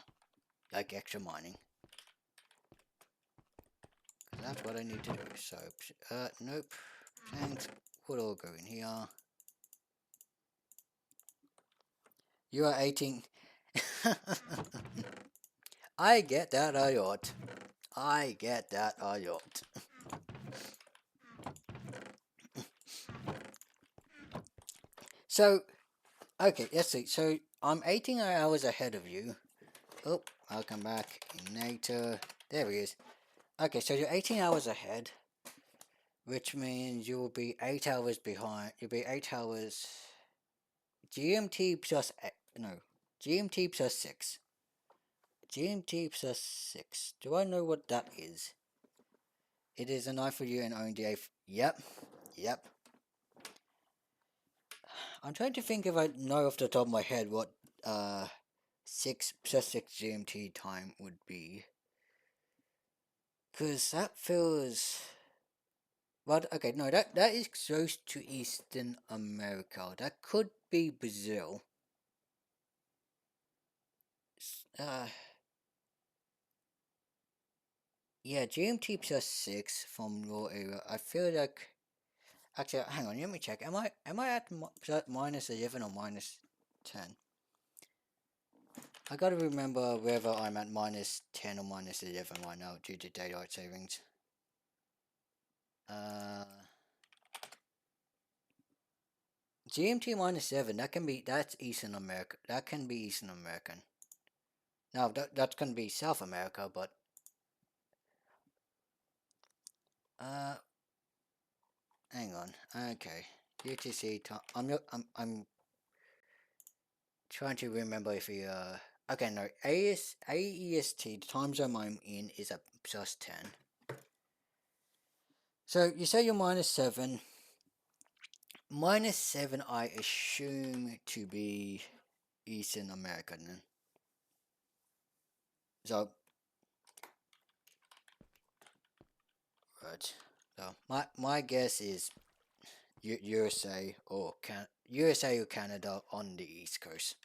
Like extra mining. That's what I need to do. So, nope. Thanks. We'll all go in here. You are 18. I get that a lot. I get that a lot. So, okay, let's see. So, I'm 18 hours ahead of you. Oh, I'll come back in later. There he is. Okay, so you're 18 hours ahead. Which means you will be 8 hours behind. You'll be 8 hours... GMT plus... No. GMT plus 6. GMT plus 6. Do I know what that is? It is a night for you and only the 8th. Yep. Yep. I'm trying to think if I know off the top of my head what 6 plus 6 GMT time would be. Because that feels... But, okay, no, that is close to Eastern America. That could be Brazil. Yeah, GMT plus 6 from your area. I feel like... Actually, hang on, let me check. Am I at minus 11 or minus 10? I gotta remember whether I'm at minus 10 or minus 11 right now due to daylight savings. GMT -7. That's Eastern America. That can be Eastern American. Now that's gonna be South America, but uh, hang on. Okay, UTC time. I'm trying to remember if we Okay, no. AEST, the time zone I'm in, is at +10. So you say you're -7. -7, I assume to be Eastern American then. So, right. So my guess is USA or Canada on the East Coast,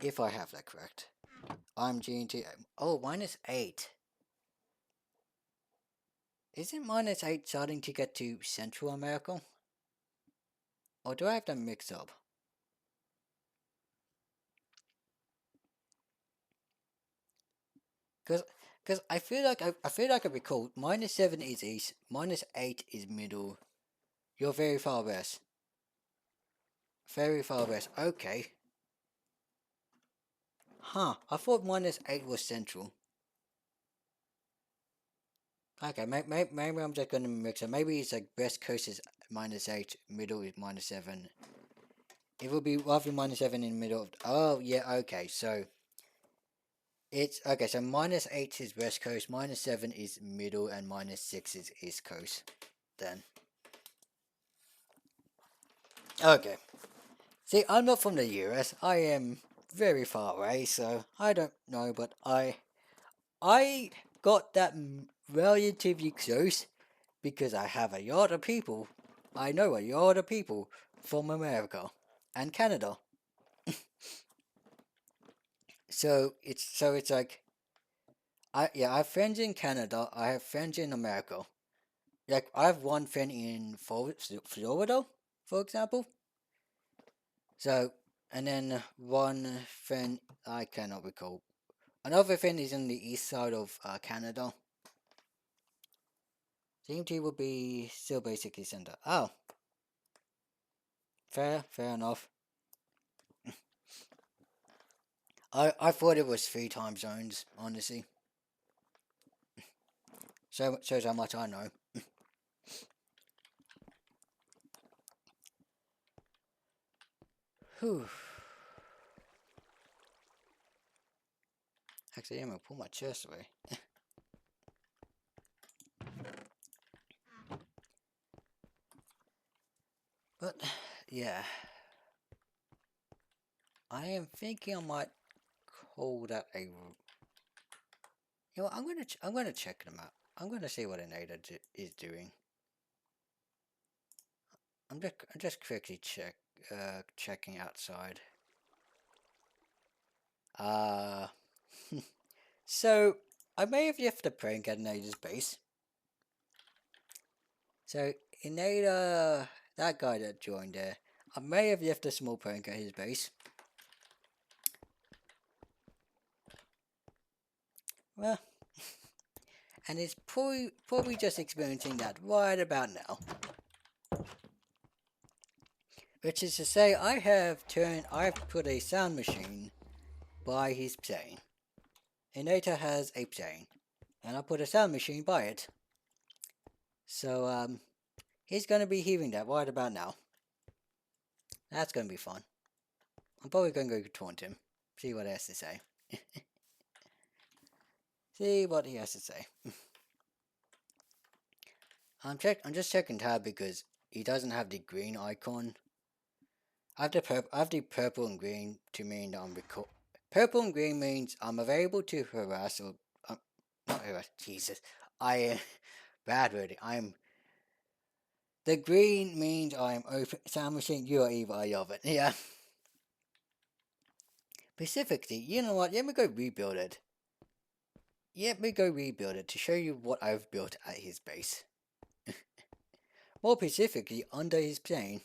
if I have that correct. I'm GNT. Oh, -8. Isn't -8 starting to get to Central America? Or do I have them mixed up? Because I feel like I recall -7 is east, -8 is middle. You're very far west. Very far west. Okay. Huh. I thought -8 was central. Okay, maybe I'm just gonna mix it. Maybe it's like west coast is -8, middle is -7. It will be roughly -7 in the middle of. Oh yeah. Okay. So it's okay. So -8 is west coast, -7 is middle, and -6 is east coast. Then. Okay. See, I'm not from the US. I am very far away, so I don't know. But I got that relatively close because I have a lot of people. I know a lot of people from America and Canada. So it's like I have friends in Canada. I have friends in America. Like I have one friend in Florida, for example. So and then one friend I cannot recall. Another friend is in the east side of Canada. CMT would be still basically center. Oh, fair enough. I thought it was 3 time zones, honestly. So shows how much I know. Whew. Actually, I'm gonna pull my chest away. But yeah, I am thinking I might call that a. You know, I'm gonna check them out. I'm gonna see what an ADA is doing. I'm just quickly checking outside. Uh so I may have left a prank at Nada's base. So in Nada, that guy that joined there, I may have left a small prank at his base. Well, and it's probably just experiencing that right about now. Which is to say, I've put a sound machine by his plane. Inata has a plane, and I put a sound machine by it. So he's gonna be hearing that right about now. That's gonna be fun. I'm probably gonna go taunt him, see what he has to say. See what he has to say. I'm just checking tab because he doesn't have the green icon. I have the purple and green to mean that I'm Purple and green means I'm available to harass or not harass. Jesus, I bad wording. The green means I'm open. Sound machine. You are evil. I love it. Yeah. Specifically, you know what? Let me go rebuild it. Let me go rebuild it to show you what I've built at his base. More specifically, under his plane.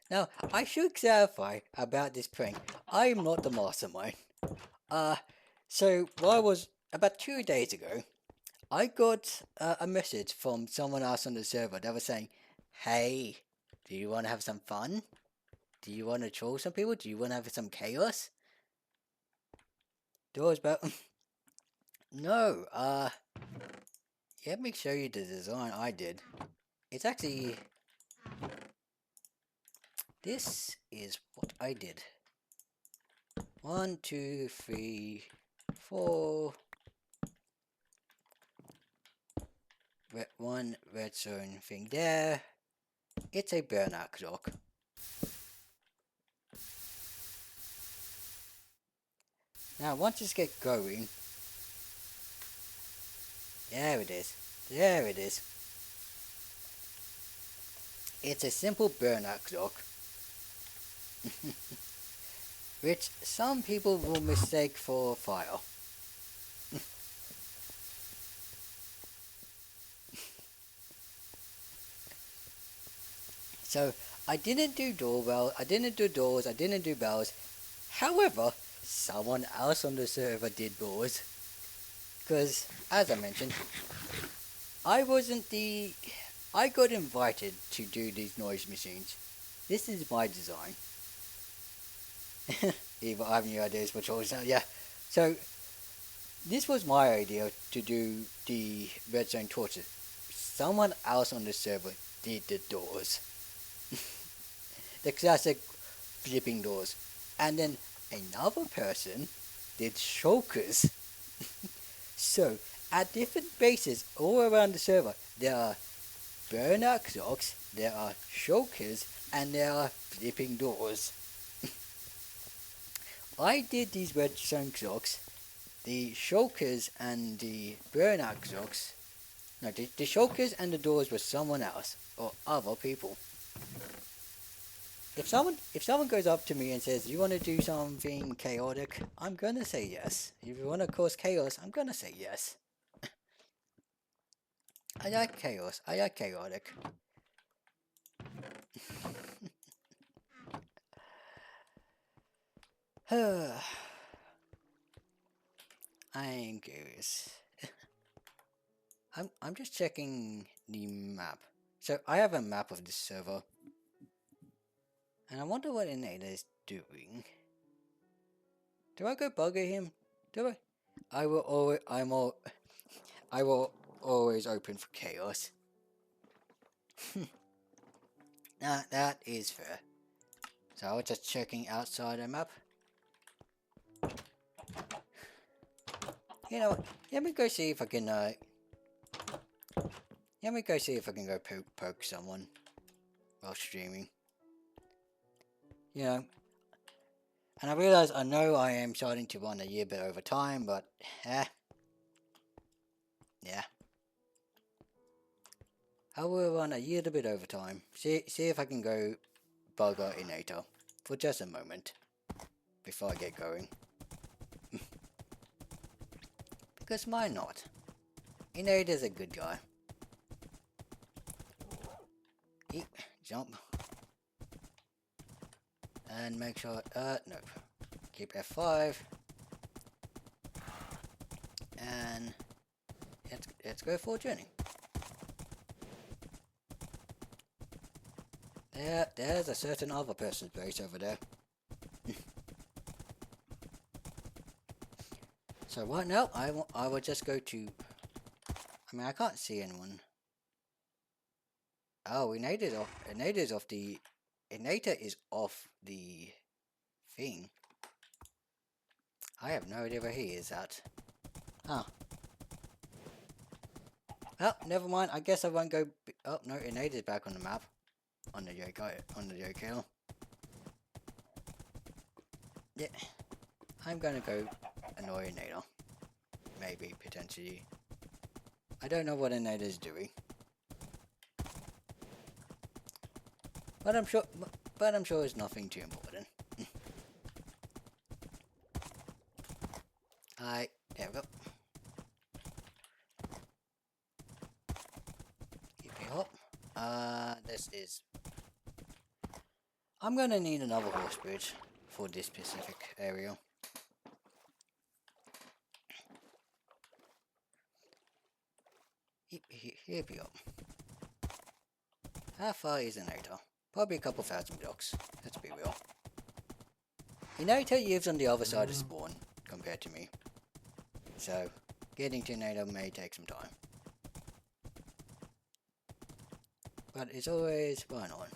Now, I should clarify about this prank. I am not the mastermind. So, what I was about 2 days ago, I got a message from someone else on the server that was saying, "Hey, do you want to have some fun? Do you want to troll some people? Do you want to have some chaos?" Doors, but no. Let me show you the design I did. It's actually this is what I did. 1, 2, 3, 4. One redstone thing there. It's a burnout clock. Now once this gets going, there it is. There it is. It's a simple burnout clock, which some people will mistake for fire. So I didn't do doorbell, I didn't do doors, I didn't do bells. However, someone else on the server did doors. Because, as I mentioned, I wasn't the... I got invited to do these noise machines. This is my design. Either I have any ideas for choice now, yeah. So, this was my idea to do the redstone torches. Someone else on the server did the doors. The classic flipping doors. And then another person did shulkers. So, at different bases all around the server, there are burnout clocks, there are shulkers, and there are flipping doors. I did these redstone clocks, the shulkers and the burnout clocks. No, the shulkers and the doors were someone else, or other people. If someone goes up to me and says, "You want to do something chaotic?" I'm gonna say yes. If you want to cause chaos, I'm gonna say yes. I like chaos. I like chaotic. I'm curious. I'm just checking the map. So I have a map of this server, and I wonder what Innata is doing. Do I go bugger him? Do I? I will always. I will always open for chaos. Nah, that is fair. So I was just checking outside the map. You know what? Let me go see if I can. Let me go see if I can go poke someone while streaming. You know. And I realise I know I am starting to run a year bit over time, but yeah. I will run a little bit over time. See if I can go bugger Innata for just a moment before I get going. Because why not? Innata's a good guy. Eat, jump. And make sure, no. Keep F5. And let's go for a journey. There's a certain other person's base over there. So right now, I will just go to... I mean, I can't see anyone. Oh, Innata is off the thing. I have no idea where he is at. Huh. Oh, never mind. I guess I won't go... Oh, no, Innata's back on the map. On the Yoko. Yeah. I'm gonna go annoy Innata. Maybe, potentially. I don't know what Innata's doing. But I'm sure it's nothing too important. There we go. Keep it up. This is... I'm gonna need another horse bridge for this specific area. Here we go. How far is Anata? Probably a couple thousand blocks. Let's be real. Anata lives on the other side of spawn compared to me. So, getting to Anata may take some time. But it's always fun on.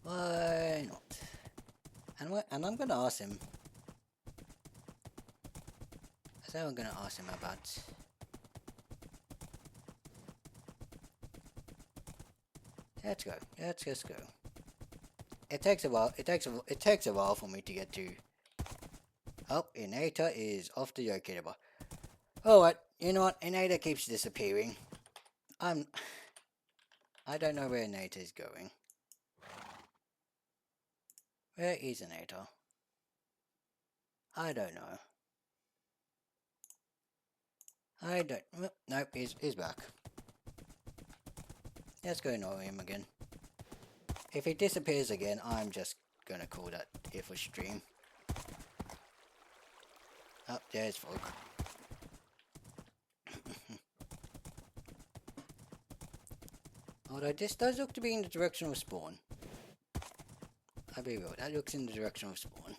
Why not? And I'm gonna ask him. I think I'm gonna ask him about. Let's go. Let's just go. It takes a while. It takes a while for me to get to. Oh, Inata is off the locator bar. Oh, what? You know what? Inata keeps disappearing. I don't know where Inata is going. Where is Inata? I don't know. I don't. Nope, he's back. Let's go annoy him again. If he disappears again, I'm just gonna call that here for stream. Oh, there's Fog. Although this does look to be in the direction of spawn. I'll be real, that looks in the direction of spawn.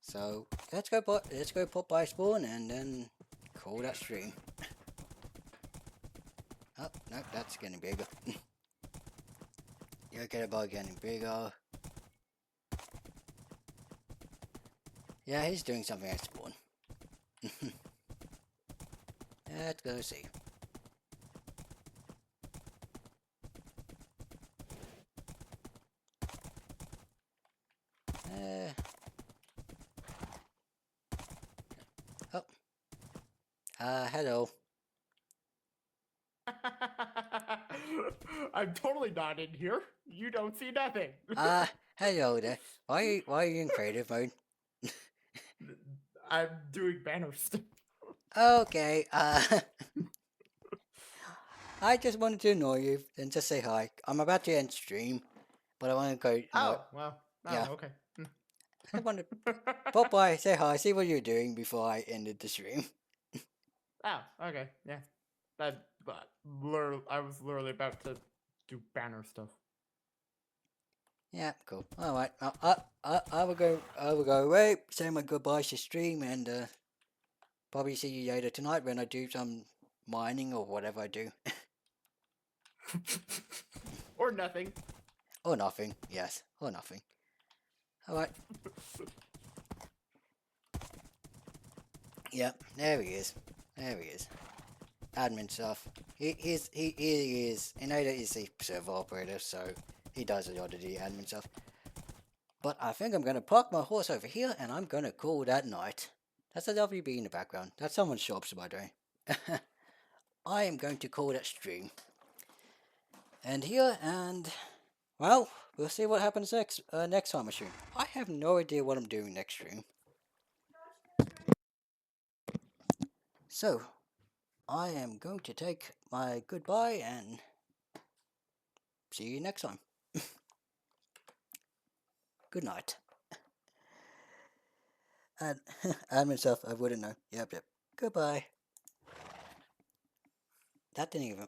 So let's go pop by spawn and then call that stream. Oh, no, that's getting bigger. You get about getting bigger. Yeah, he's doing something at spawn. Let's go see. Oh. Hello. I'm totally not in here. You don't see nothing. Hello there. Why are you in creative mode? I'm doing banner stuff. Okay, I just wanted to annoy you and just say hi. I'm about to end stream, but I want to go. Oh, well. Oh, yeah. okay. I want to pop by, say hi, see what you're doing before I ended the stream. Oh, okay. Yeah. But I was literally about to do banner stuff. Yeah, cool. All right, I will go. I will go away. Say my goodbyes to stream, and probably see you later tonight when I do some mining or whatever I do. Or nothing. Or nothing. Yes, or nothing. All right. Yep, there he is. There he is. Admin stuff. He is. Inada is a server operator, so he does a lot of the admin stuff. But I think I'm gonna park my horse over here, and I'm gonna call that night. That's a lovely bee in the background. That's someone's shops, by the way. I am going to call that stream. And here, and well, we'll see what happens next time I stream. I have no idea what I'm doing next stream. So, I am going to take my goodbye and see you next time. Good night. And admin stuff, I wouldn't know. Yep. Goodbye. That didn't even